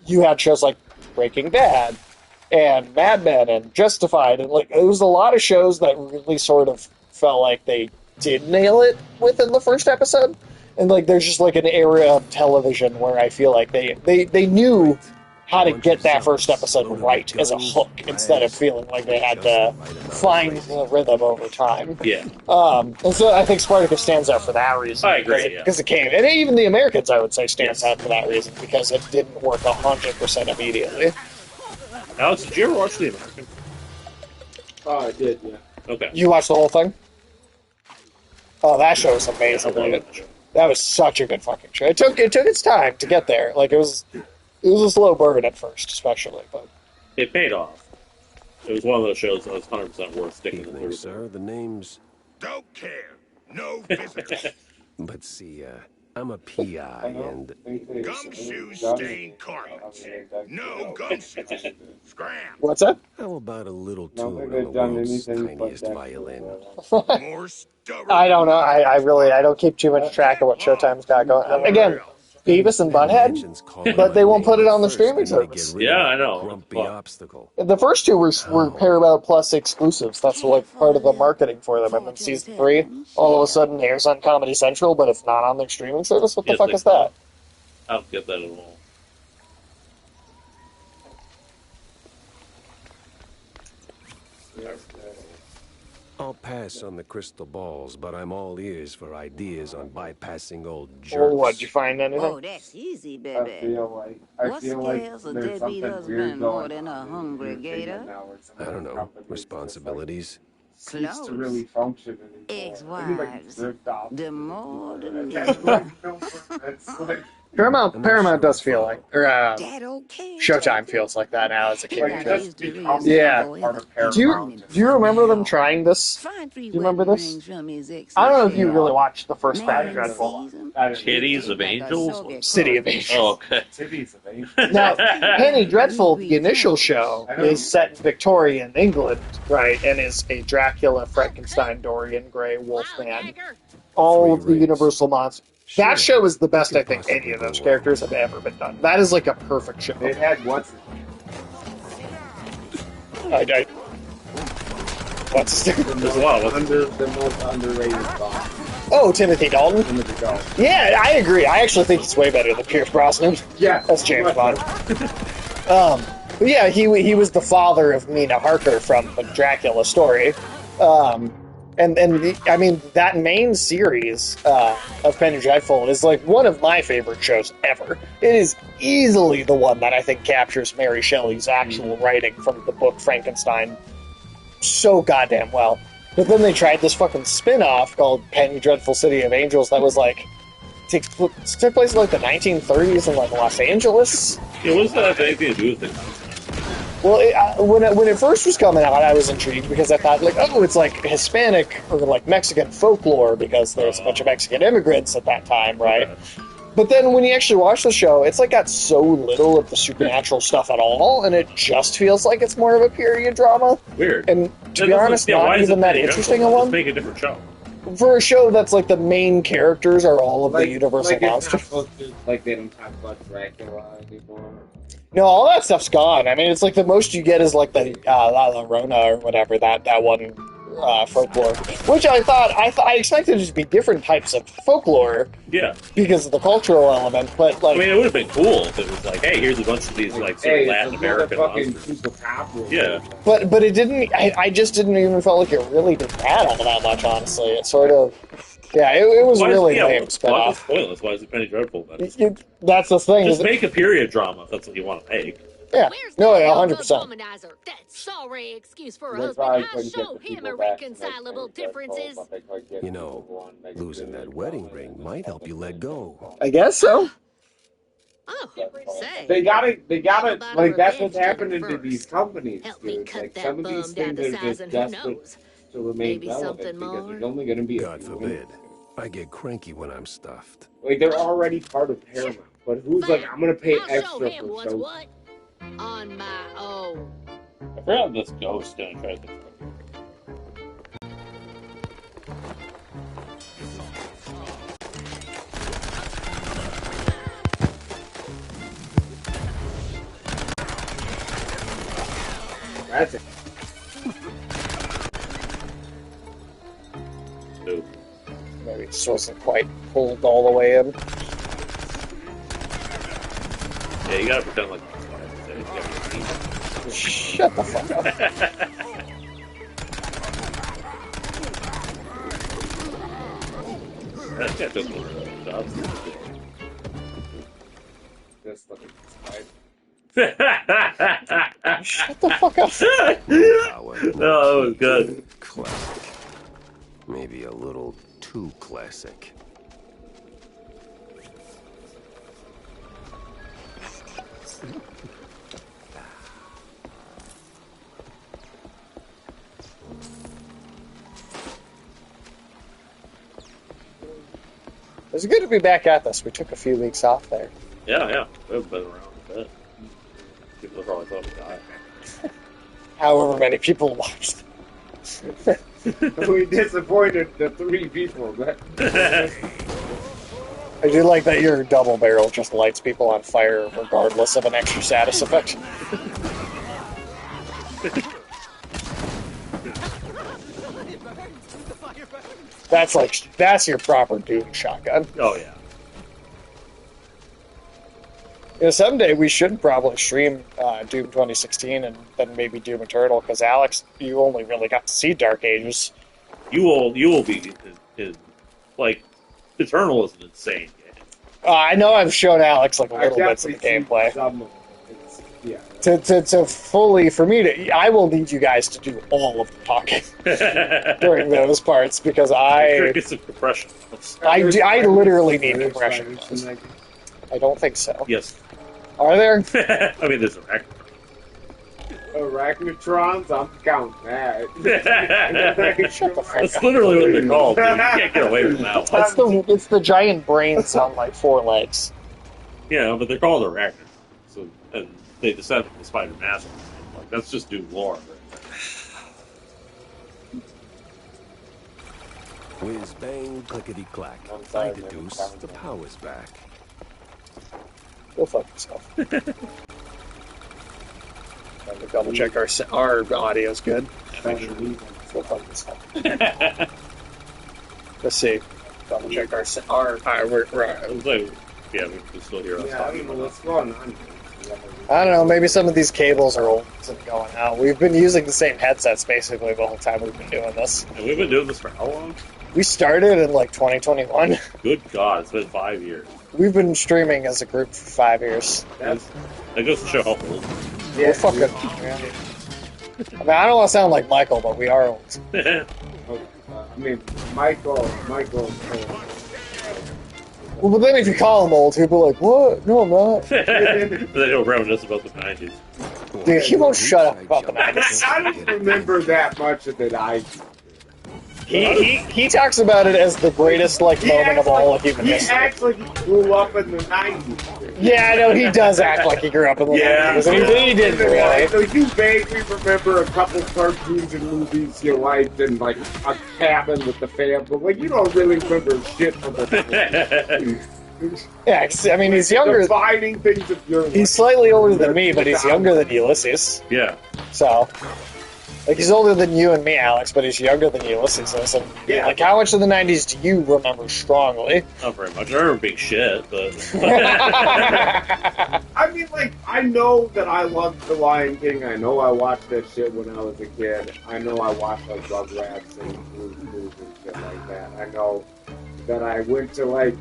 you had shows like Breaking Bad and Mad Men and Justified, and like it was a lot of shows that really sort of felt like they did nail it within the first episode. And like there's just like an era of television where I feel like they knew how to get that first episode right as a hook instead of feeling like they had to find the rhythm over time. Yeah. And so I think Spartacus stands out for that reason. I agree, Because it came. And even the Americans, I would say, stands out for that reason because it didn't work 100% immediately. Alex, did you ever watch The Americans? Oh, I did, yeah. Okay. You watched the whole thing? Oh, that show was amazing. That was such a good fucking show. It took its time to get there. Like, it was a slow burn at first, especially, but it paid off. It was one of those shows that was 100% worth sticking to. Sir, the name's... Don't care. No visitors. But see, I'm a PI, and... Gumshoe stain cartons. No gumshoes. Scram. What's that? How about a little tune on the world's tiniest violin? More stubborn. I don't know. I don't keep too much track of what Showtime's got going. Again, Beavis and Butthead, but they won't put it on the streaming service. Yeah, I know. Grumpy obstacle. The first two were Paramount Plus exclusives. That's like part of the marketing for them. And then season 3, all of a sudden, airs on Comedy Central, but it's not on their streaming service. What the fuck is that? I don't get that at all. I'll pass on the crystal balls, but I'm all ears for ideas on bypassing old jerks. Oh, what'd you find anything? Oh, that's easy, baby. I feel What like scares a there's deadbeat something weird husband more going than a on hungry in gator? now where some I don't know. companies Responsibilities. just, like, cease to really function anymore. Ex-wives. The more the It's Paramount does feel like, or Showtime feels like that now as a kid. Yeah. Do you remember them trying this? Do you remember this? I don't know if you really watched the first Penny Dreadful. Cities of Angels? City of Angels. Oh, okay. Cities of Angels. Now, Penny Dreadful, the initial show, is set in Victorian England, right, and is a Dracula, Frankenstein, Dorian Gray, Wolfman, all of the Universal monsters. That show is the best I think any of those characters have ever been done. That is like a perfect show. It had what's There's a lot of the most underrated song. Oh, Timothy Dalton? Timothy Dalton. Yeah, I agree. I actually think he's way better than Pierce Brosnan. Yeah. That's James Bond. But yeah, he was the father of Mina Harker from the Dracula story. I mean, that main series of Penny Dreadful is like one of my favorite shows ever. It is easily the one that I think captures Mary Shelley's actual writing from the book Frankenstein so goddamn well. But then they tried this fucking spin-off called Penny Dreadful City of Angels that was like took place in like the 1930s in like Los Angeles. Yeah, what does that have anything to do with it? Well, when it first was coming out, I was intrigued because I thought, like, oh, it's like Hispanic or like Mexican folklore because there's a bunch of Mexican immigrants at that time, right? But then when you actually watch the show, it's like got so little of the supernatural stuff at all, and it just feels like it's more of a period drama. Weird. And to be honest, not even that interesting a one. Just make a different show. For a show that's like the main characters are all of the Universal monsters. Like they don't talk about Dracula anymore. No, all that stuff's gone. I mean, it's like the most you get is like the La Llorona or whatever, that one folklore. Which I expected it to be different types of folklore. Yeah. Because of the cultural element, but like... I mean, it would have been cool if it was like, hey, here's a bunch of these like sort of Latin American monsters. Yeah. But it didn't... I just didn't even feel like it really did that all that much, honestly. It sort of... Yeah, it was really lame spin-off. Why is it Penny Dreadful then? That's the thing. Just make a period drama if that's what you want to make. Yeah, no, 100%. That's sorry excuse for a That's husband. why I I'll couldn't show get the him people a back to reconcilable make Penny Dreadful, differences. but they couldn't get You know, losing that wedding ring might help you let go. I guess so. Oh, say. They gotta, about a like, that's what's revenge dinner happening to these first? companies, Help me dude. cut Like, that some of these bum down things to are size, just and who desperate knows? to remain Maybe relevant something because more? there's only gonna be a God few. forbid. I get cranky when I'm stuffed. Like, they're already part of Paramount, but who's like, I'm gonna pay I'll show extra him for what's shows? what. On my own. I forgot this ghost gonna try to. That's it. Dude. Maybe it just wasn't quite pulled all the way in. Yeah, you gotta pretend like. Shut the fuck up. That guy took one of those shots. This fucking spider. Shut the fuck up. No, that was good. Classic. Maybe a little too classic. It's good to be back at this. We took a few weeks off there. Yeah. We've been around a bit. People probably thought we died. However many people watched. We disappointed the 3 people. I do like that your double barrel just lights people on fire regardless of an extra status effect. That's your proper Doom shotgun. Oh yeah. You know, someday we should probably stream Doom 2016 and then maybe Doom Eternal, because Alex, you only really got to see Dark Ages. You will be like Eternal is an insane game. I know I've shown Alex like a little bits of the gameplay. Yeah. To fully, for me to, I will need you guys to do all of the talking during those parts, because Sure get some compression. I literally need compression. I don't think so. Yes. Are there? I mean, there's a record. Arachnotrons? I'm counting that. Shut the fuck That's up. literally what they're called. Dude. You can't get away from that one. It's the giant brains on like 4 legs. Yeah, but they're called arachnids. So, and they descend from the spider master. Like, that's just Doom lore. Whiz bang, clickety clack. I deduce the power's back. Go fuck yourself. Time to double check our audio's good. Go fuck yourself. Let's see. Double check our we're yeah, we can still hear us Yeah, I talking don't know about what's going on. I don't know, maybe some of these cables are old and going out. We've been using the same headsets basically the whole time we've been doing this. And we've been doing this for how long? We started in like 2021. Good God, it's been 5 years. We've been streaming as a group for 5 years. That goes to show how old. We're fucking. Yeah. I mean, I don't want to sound like Michael, but we are old. I mean, Michael. Well, but then if you call him old, he'll be like, "What? No, I'm not." They don't reminisce about the 90s. Dude, he won't shut up about the 90s. I don't remember that much of it. He talks about it as the greatest moment of all of human He history. acts like he grew up in the 90s. Yeah, I know, he does act like he grew up in the 90s, and he didn't really. So you vaguely remember a couple cartoons and movies you liked and like a cabin with the fam, but like you don't really remember shit from the 90s. Yeah, I mean, he's younger. Defining things of your life. He's slightly older than me, but he's younger than Ulysses. Yeah. So, like, he's older than you and me, Alex, but he's younger than Ulysses is. And, Yeah. like, how much of the 90s do you remember strongly? Not very much. I remember being shit, but... I mean, like, I know that I loved The Lion King. I know I watched that shit when I was a kid. I know I watched, like, Rugrats and Blue's Clues and shit like that. I know that I went to, like,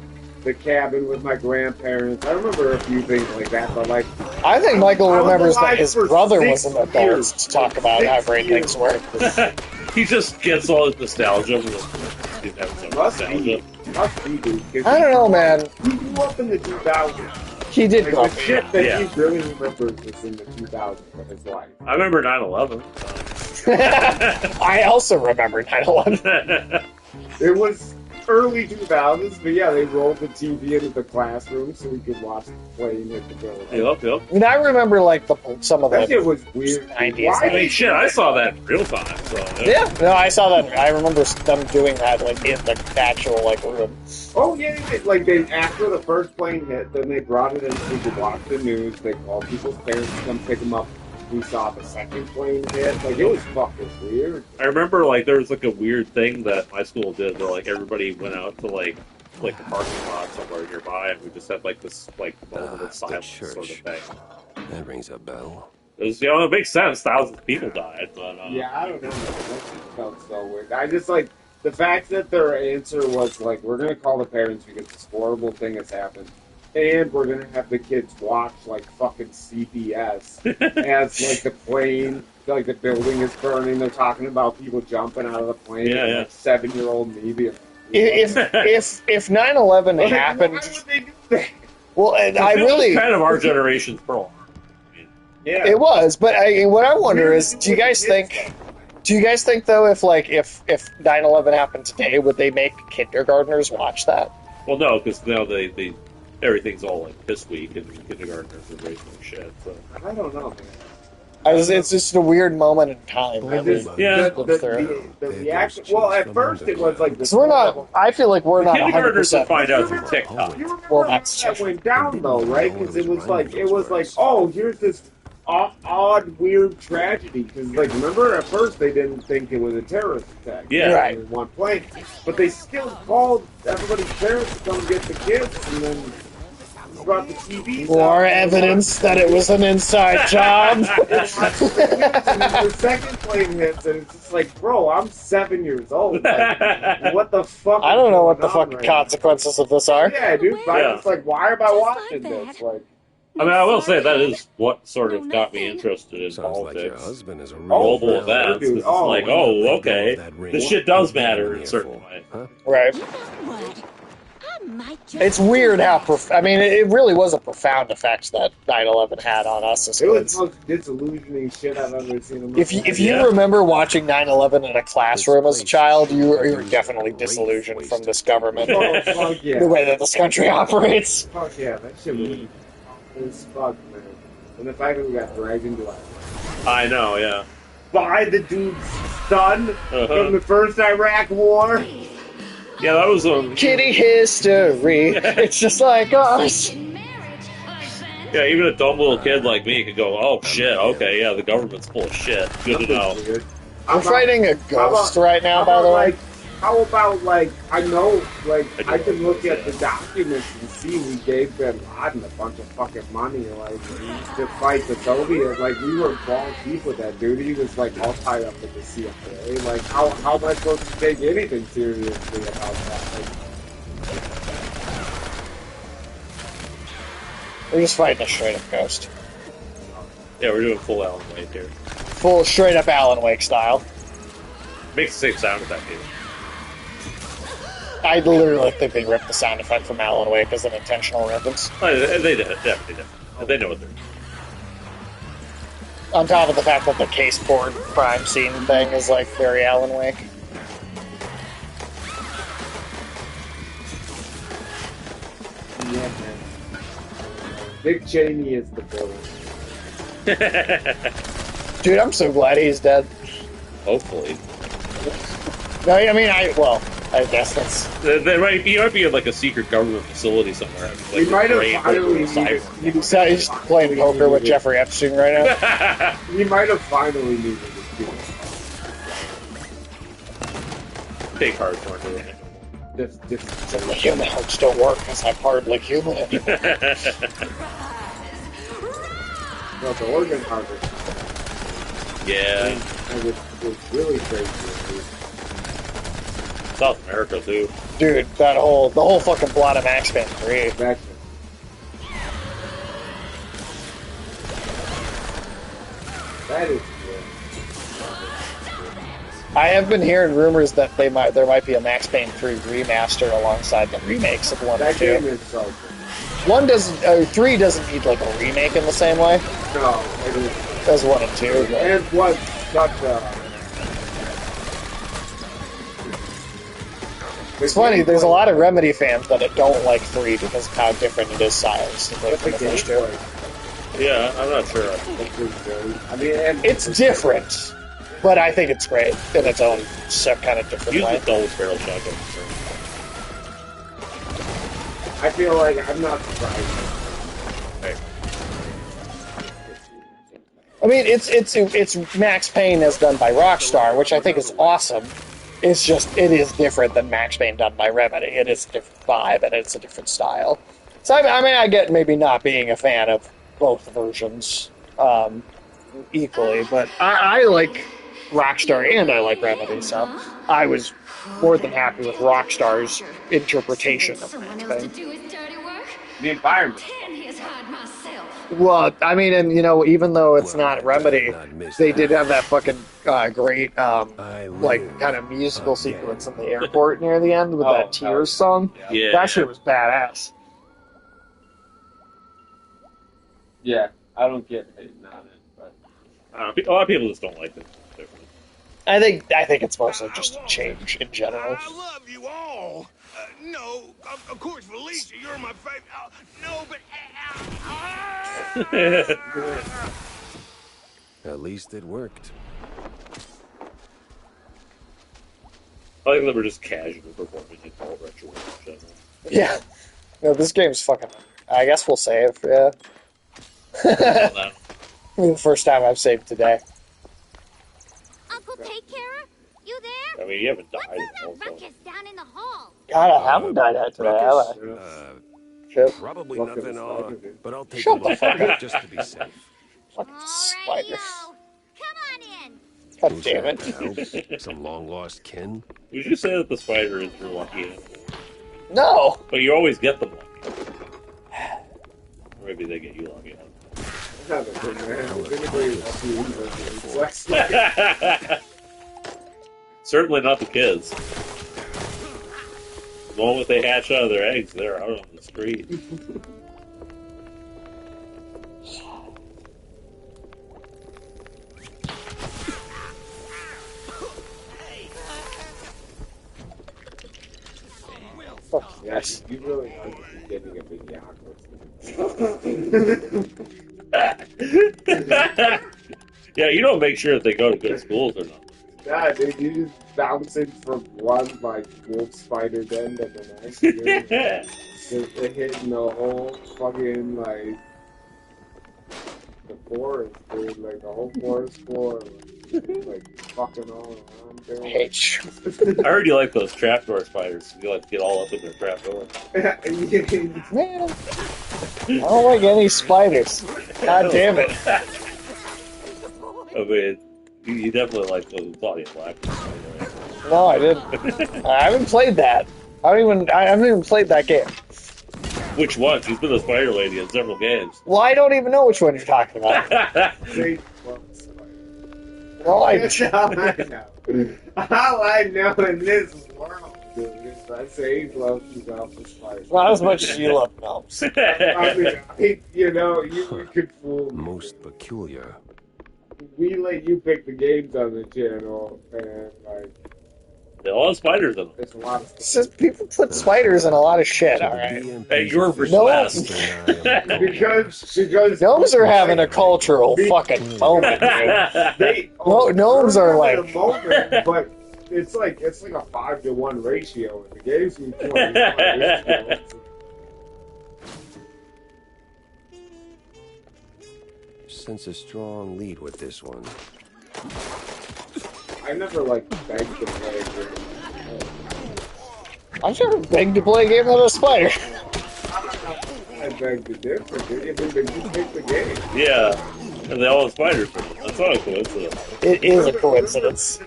the cabin with my grandparents. I remember a few things like that, but, like... I think Michael I was remembers that alive his for brother 6 was an adult years. to talk about how great things were. He just gets all his nostalgia from the nostalgia. Must be, dude. 'cause I don't know, man. He grew up in the 2000s. He did Like, grow up. the shit that Yeah. he really remembers is in the 2000s of his life. I remember 9/11. I also remember 9/11. It was early 2000s, but yeah, they rolled the TV into the classroom so we could watch the plane hit the building. Yep. I mean, I remember like some of That the shit was weird. 90s. I mean, shit, I saw that in real time. So Yeah, no, I saw that. I remember them doing that like in the actual like room. Oh yeah, like they after the first plane hit, then they brought it in so we could watch the news. They called people's parents to come pick them up. We saw the second plane hit. Like, it was fucking weird. I remember like there was like a weird thing that my school did where like everybody went out to like the parking lot somewhere nearby, and we just had like this like moment of silence sort of thing. That rings a bell. It was, it makes sense. Thousands of people died, but Yeah, I don't know. That just felt so weird. I just like the fact that their answer was like, "We're gonna call the parents because this horrible thing has happened, and we're gonna have the kids watch like fucking CBS as like the plane, like the building is burning. They're talking about people jumping out of the plane. Yeah, and, yeah. Like 7-year-old me being If 9/11 like, happened, why would they do that? well, and I it was really kind of our generation's Pearl. Yeah, it was. But what I wonder is, do you guys think though if 9/11 happened today, would they make kindergartners watch that? Well, no, because now they everything's all like this week, and kindergartners are raising their shit. So. I don't know, man. It's just a weird moment in time. I just, the reaction. Well, at first it was like this. So we're not. I feel like we're not Kindergartners will 100%. find out through TikTok. Well, that's That went down though, right? Because it was like, oh, here's this odd, weird tragedy. Because like, remember at first they didn't think it was a terrorist attack. Yeah. Right. In one plane, but they still called everybody's parents to come get the kids, and then brought the TVs. More out. evidence that it was an inside job. And the second plane hits, and it's just like, bro, I'm 7 years old. Like, what the fuck? I don't know what the is going fucking on right consequences of this are. now? Yeah, dude. But Yeah. I'm just like, why am I watching this? Like, I mean, I will say that is what sort of got me interested in Sounds like your politics. husband is a real Global fan. events. dude. It's Oh, like, okay, this shit does matter in a certain way. Right. You know what? I might just It's weird how. I mean, it really was a profound effect that 9/11 had on us as it was kids. the most disillusioning shit I've ever seen in my If life. you remember watching 9/11 in a classroom as a child, you're definitely disillusioned from this government, Oh, fuck yeah. the way that this country operates. Fuck yeah, that shit was as fuck, man. And the fact that we got dragged into it. I know, yeah. By the dude's son from the first Iraq War. Yeah, that was Kitty history. It's just like us. yeah. Even a dumb little kid like me could go, "Oh shit, okay, yeah, the government's full of shit." Good to know. We're fighting a ghost right now, by the way. How about, like, I know, like, I can look at the documents and see we gave Bin Laden a bunch of fucking money, like, to fight the Soviets. Like, we were balls deep with that dude. He was, like, all tied up with the CIA. Like, how am I supposed to take anything seriously about that? Like, We're just fighting a straight up ghost. Yeah, we're doing full Alan Wake here. Full straight up Alan Wake style. Makes the same sound effect either. I literally think they ripped the sound effect from Alan Wake as an intentional reference. They did it, definitely did. They know what they're doing. On top of the fact that the case board crime scene thing is like very Alan Wake. yeah, man. Dick Cheney is the villain. Dude, I'm so glad he's dead. Hopefully. No, I mean, I guess that's... There might be in like a secret government facility somewhere. Like, We might have brain finally cyber. He's just playing poker with Jeffrey Epstein right now. We might have finally needed this dude. Big hard for it. This The human hearts don't work because I'm hardly human anymore. well, the organ harvest. Yeah. And it was really crazy. South America too. Dude, the whole fucking plot of Max Payne 3. That's that is good. I have been hearing rumors that there might be a Max Payne 3 remaster alongside the remakes of 1 and That 2. game is so good. 3 doesn't need like a remake in the same way No, as 1 and 2. But... And what such It's funny, there's a lot of Remedy fans that don't like 3 because of how different it is stylistically from the first 2. Yeah, I'm not sure. I mean, it's different, but I think it's great in its own kind of different way. Use the double barrel shotgun. I feel like I'm not surprised. I mean, it's Max Payne as done by Rockstar, which I think is awesome. It's just, it is different than Max Payne done by Remedy. It is a different vibe, and it's a different style. So, I mean, I get maybe not being a fan of both versions equally, but I like Rockstar and I like Remedy, so I was more than happy with Rockstar's interpretation of Max Payne. The environment. Well, I mean, and even though it's not Remedy, they did have that fucking great, like, kind of musical sequence in the airport near the end with that Tears song. Yeah. That shit was badass. Yeah, I don't get it, not it, but a lot of people just don't like it. I think it's mostly just a change in general. I love you all. No, of course, Felicia, you're my favorite. No, but At least it worked. I think they were just casual performing in all retro in general. Yeah. No, this game's fucking... I guess we'll save, yeah. I mean, the first time I've saved today. Uncle Take Carer, you there? I mean, you haven't died. What's all that ruckus down in the hall? God, I haven't died out today, have I? Shit. Probably nothing on, but I'll take Shut a the look fuck up. just to be safe. Fucking spider. Come on in. God Who's damn that, it. pal? Some long-lost kin? You should say that the spider is your lucky animal. No! But you always get them lucky. Or maybe they get you lucky. Certainly not the kids. The moment they hatch out of their eggs, they're out on the street. Fuck yes. You really are getting a big Yeah, you don't make sure that they go to good schools or not. Yeah, dude, you just bouncing from one like wolf spider den to the next. They're hitting the whole fucking like the forest, dude. Like the whole forest floor, like fucking all around. Dude. I hate you. I heard you like those trapdoor spiders. You like to get all up in their trapdoor. Man, I don't like any spiders. God damn it. I mean, you definitely like the Claudia Black. No, I didn't. I haven't played that. I haven't even played that game. Which one? She's been a spider lady in several games. Well, I don't even know which one you're talking about. No, I All I know in this world, dude, is I say he loves his alpha spiders. Not as much as you love Gnomes. I mean, you could fool me. Most peculiar. We let you pick the games on the channel, and like they all have spiders in them. It's a lot of stuff. Says people put spiders in a lot of shit. All right. Hey, you're because Gnomes are having a cultural fucking moment, dude. Gnomes are like. A moment, but it's like a 5-to-1 ratio in the games we play. Sense a strong lead with this one. I never begged to play a game. I've never begged to play a game with a spider. I begged to differ, dude. You pick the game. Yeah, and they all have spiders in them. That's not a coincidence. It is a coincidence.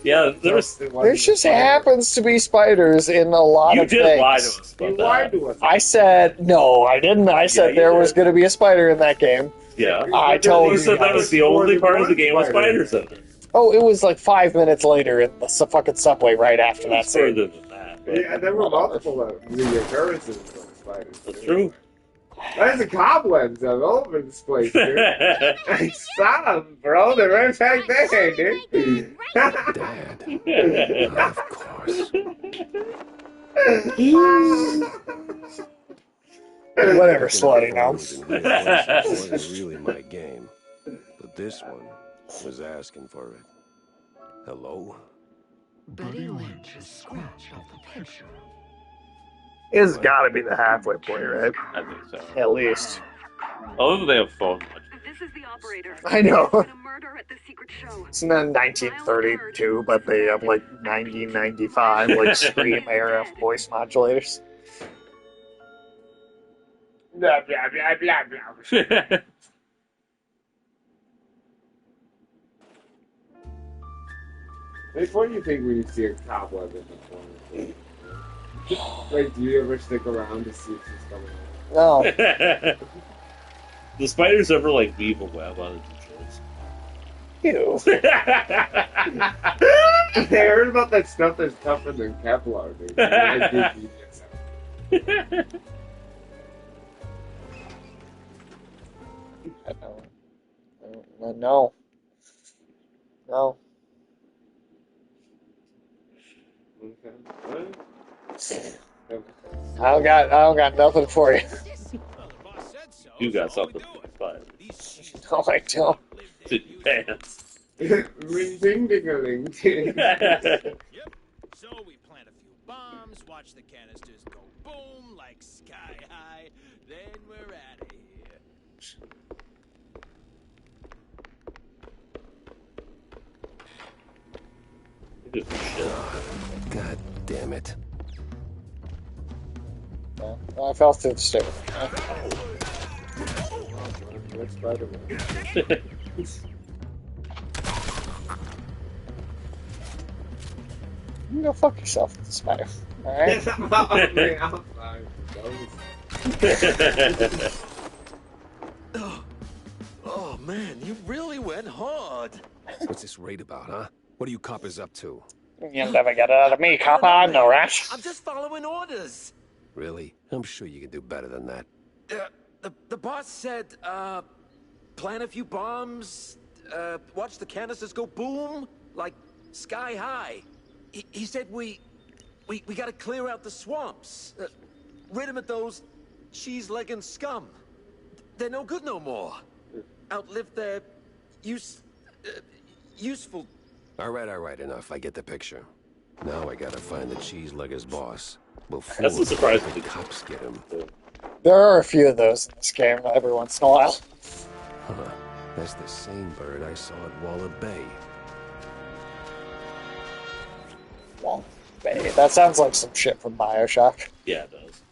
Yeah, there just happens to be spiders in a lot of things. You did lie to us about that. Lied to us. I said, no, I didn't. I said there was going to be a spider in that game. Yeah. I told you. You said that was the only part of the game with spiders in it. Oh, it was like 5 minutes later in the fucking subway right after that scene. Further than that. Yeah, there were multiple reoccurrences of spiders. That's true. There's the cobwebs all over this place, dude. I saw them, bro. They're right back there, dude. Dad. Of course. Whatever, slutty Gnomes. Wasn't really my game, but this one was asking for it. Hello? Betty Lynch has scratched off the picture. It's gotta be the halfway point, right? I think so. At least. Other than they have phone. This is the operator. I know. There's been a murder at the secret show. It's not 1932, but they have like 1995, like Scream era voice modulators. Blah, blah, blah, blah, blah. Like, what do you think when you see a cobweb in the corner? Like, do you ever stick around to see if she's coming out? No. The spiders ever, like, weave a web on the t-shirts? Ew. I heard about that stuff that's tougher than Kevlar, dude. I did No. No. I don't got nothing for you. You got something for No, I don't. It's in your pants. Ring ding ding a ling. So we plant a few bombs, watch the canisters go boom like sky high, then we're out of here. God damn it. Yeah, I fell through the stairs. That's Spider-Man. You go fuck yourself with the spider. Alright? Oh, man, you really went hard. What's this raid about, huh? What are you coppers up to? You'll never get it out of me, copper. I'm no rat. I'm just following orders. Really? I'm sure you can do better than that. The boss said, plant a few bombs, watch the canisters go boom, like sky high. He said we gotta clear out the swamps, rid him of those cheese-legging scum. They're no good no more. Outlive their useful. All right, enough. I get the picture. Now I gotta find the cheese-legger's boss. Before That's a surprise when the cops get him. There are a few of those in this game every once in a while. Huh. That's the same bird I saw at Waller Bay. Well, that sounds like some shit from BioShock. Yeah, it does.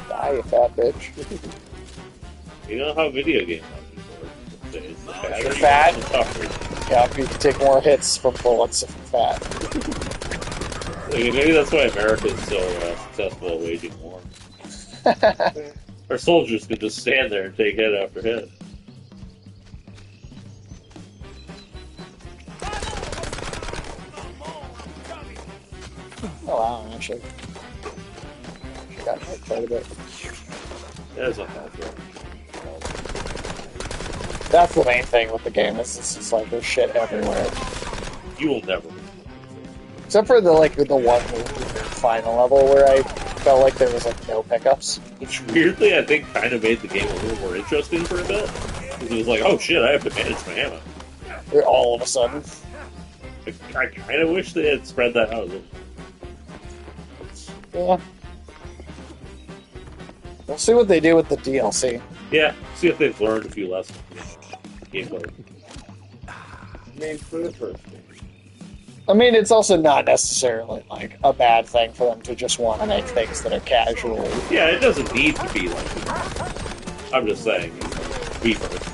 Die, you fat bitch. You know how video game launches work. If you're fat, yeah, you can take more hits from bullets if you're fat. Maybe that's why America is so successful at waging war. Our soldiers can just stand there and take hit after hit. Oh wow, actually. She got hit quite a bit. There's a health. That's the main thing with the game, is it's just like there's shit everywhere. You will never. Except for the one final level where I felt like there was like no pickups. Which weirdly I think kind of made the game a little more interesting for a bit. Because it was like, oh shit, I have to manage my ammo. All of a sudden. I kind of wish they had spread that out a little. Yeah. We'll see what they do with the DLC. Yeah, see if they've learned a few lessons. Gameplay. Made for the first game. I mean, it's also not necessarily like a bad thing for them to just want to make things that are casual. Yeah, it doesn't need to be like. I'm just saying, be first.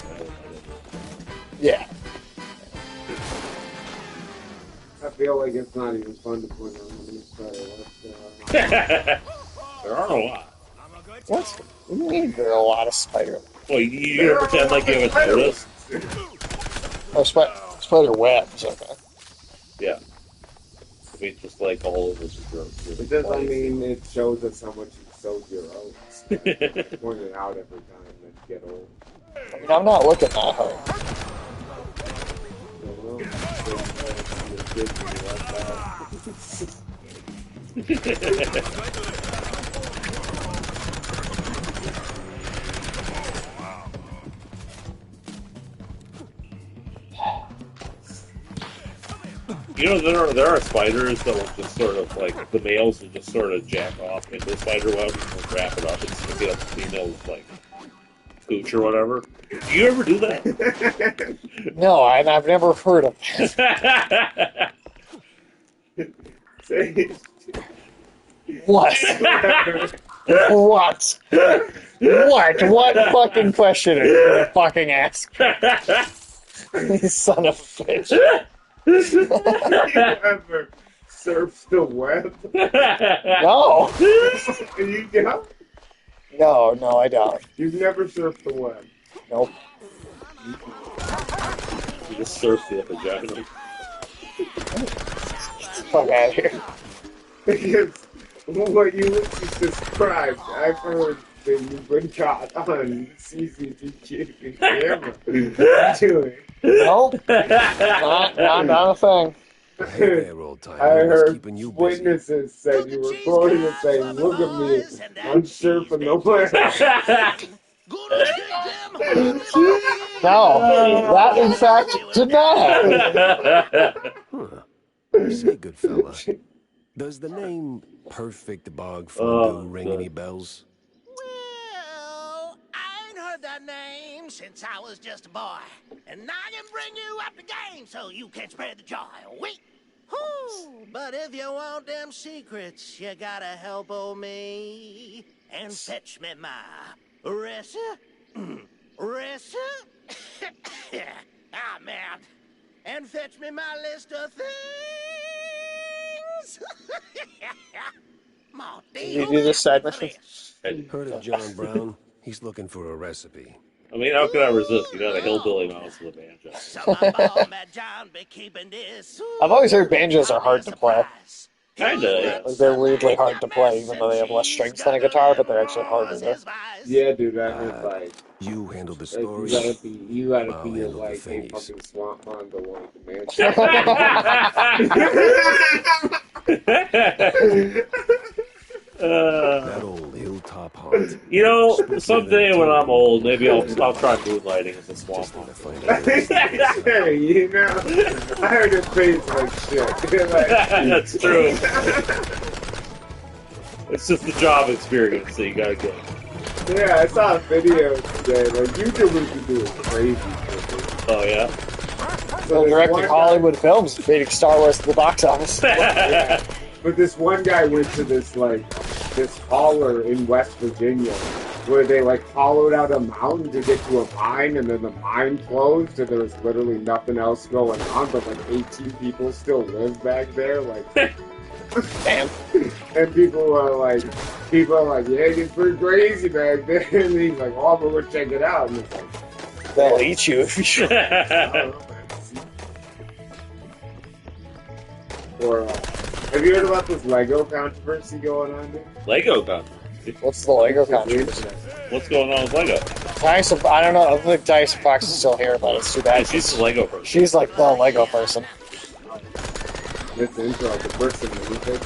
Yeah. I feel like it's not even fun to point out how many spider There are a lot. What? What do you mean there are a lot of spider? Well, you're gonna pretend like you haven't noticed? Oh, spider webs. Okay. Yeah. I mean, just like all over your It does, I mean, it shows us how much you sowed your oats. Point it out every time that you get old. I mean, I'm not looking that hard. You know, there are spiders that will just sort of, like, the males will just sort of jack off into the spider web and wrap it up and stick it up the female's, like, cooch or whatever. Do you ever do that? No, I've never heard of it. What? What? What? What fucking question are you gonna fucking ask? You son of a bitch. You ever surf the web? No. You don't? No, I don't. You've never surfed the web? Nope. You just surf the vagina. Fuck out of here. Because what you just described, I've heard that you've been caught on CCTV camera doing. Nope. Not a thing. Hey there, old timer. I heard Keeping you busy. witnesses said you were quoting and saying, "Look at me, I'm surfing the web." No, that in fact did not happen. Huh. Say, good fella, does the name Perfect Bog Fondue ring any bells? Well, I ain't heard that name since I was just a boy. And I can bring you up the game so you can spread the joy. Wait. Whew. But if you want them secrets, you gotta help old me and fetch me my ah, man. And fetch me my list of things. Did you do this side mission? Heard of John Brown? He's looking for a recipe. I mean, how can I resist? You got a hillbilly mouse with a banjo. I've always heard banjos are hard to play. Kinda. Like, they're weirdly hard to play, even though they have less strings than a guitar, but they're actually harder to. Yeah, dude, I heard like you handle the story. You gotta I'll be handle like the a thingies. fucking swamp man to like That old hilltop haunt. You know, someday when I'm old, maybe I'll try moonlighting as a swamp haunt. You know, I heard it pays like shit. Like, That's true. It's just the job experience that you gotta get. Yeah, I saw a video today. Like YouTubers are doing crazy shit. Oh yeah. Well, directing Hollywood films, beating Star Wars to the box office. Yeah. But this one guy went to this hauler in West Virginia where they like hollowed out a mountain to get to a mine, and then the mine closed, and there was literally nothing else going on, but like 18 people still live back there. Like, damn. And people are like, yeah, it's pretty crazy back there. And he's like, oh, but we'll check it out. And it's like, they'll eat you if you should. Or, have you heard about this Lego controversy going on there? Lego controversy? What's the Lego controversy? What's going on with Lego? Tyson, I don't know. I don't think Tyson Fox is still here, but it's too bad. She's the Lego person. She's like the Lego person. This intro, the person that we think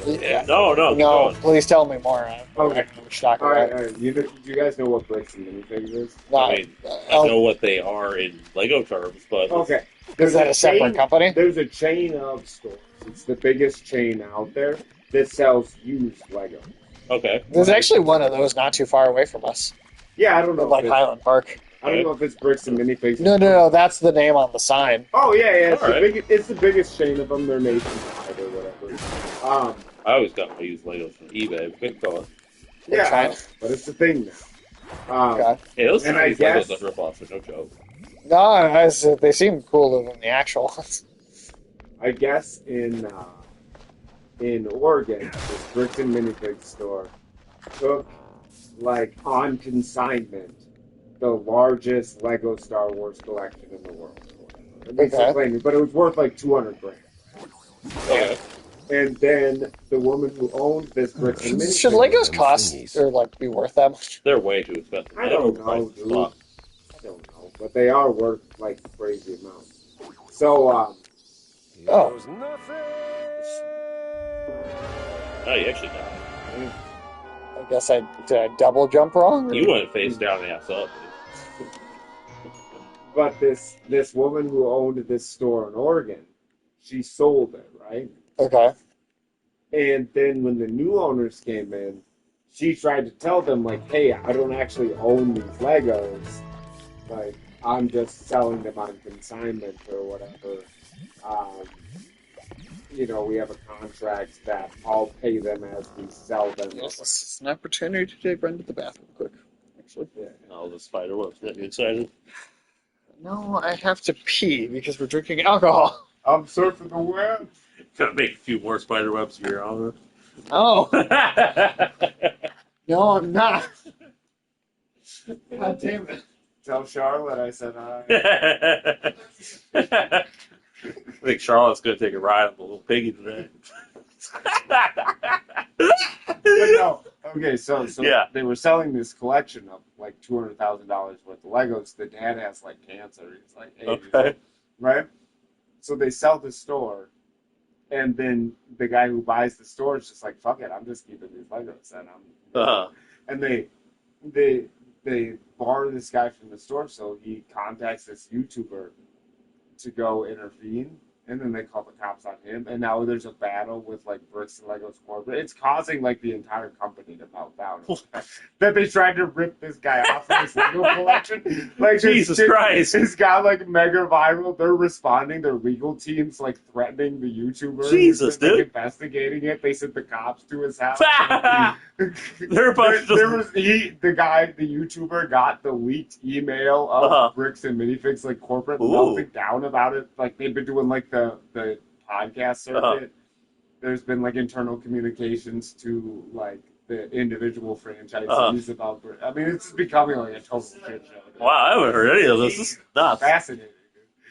Yeah. No. Please tell me more. Okay. Shocked. All right. Do you guys know what bricks and minifigs is? No, I mean, I know what they are in Lego terms, but okay. Is that a separate company? There's a chain of stores. It's the biggest chain out there that sells used Lego. Okay. There's actually one of those not too far away from us. Yeah, I don't know. Like Highland Park. I don't know if it's bricks and minifigs. No. That's the name on the sign. Oh yeah. It's the biggest chain of them. They're nationwide or whatever. I always got my used Legos from eBay. Good call. Yeah, but it's the thing now. Okay. Yeah, those and I used guess Legos are rip-offs are no joke. No, they seem cooler than the actual ones. I guess in Oregon, this bricks and minifig store took like on consignment, the largest Lego Star Wars collection in the world. At least they claimed it, but it was worth like $200,000. Okay. And then the woman who owned this bricks and minifig. Should Legos cost or like be worth that much? They're way too expensive. I don't know, dude. I don't know, but they are worth like crazy amounts. So, Oh, you actually died. I guess did I double jump wrong? You went face down and ass up. But this woman who owned this store in Oregon, she sold it, right? Okay. And then when the new owners came in, she tried to tell them, like, hey, I don't actually own these Legos. Like, I'm just selling them on consignment or whatever. You know, we have a contract that I'll pay them as we sell them. Yes, this is an opportunity to take Brenda to the bathroom quick. Actually. Yeah. Oh, the spider webs get you excited. No, I have to pee because we're drinking alcohol. I'm surfing the web. Gotta make a few more spider webs of your own. Oh. No, I'm not. God damn it. Tell Charlotte I said hi. I think Charlotte's gonna take a ride on the little piggy today. But no. Okay, so Yeah. they were selling this collection of like $200,000 worth of Legos. The dad has like cancer. He's like 80, Okay. right? So they sell the store, and then the guy who buys the store is just like, "Fuck it, I'm just keeping these Legos." And they bar this guy from the store, so he contacts this YouTuber to go intervene. And then they call the cops on him, and now there's a battle with like Bricks and Legos corporate. It's causing like the entire company to melt down. That they tried to rip this guy off from his Lego collection. Like Jesus Christ! It's got like mega viral. They're responding. Their legal team's like threatening the YouTuber. Jesus, like, dude! Investigating it. They sent the cops to his house. They're a bunch of the YouTuber got the leaked email of Bricks and Minifigs like corporate melting down about it. Like they've been doing like the podcast circuit. There's been like internal communications to like the individual franchisees about. I mean, it's becoming like a total shit show. Wow, I haven't heard any of this. This is nuts. Fascinating.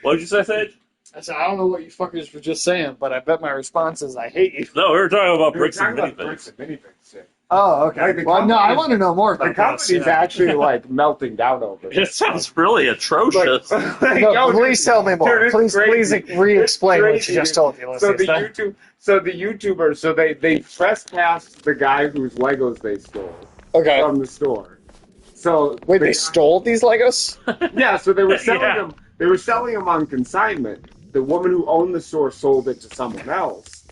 What did you say, Sage? I said, I don't know what you fuckers were just saying, but I bet my response is I hate you. No, we were talking about Bricks and Bricks Minifigs. and Minifigs shit. Oh, okay. Like, Well, no, I want to know more about the company's actually like melting down over it. It sounds really atrocious. No, please tell me more. Dude, please re-explain what you just told me. So the YouTuber, so they trespassed the guy whose Legos they stole from the store. So wait, they stole these Legos? Yeah, so they were selling them. They were selling them on consignment. The woman who owned the store sold it to someone else,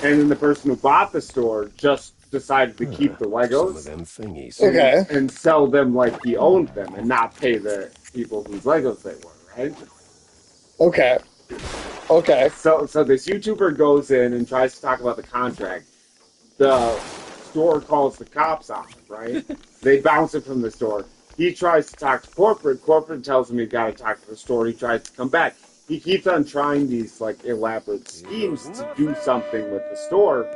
and then the person who bought the store just decided to keep the Legos Some of them thingies. and sell them like he owned them and not pay the people whose Legos they were, right? Okay. So this YouTuber goes in and tries to talk about the contract. The store calls the cops on him, right? They bounce it from the store. He tries to talk to corporate. Corporate tells him he's got to talk to the store. He tries to come back. He keeps on trying these like elaborate schemes to do something with the store.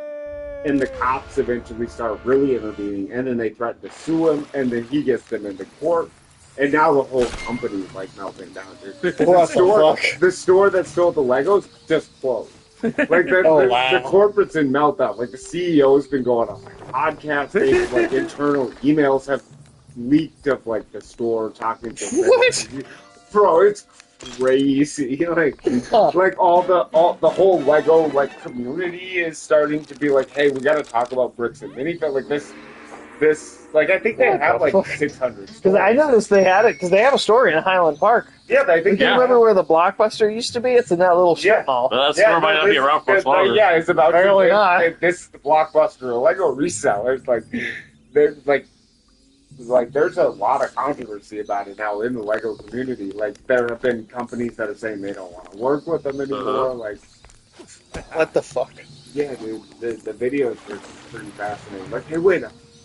And the cops eventually start really intervening, and then they threaten to sue him, and then he gets them into court, and now the whole company's like melting down, dude. The store that stole the Legos just closed. Like the corporate's in meltdown. Like the CEO's been going on like podcasts, like internal emails have leaked of like the store talking to what? Bro, it's crazy. Like all the whole Lego like community is starting to be like, hey, we got to talk about Bricks and Minifigs. Like this like I think they have like 600. Because I noticed they had it because they have a store in Highland Park. Yeah, I think. You remember where the Blockbuster used to be? It's in that little strip mall. Well, that store might not be around for much longer. Yeah, it's about apparently not. This is the Blockbuster Lego resellers. Like there's like there's a lot of controversy about it now in the Lego community. Like there have been companies that are saying they don't want to work with them anymore. Like what the fuck? Yeah, dude, the videos were pretty fascinating. Like they went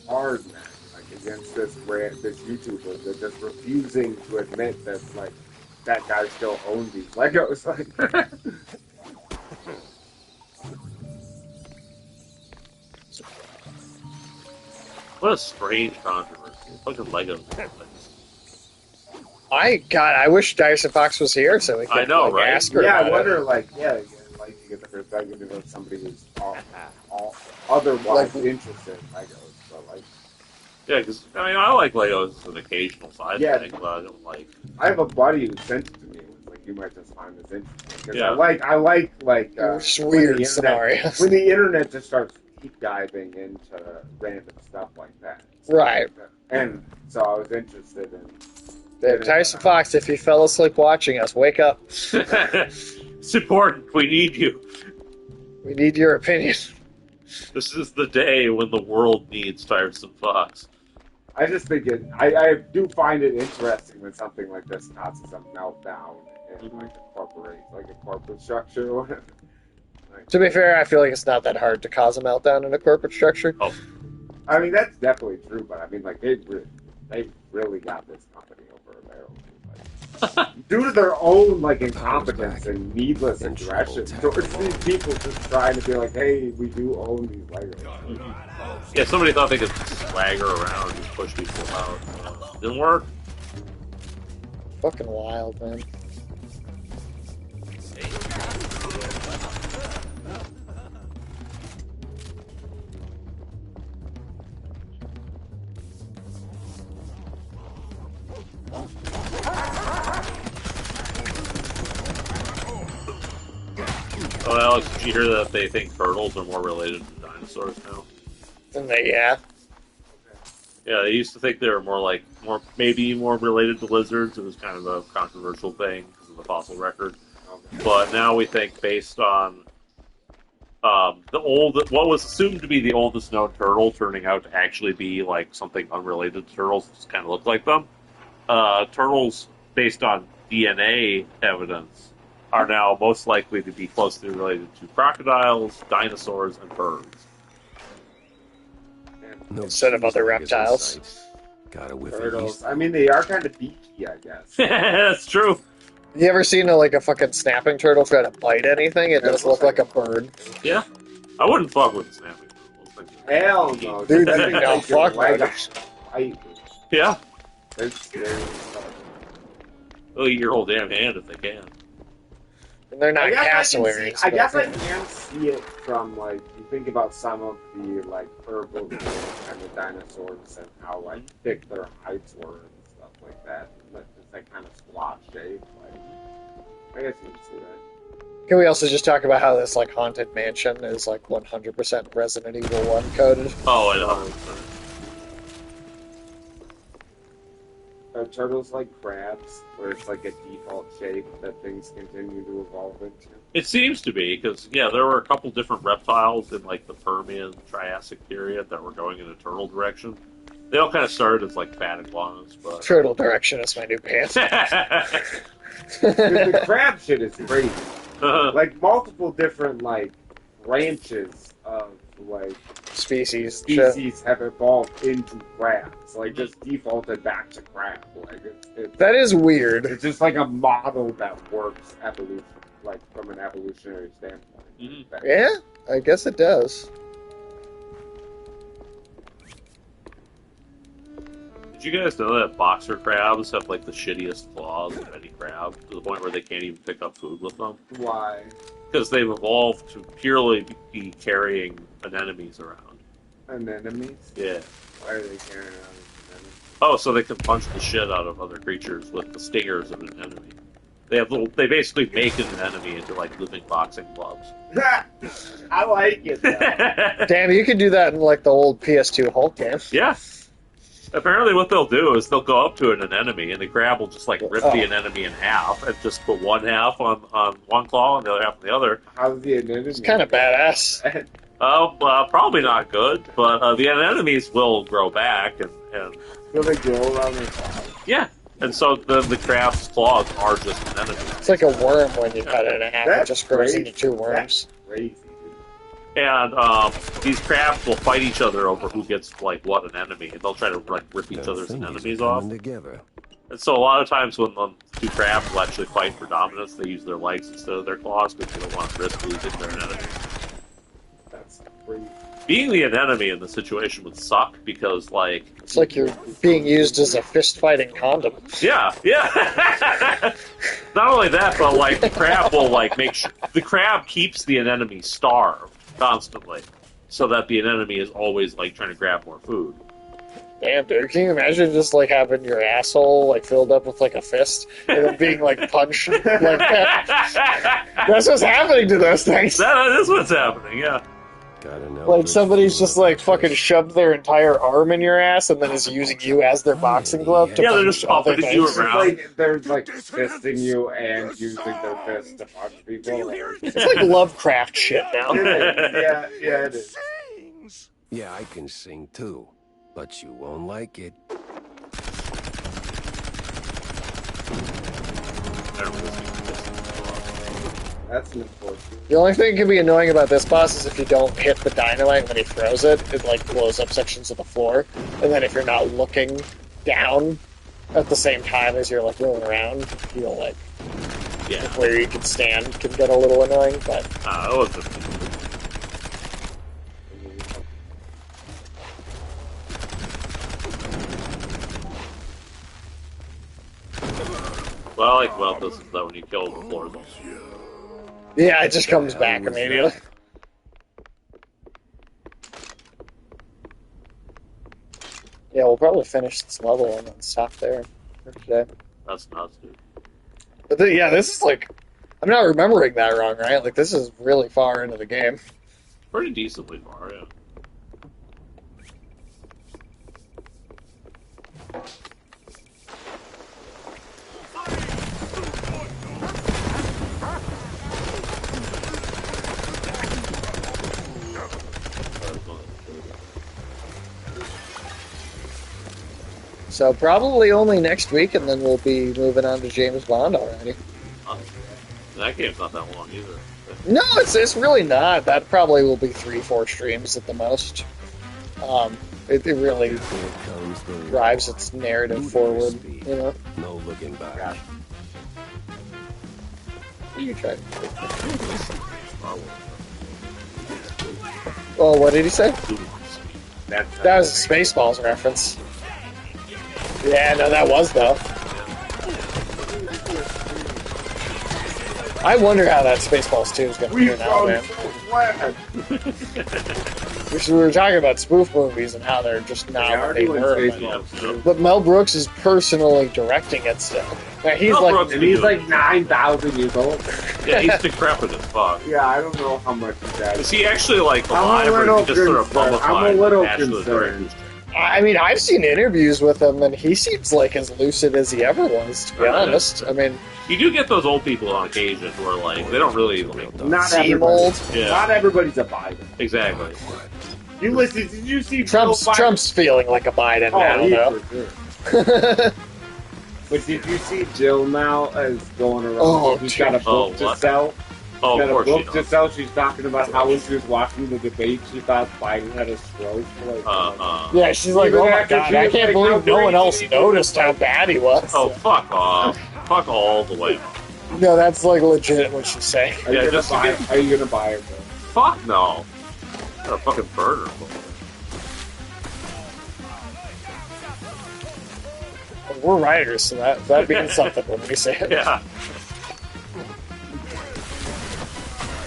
hard, man, like against this YouTuber that's just refusing to admit that like that guy still owned these Legos. Like what a strange controversy. Fucking Legos. I wish Dyson Fox was here so we could I know, right? ask her Yeah, I about wonder, it. like to get the perspective of somebody who's all otherwise interested in Legos, but like. Yeah, because I like Legos as an occasional side Yeah. thing, but I don't like. I have a buddy who sent it to me. And was like, you might just find this interesting because Yeah. I like weird scenarios when the internet just starts deep diving into random stuff like that. Right. And so I was interested in. Tyson Fox, if you fell asleep watching us, wake up. It's important. We need you. We need your opinion. This is the day when the world needs Tyson Fox. I just think I do find it interesting when something like this causes a meltdown in like a corporate structure or whatever. To be fair, I feel like it's not that hard to cause a meltdown in a corporate structure. Oh. I mean, that's definitely true, but I mean, like, they really got this company over a barrel. Like, due to their own, like, incompetence and needless aggression towards these people just trying to be like, hey, we do own these Legos. Yeah, somebody thought they could swagger around and push people out. Didn't work. Fucking wild, man. Oh, Alex, did you hear that they think turtles are more related to dinosaurs now? Yeah. Yeah, they used to think they were maybe more related to lizards. It was kind of a controversial thing because of the fossil record. But now we think, based on what was assumed to be the oldest known turtle, turning out to actually be like something unrelated to turtles, just kind of look like them. Turtles, based on DNA evidence, are now most likely to be closely related to crocodiles, dinosaurs, and birds. No Instead of other reptiles. Got a whiff Turtles. I mean, they are kind of beaky, I guess. That's true. You ever seen a fucking snapping turtle try to bite anything? It does look like a bird. Yeah. I wouldn't fuck with snapping turtles. Hell no. Dude, I think no, fuck no. Yeah. They're scary. They'll eat your whole damn hand if they can. And they're not I cassowaries. I guess I can see it from, like, you think about some of the, like, herbivores and the dinosaurs and how, like, thick their hides were and stuff like that. Like, just that kind of squat shape. Like, I guess you can see that. Can we also just talk about how this, like, haunted mansion is, like, 100% Resident Evil 1 coded? Oh, I know. Are turtles like crabs, where it's like a default shape that things continue to evolve into? It seems to be, because, yeah, there were a couple different reptiles in, like, the Permian Triassic period that were going in a turtle direction. They all kind of started as, like, fat iguanas, but... Turtle direction is my new pants. The crab shit is crazy. Like, multiple different, like, branches of, like... Species have evolved into crabs. Like, just defaulted back to crab. Like, it's that is weird. It's just like a model that works evolution, like, from an evolutionary standpoint. Mm-hmm. Yeah, I guess it does. Did you guys know that boxer crabs have, like, the shittiest claws of any crab, to the point where they can't even pick up food with them? Why? Because they've evolved to purely be carrying anemones around. Anemones? Yeah. Why are they carrying around anemones? Oh, so they can punch the shit out of other creatures with the stingers of an enemy. They basically make an enemy into, like, living boxing gloves. I like it, though. Damn, you could do that in, like, the old PS2 Hulk game. Yeah. Apparently what they'll do is they'll go up to an enemy, and the crab will just, like, rip the enemy in half, and just put one half on one claw and the other half on the other. How's the anemone? It's kind of badass. Probably not good, but the anemones will grow back, and will they grow around their claws? Yeah, and so the crab's claws are just an enemy. It's like a worm when you cut it in half. That's It just grows crazy. into two worms. That's crazy. And these crabs will fight each other over who gets, like, what anemone, and they'll try to, like, rip each other's anemones off. Together. And so a lot of times when the two crabs will actually fight for dominance, they use their legs instead of their claws because they don't want to risk losing their enemy. That's crazy. being the enemy in the situation would suck because, like, It's like you're being used as a fist-fighting condom. yeah. Not only that, but like the crab will like make sure the crab keeps the anemone starved constantly, so that the anemone is always like trying to grab more food. Damn, dude. Can you imagine just, like, having your asshole, like, filled up with, like, a fist and then being, like, punched like that? That's what's happening to those things. That is what's happening, yeah. Gotta know. Like, somebody's just, like, fucking shoved their entire arm in your ass and then is using you as their boxing glove to Yeah, they're punch just other puppeting you things. around. Like, they're like fisting you and using their fists to punch people. It's like Lovecraft shit now. Yeah, it is. Yeah, I can sing too, but you won't like it. That's an unfortunate. The only thing that can be annoying about this boss is if you don't hit the dynamite when he throws it, it, like, blows up sections of the floor. And then if you're not looking down at the same time as you're, like, rolling around, you'll, like, where you can stand can get a little annoying, but... That wasn't... What I like about this is that when you kill the floor is all... Yeah, it just comes back immediately. Yeah, we'll probably finish this level and then stop there for today. That's nuts, dude. But yeah, this is like... I'm not remembering that wrong, right? Like, this is really far into the game. Pretty decently far, yeah. So probably only next week, and then we'll be moving on to James Bond already. That game's not that long either. No, it's really not. That probably will be 3-4 streams at the most. It really drives its narrative forward, you know? No looking back. You try. Oh, what did he say? That was a Spaceballs reference. Yeah, no, that was, though. I wonder how that Spaceballs 2 is going to turn out, man. We were talking about spoof movies and how they're just not what they were. But Mel Brooks is personally directing it still. Now, he's like 9,000 years old. Yeah, he's decrepit as fuck. Yeah, I don't know how much he's at. Is he actually like alive, or is he just sort of mummified? I'm a little attached to the concerned. director's chair? I mean, I've seen interviews with him, and he seems like as lucid as he ever was, to be honest. I mean... You do get those old people on occasion who are like, they don't really like... Not old. Yeah. Not everybody's a Biden. Exactly. Did you see Trump's feeling like a Biden now, though. But did you see Jill now as going around? Oh, she's got a book to sell. Oh, She's of got course a she book to sell. She's talking about how when she was watching the debate, she thought Biden had a stroke. Yeah, she's like, Even oh my after god, she I was can't like, believe no one else crazy, noticed how bad he was. Oh, fuck off. Fuck all the way. No, that's like legit what she's saying. Are you gonna buy her? Bro? Fuck no. Got a fucking burger. We're writers, so that means something when we say it. Yeah.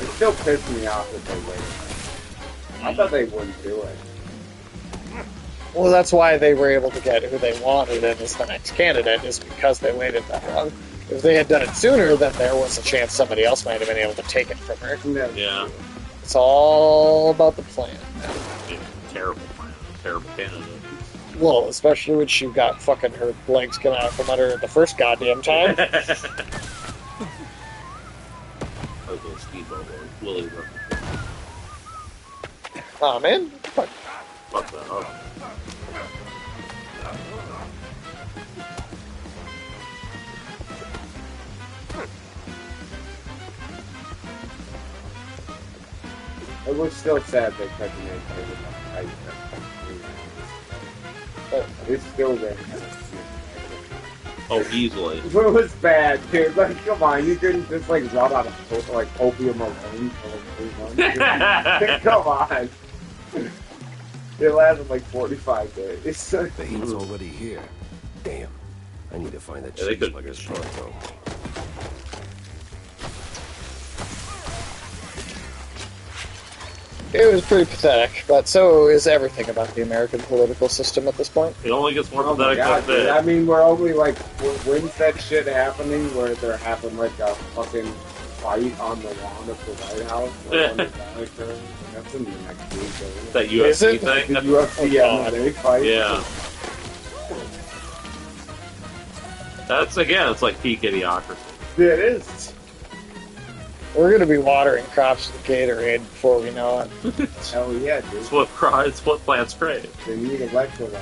It still pissed me off that they waited. I thought they wouldn't do it. Well, that's why they were able to get who they wanted in as the next candidate, is because they waited that long. If they had done it sooner, then there was a chance somebody else might have been able to take it from her. Yeah. It's all about the plan. Yeah, terrible plan. Terrible candidate. Well, especially when she got fucking her legs coming out from under her the first goddamn time. Willie. Aw, man. Fuck. Fuck that up. It was still sad they couldn't make it. But it's still there. Oh, easily. It was bad, dude. Like, come on, you didn't just like run out of like opium alone for like 3 months. Come on. It lasted like 45 days. The heat's already here. Damn. I need to find that Yeah, they could- cheeseburger's pronto. It was pretty pathetic, but so is everything about the American political system at this point. It only gets more Oh my pathetic God, than dude. that. I mean, we're only like, when's that shit happening where they're having like a fucking fight on the lawn of the White House? Or on the Vatican? That's in the next week. Isn't it? That Is UFC it? thing. The UFC MMA fight? Yeah. That's again, it's like peak idiocracy. It is. We're going to be watering crops with Gatorade before we know it. Hell yeah, dude. It's what plants crave. They need electrolytes.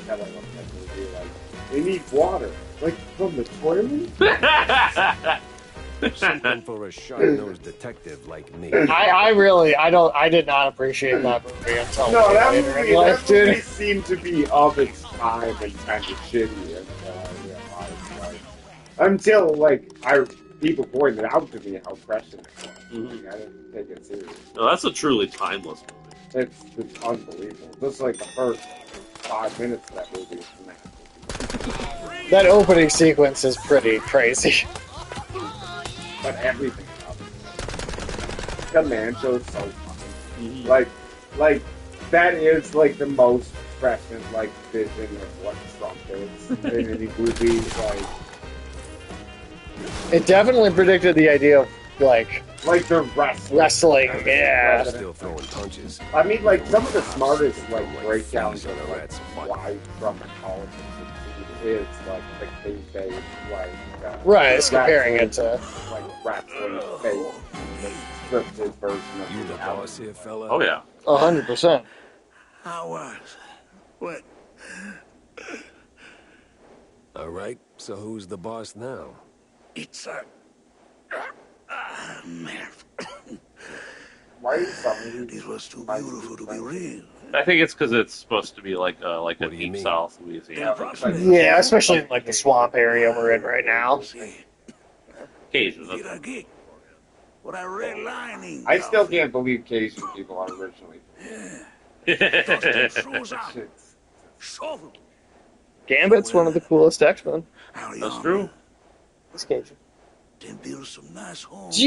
I love that movie. Like, they need water. Like, from the toilet? Something for a sharp-nosed detective like me. I did not appreciate that movie until No, that later movie, in life, that movie dude. seemed to be of its time and kind of shitty. And, until, like, people pointed out to me how prescient it was. Like, I didn't take it serious. No, that's a truly timeless movie. It's unbelievable. Just like the first 5 minutes of that movie is mad. That opening sequence is pretty crazy. But everything about it. The man show's so funny. Like, that is, like, the most prescient, like, vision of what Trump is in any movies, like... It definitely predicted the idea of, like the wrestling. Yeah. Still throwing punches. I mean, like, some of the smartest, like, breakdowns of, like, why Trump and politics is, like, the kayfabe, like... Right, it's comparing it to... Like, wrestling face, the scripted version of You the boss here, fella? Oh yeah. 100%. I was. What? All right, so who's the boss now? It's man. Why is something... This was too beautiful to be real. I think it's because it's supposed to be like a deep south Louisiana. Yeah, especially in, like, the swamp area we're in right now. Cajun. Did I get what I redlining? I still can't believe Cajun people are originally... Shovel. Gambit's one of the coolest X-Men. That's true. It's Cajun. Then build some nice homes.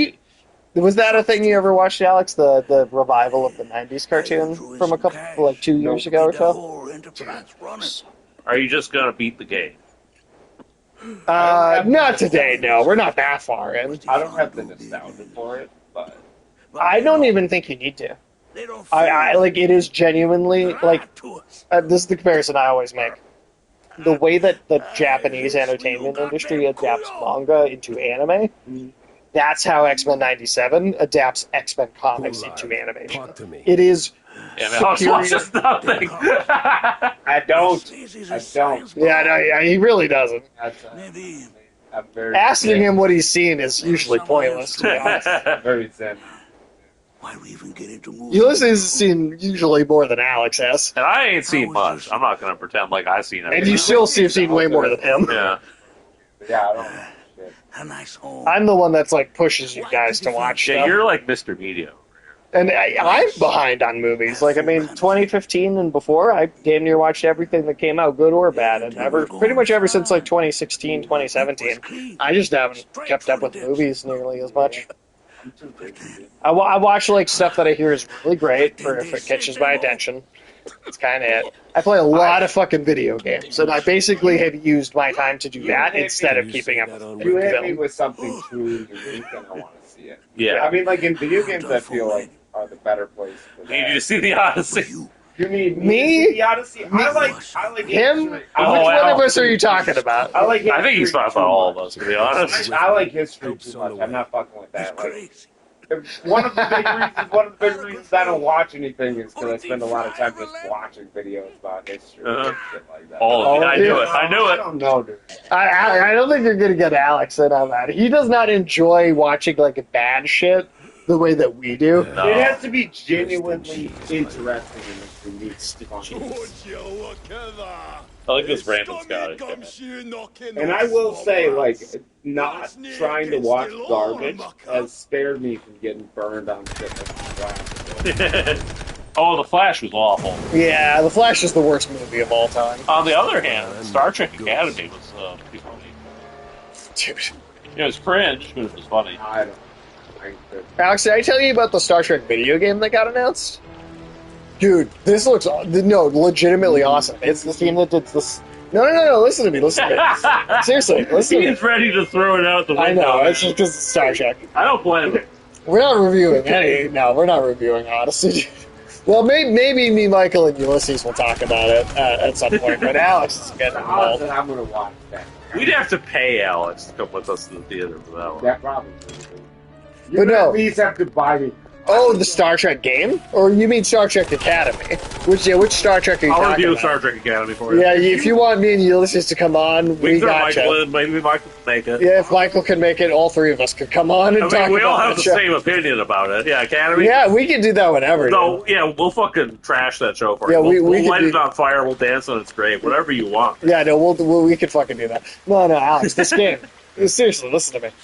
Was that a thing you ever watched, Alex? The revival of the '90s cartoon from 2 years ago or so? Are you just gonna beat the game? Not today. No, we're not that far in. I don't have the nostalgia for it, but... I don't even think you need to. I like, it is genuinely, like, this is the comparison I always make. The way that the Japanese entertainment industry adapts manga into anime, that's how X-Men 97 adapts X-Men comics into animation. It is superior. Just nothing. I don't. Yeah, no, he really doesn't. Asking him what he's seen is usually pointless, to be honest. Very zen. Why we even get into movies? Ulysses has seen usually more than Alex has. And I ain't seen much. I'm not gonna pretend like I've seen everything. And you still have seen way more than him. Yeah. Yeah, I don't... A nice home. I'm the one that's, like, pushes you guys to watch Yeah, stuff. you're like Mr. Media. And I'm behind on movies. Like, I mean, 2015 and before, I damn near watched everything that came out, good or bad. And pretty much ever since, like, 2016, 2017, I just haven't kept up with movies nearly as much. I watch, like, stuff that I hear is really great, or if it catches my attention. That's kind of it. I play a lot of fucking video games, and I basically have used my time to do that instead of keeping up with You hit me film. with something truly unique, and I want to see it. Yeah. I mean, like, in video games, I feel like are the better place for that. You need to see the Odyssey. You need Me? to see the Odyssey? I like Him? history. Which one of us are you talking about? I like history. I think he's talking about all of us, to be honest. I like history too much. I'm not fucking with that. Like, one of the big reasons I don't watch anything is because I spend a lot of time just watching videos about history and shit like that. All of it. I knew it. I knew I it. don't know, dude. I don't think you're going to get Alex in on that. He does not enjoy watching, like, bad shit the way that we do. No. It has to be genuinely interesting and unique. I like this random Scottish guy. And I will say, like, not trying to watch garbage has spared me from getting burned on shit like Flash. Oh, The Flash was awful. Yeah, The Flash is the worst movie of all time. On the other hand, Star Trek Academy was pretty funny. Dude. It was cringe, but it was funny. I don't. Alex, did I tell you about the Star Trek video game that got announced? Dude, this looks legitimately awesome. It's the team that did this. No, listen to me. Seriously, listen to me. He's ready to throw it out the window. I know, it's just because it's Star Trek. I don't blame him. We're not reviewing any. No, we're not reviewing Odyssey. Well, maybe me, Michael, and Ulysses will talk about it at some point, but Alex is getting involved. I'm going to watch that. We'd have to pay Alex to come with us to the theater for that one. That probably. You would at least have to buy me. Oh, the Star Trek game? Or you mean Star Trek Academy? Which Star Trek are you I'll talking review about? Star Trek Academy for you. Yeah, if you want me and Ulysses to come on, we got Michael in. Maybe Michael can make it. Yeah, if Michael can make it, all three of us could come on and talk we all about have the show. same opinion about it. Yeah, Academy? Yeah, we can do that whenever. No, yeah, we'll fucking trash that show for Yeah, you. we We'll light could it on fire, we'll dance on its grave, whatever you want. Yeah, no, we could fucking do that. No, Alex, this game. Seriously, listen to me.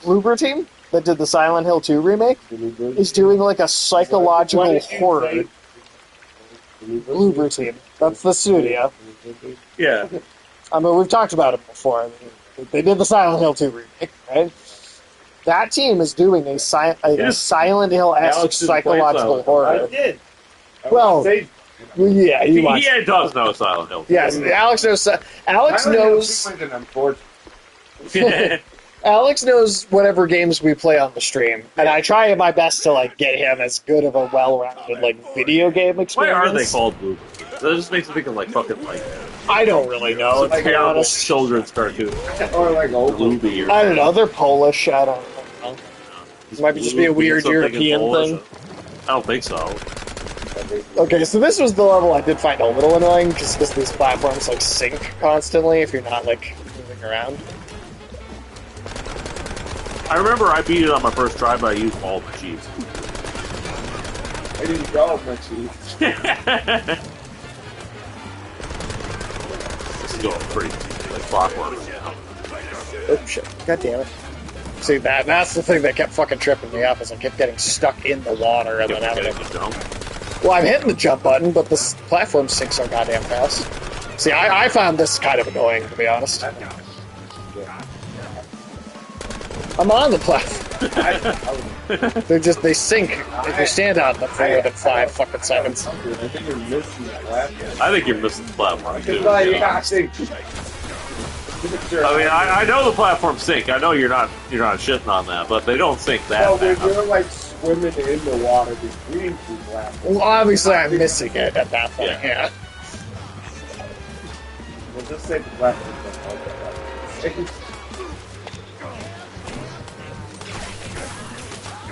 Bloober Team, that did the Silent Hill 2 remake, is doing like a psychological horror. Bloober Team. That's the studio. Yeah. I mean, we've talked about it before. I mean, they did the Silent Hill 2 remake, right? That team is doing a Silent Hill-esque psychological horror. I did. Well, yeah, you watched. He does know Silent Hill. Yes, Alex knows. Alex knows. Alex knows whatever games we play on the stream, and I try my best to like get him as good of a well-rounded like video game experience. Why are they called Blue? That just makes me think of like fucking like. I don't really know. It's a terrible children's cartoon. Or like old Bluey. I don't know. They're Polish. I don't know. It might just be a weird European thing. I don't think so. Okay, so this was the level I did find a little annoying, just because these platforms like sync constantly if you're not like moving around. I remember I beat it on my first try, but I used all my cheats. I didn't go with my cheats. This is going pretty like clockwork. Oh shit! God damn it! See that's the thing that kept fucking tripping me up is I kept getting stuck in the water and then having to jump. Well, I'm hitting the jump button, but this platform sinks so goddamn fast. See, I found this kind of annoying, to be honest. I'm on the platform. They sink if you stand on them for more than 5 fucking seconds. I think you're missing the platform. I think you're missing the platform too. I mean, I know the platforms sink. I know you're not shitting on that, but they don't sink that fast. You're like swimming in the water between two platforms. Well, obviously I'm missing it at that point, yeah. We'll just say the platforms.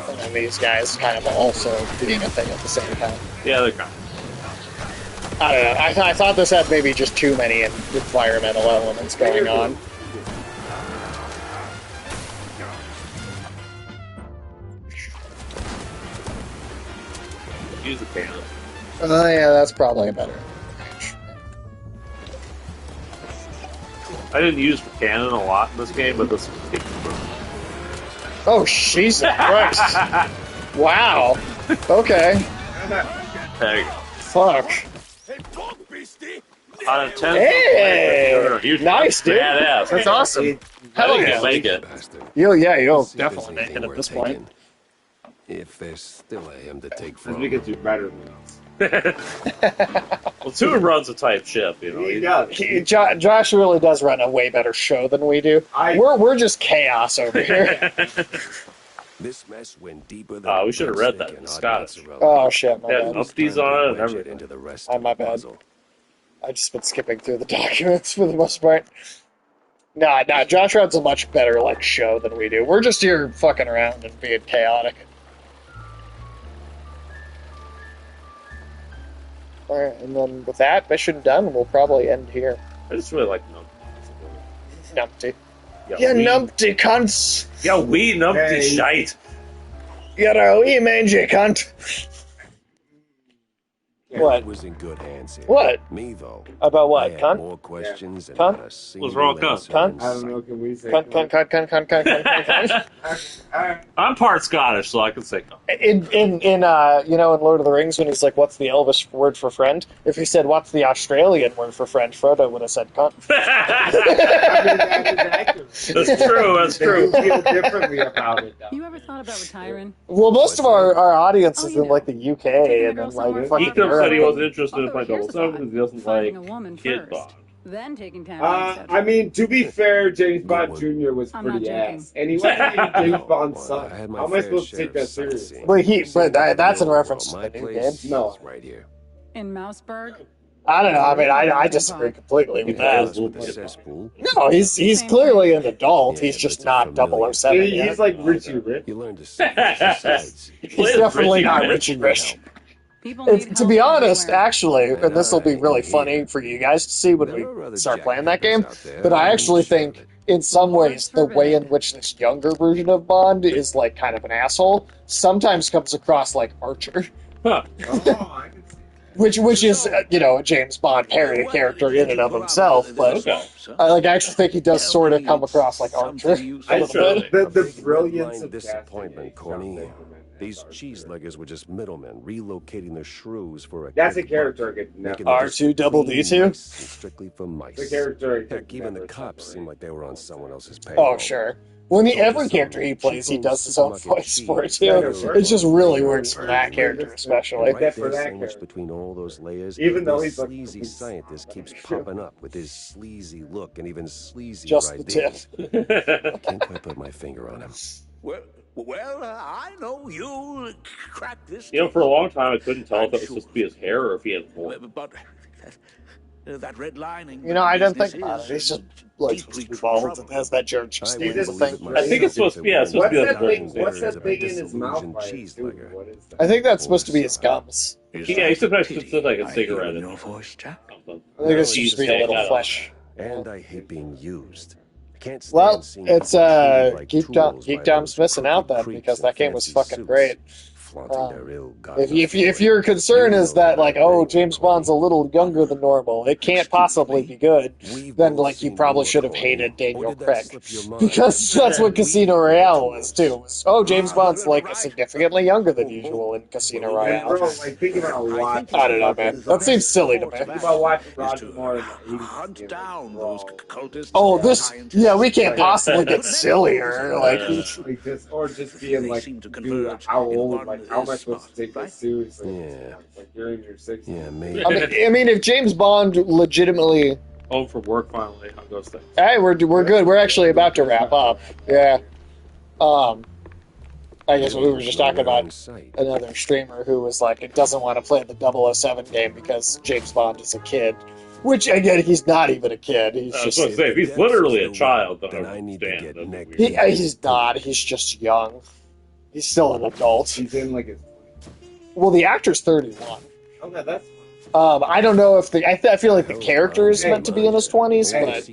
And then these guys kind of also doing a thing at the same time. Yeah, they're kind of. I don't know. I thought this had maybe just too many environmental elements going on. Use the cannon. Oh, yeah, that's probably a better range. I didn't use the cannon a lot in this game, but this was Oh, Jesus Christ. Wow. Okay. There you go. Fuck. On a 10. Hey! Nice, dude. Badass. That's awesome. Hell yeah. Make it. You'll definitely make it at this point. If there's still a him to take I from. think it's better than us. Well, Tune runs a type ship, you know. He does. Josh really does run a way better show than we do. We're just chaos over here. This mess went deeper than we should have read that in Scottish. Oh shit, my Had bad. upties on it and everything. into the rest My bad. I just been skipping through the documents for the most part. Nah, Josh runs a much better like show than we do. We're just here fucking around and being chaotic. Alright, and then with that mission done, we'll probably end here. I just really like Numpty. Yeah, You numpty cunts! Yeah, we numpty shite. You're a wee mangy cunt. What? It was in good hands here. What? Me, though. About what? I had Cunt? more questions than Cunt? not a single What's wrong with cunt? answer Cunt? in I don't sight. know. Can we say Cunt. I'm part Scottish, so I can say cunt. In Lord of the Rings, when he's like, "What's the Elvish word for friend?" If he said, "What's the Australian word for friend?" Frodo would have said "cunt." That's true. That's true. They feel differently about it, though. You ever thought about retiring? Well, most of our audience is in like the UK and then like fucking Ethan Europe. said he wasn't interested in playing here's Double Seven because he doesn't Finding like a woman Kid first, Bond. then taking time off. I mean, to be fair, James Bond Jr. was I'm not pretty joking. ass, and he wasn't even James Bond's I son. had my How am I fair supposed to share take that of seriously? sightseeing. But that's in reference to My the new game. place No. is right here. In Mouseburg? I don't know. I mean, I disagree completely with that. With the cesspool. No, he's clearly an adult. He's just not 007 yet. He's like Richie Rich. You learn to see sides. He's definitely not Richie Rich. To be honest, actually, and this will be really funny for you guys to see when we start playing that game, but I actually think, in some ways, the way in which this younger version of Bond is like kind of an asshole sometimes comes across like Archer. Huh. Which is a James Bond parody character in and of himself, but I actually think he does sort of come across like Archer a little bit. The brilliance of disappointment, Corny. These cheeseleggers were just middlemen relocating their shrews for a. That's a character I could never. R2-D2? Strictly for mice. The character. Heck, even the cops seem like they were on someone else's payroll. Oh, sure. When every character he plays, he does his own voice for it too. It just really works for that character, especially. Right there, sandwiched between all those layers, even though this he's like sleazy scientist keeps popping up with his sleazy look and even sleazy just the tip. Can't quite put my finger on him. Well, I know you'll crack this. For a long time, I couldn't tell if it was supposed to be his hair or if he had more. But that red lining. I didn't think about it. He's just like supposed to be bald and has that George Costanza thing. I think it's supposed to be. What's that thing in his mouth? What is that? I think that's supposed to be his gums. Yeah, he's supposed to put like a cigarette in your voice, Jack. I think it's supposed to be a little flesh. And I hate being used. Well, it's Geek Dom's missing out then because that game was fucking great. If your concern is that James Bond's a little younger than normal, it can't possibly be good, then you probably should have hated Daniel Craig because that's what Casino Royale was too. James Bond's significantly younger than usual in Casino Royale. I don't know, man. That seems silly to me. Hunt down those cultists. Oh, we can't possibly get sillier. Or just being dude, how old? How am I supposed to take this seriously? Yeah. You're in your 60s. Yeah, maybe. I mean, if James Bond legitimately. Home from work finally. How goes things? Hey, we're good. We're actually about to wrap up. Yeah. I guess we were just talking about another streamer who was it doesn't want to play the 007 game because James Bond is a kid. Which, again, he's not even a kid. He's just. I was going to say, if he's literally a child, then I need to get next. He's not. He's just young. He's still an adult. He's in his. Well, the actor's 31. Okay, that's. I don't know if I feel like the character is meant to be in his 20s, but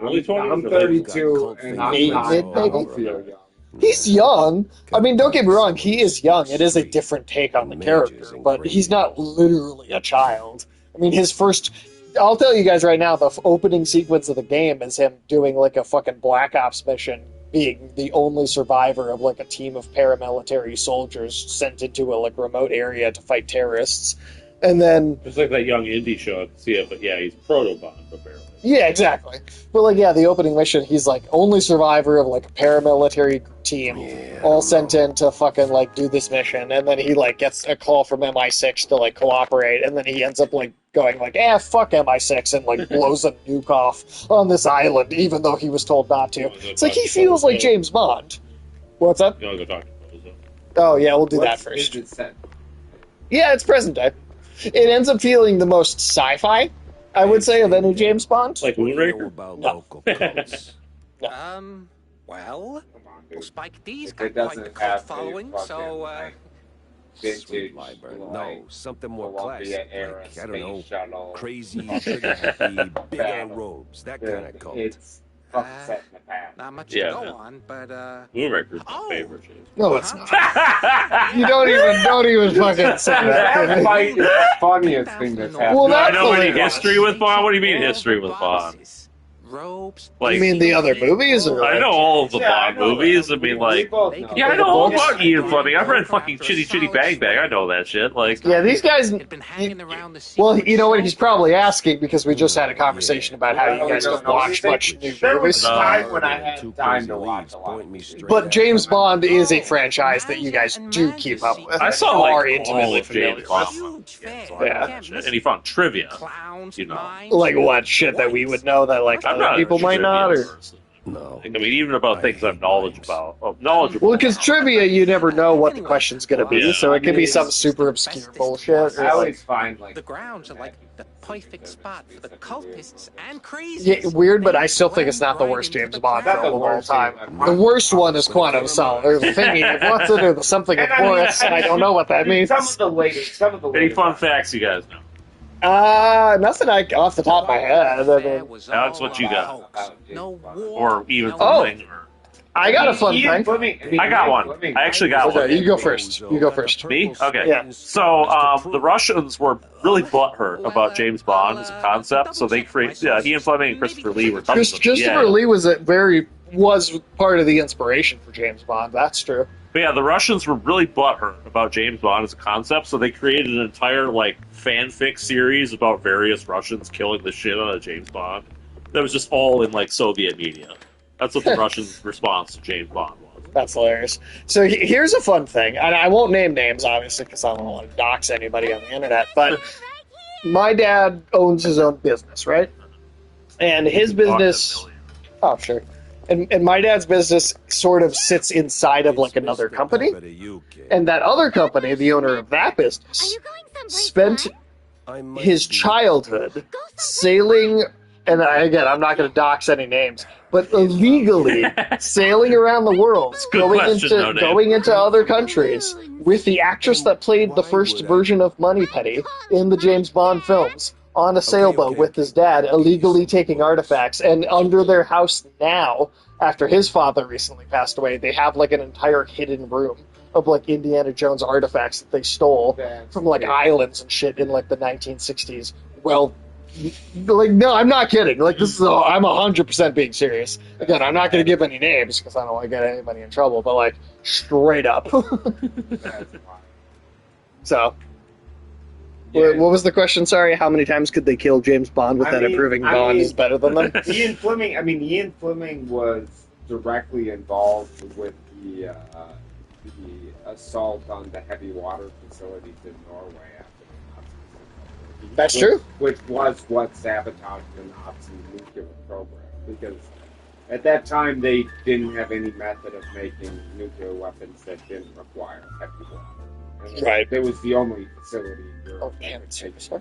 early 20s. I'm 32, and I don't feel young. He's young. I mean, don't get me wrong. He is young. It is a different take on the character, but he's not literally a child. I mean, his first. I'll tell you guys right now, the opening sequence of the game is him doing a fucking Black Ops mission, being the only survivor of a team of paramilitary soldiers sent into a remote area to fight terrorists. And then it's like that young indie show. I can see it, but yeah, he's proto-Bond, apparently. Yeah, exactly. But the opening mission, he's only survivor of a paramilitary team, all sent in to fucking do this mission, and then he gets a call from MI6 to cooperate, and then he ends up going fuck MI6 and blows a nuke off on this island, even though he was told not to. It's he feels like James Bond. What's up? You want to go talk to Bozo? Oh yeah, we'll do that first. Yeah, it's present day. It ends up feeling the most sci-fi, I would say, of any James Bond. Like Moonraker? No. Well, Spike D's got quite the cult following, so, Sweet library. No, something more classic. I don't know, crazy, trigger-happy, big-on robes, that kind of cult. fucking set in the past. Not much Yeah, to go man. on, but Moonraker's my favorite. No, it's not. You don't even fucking say that. That fight is the funniest thing that's happened. Well, Do I that's know any hilarious. history with Bond? What do you mean history with Bond? Robes. You mean the other movies? Or I know all of the Bond movies. I mean, like, yeah, I know all about Ian Fleming. I've read fucking Chitty Chitty Bang Bang. I know that shit. Like, Yeah, these guys. Well, you know what? He's probably asking because we just had a conversation about how you guys don't watch much new There was movies. a time when I had time to watch a lot. But James Bond is a franchise that you guys do keep up with. I saw Are like intimately all of familiar James with. Bond. Yeah, and he found trivia. You know, Like what shit that we would know that like I'm other not people might not, or No. I mean, even about things I'm knowledgeable. Knowledgeable. well, because trivia you never know what the question's gonna be, so it could be some super obscure bullshit. Or I like, always find like the grounds are like the perfect spot for the cultists and crazies. yeah, weird, but I still think it's not the worst James Bond film of all time. The worst one is Quantum of Solace, or the thingy of what's it, or the something of Boris. I don't know what that means. some of the Any fun facts you guys know? Nothing off the top of my head. I mean, Alex, what you got? Or even Oh. something? I got a fun thing. I got one. I actually got one. Okay, you go first. You go first. Me? Okay. Yeah. So the Russians were really butthurt about James Bond as a concept, so they created Ian Fleming and Christopher Lee were Christopher Lee was part of the inspiration for James Bond. That's true. But yeah, the Russians were really butthurt about James Bond as a concept, so they created an entire like fanfic series about various Russians killing the shit out of James Bond. That was just all in like Soviet media. That's what the Russian response to James Bond was. That's hilarious. So here's a fun thing, and I won't name names, obviously, because I don't want to dox anybody on the internet, but my dad owns his own business, right? And his business... Oh, sure. And my dad's business sort of sits inside of, like, another company. And that other company, the owner of that business, spent his childhood sailing... And again, I'm not going to dox any names, but illegally sailing around the world, going into other countries with the actress that played the first version of Moneypenny in the James Bond films on a sailboat with his dad, illegally taking artifacts. And under their house now, after his father recently passed away, they have like an entire hidden room of like Indiana Jones artifacts that they stole from like islands and shit in like the 1960s. Well, like, no, I'm not kidding. Like, this is I'm 100% being serious. Again, I'm not going to give any names because I don't want to get anybody in trouble, but, like, straight up. So, what was the question? Sorry, how many times could they kill James Bond without proving Bond is better than them? Ian Fleming was directly involved with the assault on the heavy water facilities in Norway. That's true. Which was what sabotaged the Nazi nuclear program. Because at that time, they didn't have any method of making nuclear weapons that didn't require heavy water. And right. It was the only facility in Europe. Oh, damn, it's super.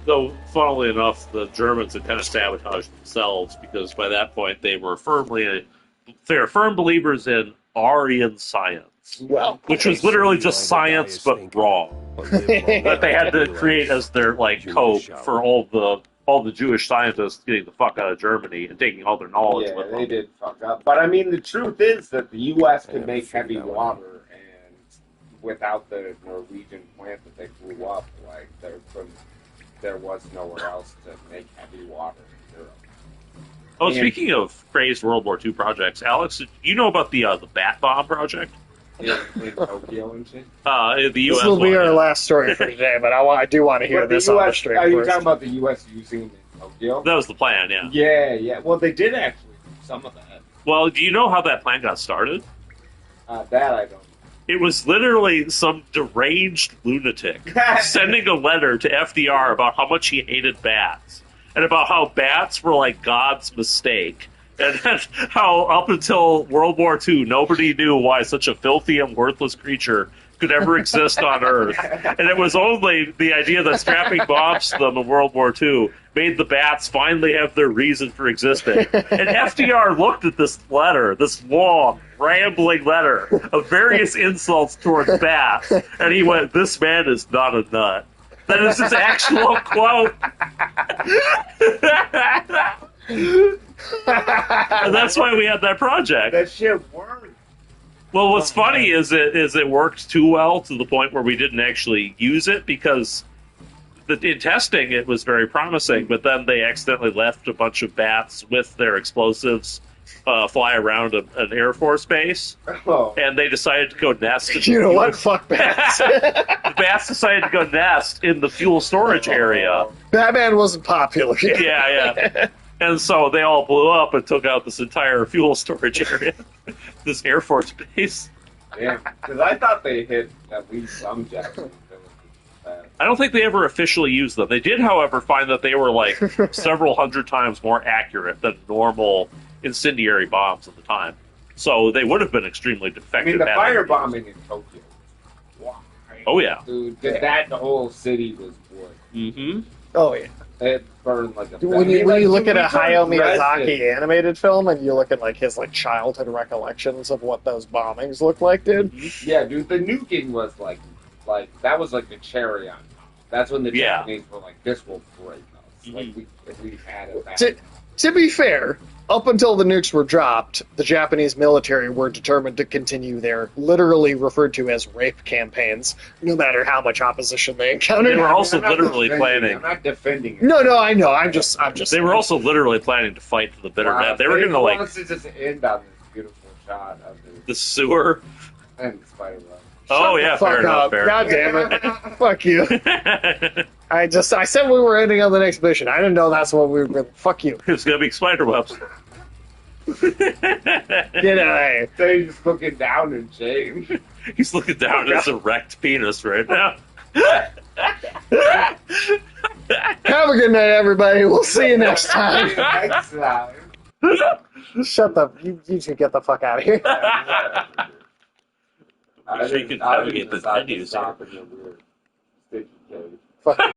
Though, funnily enough, the Germans had kind of sabotaged themselves because by that point they were firm believers in Aryan science. Well, which was literally just science but wrong. That they had to create as their like cope for all the Jewish scientists getting the fuck out of Germany and taking all their knowledge with them. They did fuck up. But I mean, the truth is that the U.S. could make heavy water, and without the Norwegian plant that they blew up, like there was nowhere else to make heavy water in Europe. Oh, speaking of crazed World War II projects, Alex, you know about the Bat Bomb project? In Tokyo and shit? The U.S. This will be our last story for today, but I do want to hear this on the stream Are you first. talking about the U.S. using it in Tokyo? That was the plan, yeah. Yeah. Well, they did actually do some of that. Well, do you know how that plan got started? That I don't. It was literally some deranged lunatic sending a letter to FDR about how much he hated bats and about how bats were like God's mistake. And how up until World War II, nobody knew why such a filthy and worthless creature could ever exist on Earth. And it was only the idea that strapping bombs to them in World War II made the bats finally have their reason for existing. And FDR looked at this letter, this long, rambling letter of various insults towards bats, and he went, "This man is not a nut." That is his actual quote. And that's why we had that project. That shit worked. Well, what's funny is it worked too well to the point where we didn't actually use it because in testing it was very promising, but then they accidentally left a bunch of bats with their explosives fly around an Air Force base, and they decided to go nest. You know what? Fuck bats. The bats decided to go nest in the fuel storage area. Batman wasn't popular yet. Yeah. And so they all blew up and took out this entire fuel storage area, this Air Force base. Yeah, because I thought they hit at least some jets. I don't think they ever officially used them. They did, however, find that they were like several hundred times more accurate than normal incendiary bombs at the time. So they would have been extremely effective. I mean, the firebombing in Tokyo. Wow. Oh, yeah. Dude, the whole city was wood. Mm-hmm. Oh, yeah. It burned like a... When you look at a Hayao Miyazaki animated film and you look at like his like childhood recollections of what those bombings looked like, dude. Yeah, dude, the nuking was like that was like the cherry on top. That's when the Japanese were like, this will break us. Like, if we had it back. To be fair, up until the nukes were dropped, the Japanese military were determined to continue their literally referred to as rape campaigns, no matter how much opposition they encountered. They were also literally planning. I'm not defending it. No, I know. I'm just. They were also literally planning to fight to the bitter end. They were going to like. To just end on this beautiful shot of the sewer and the spider web. Oh yeah, fair enough. God damn it! Fuck you. I said we were ending on the next mission. I didn't know that's what we were going to... Fuck you. It's going to be spider webs. Get out. So he's just looking down in shame. He's looking down at his erect penis right now. Have a good night, everybody. We'll see you next time. Next time. Shut the... You should get the fuck out of here. She can navigate the menus. Fuck.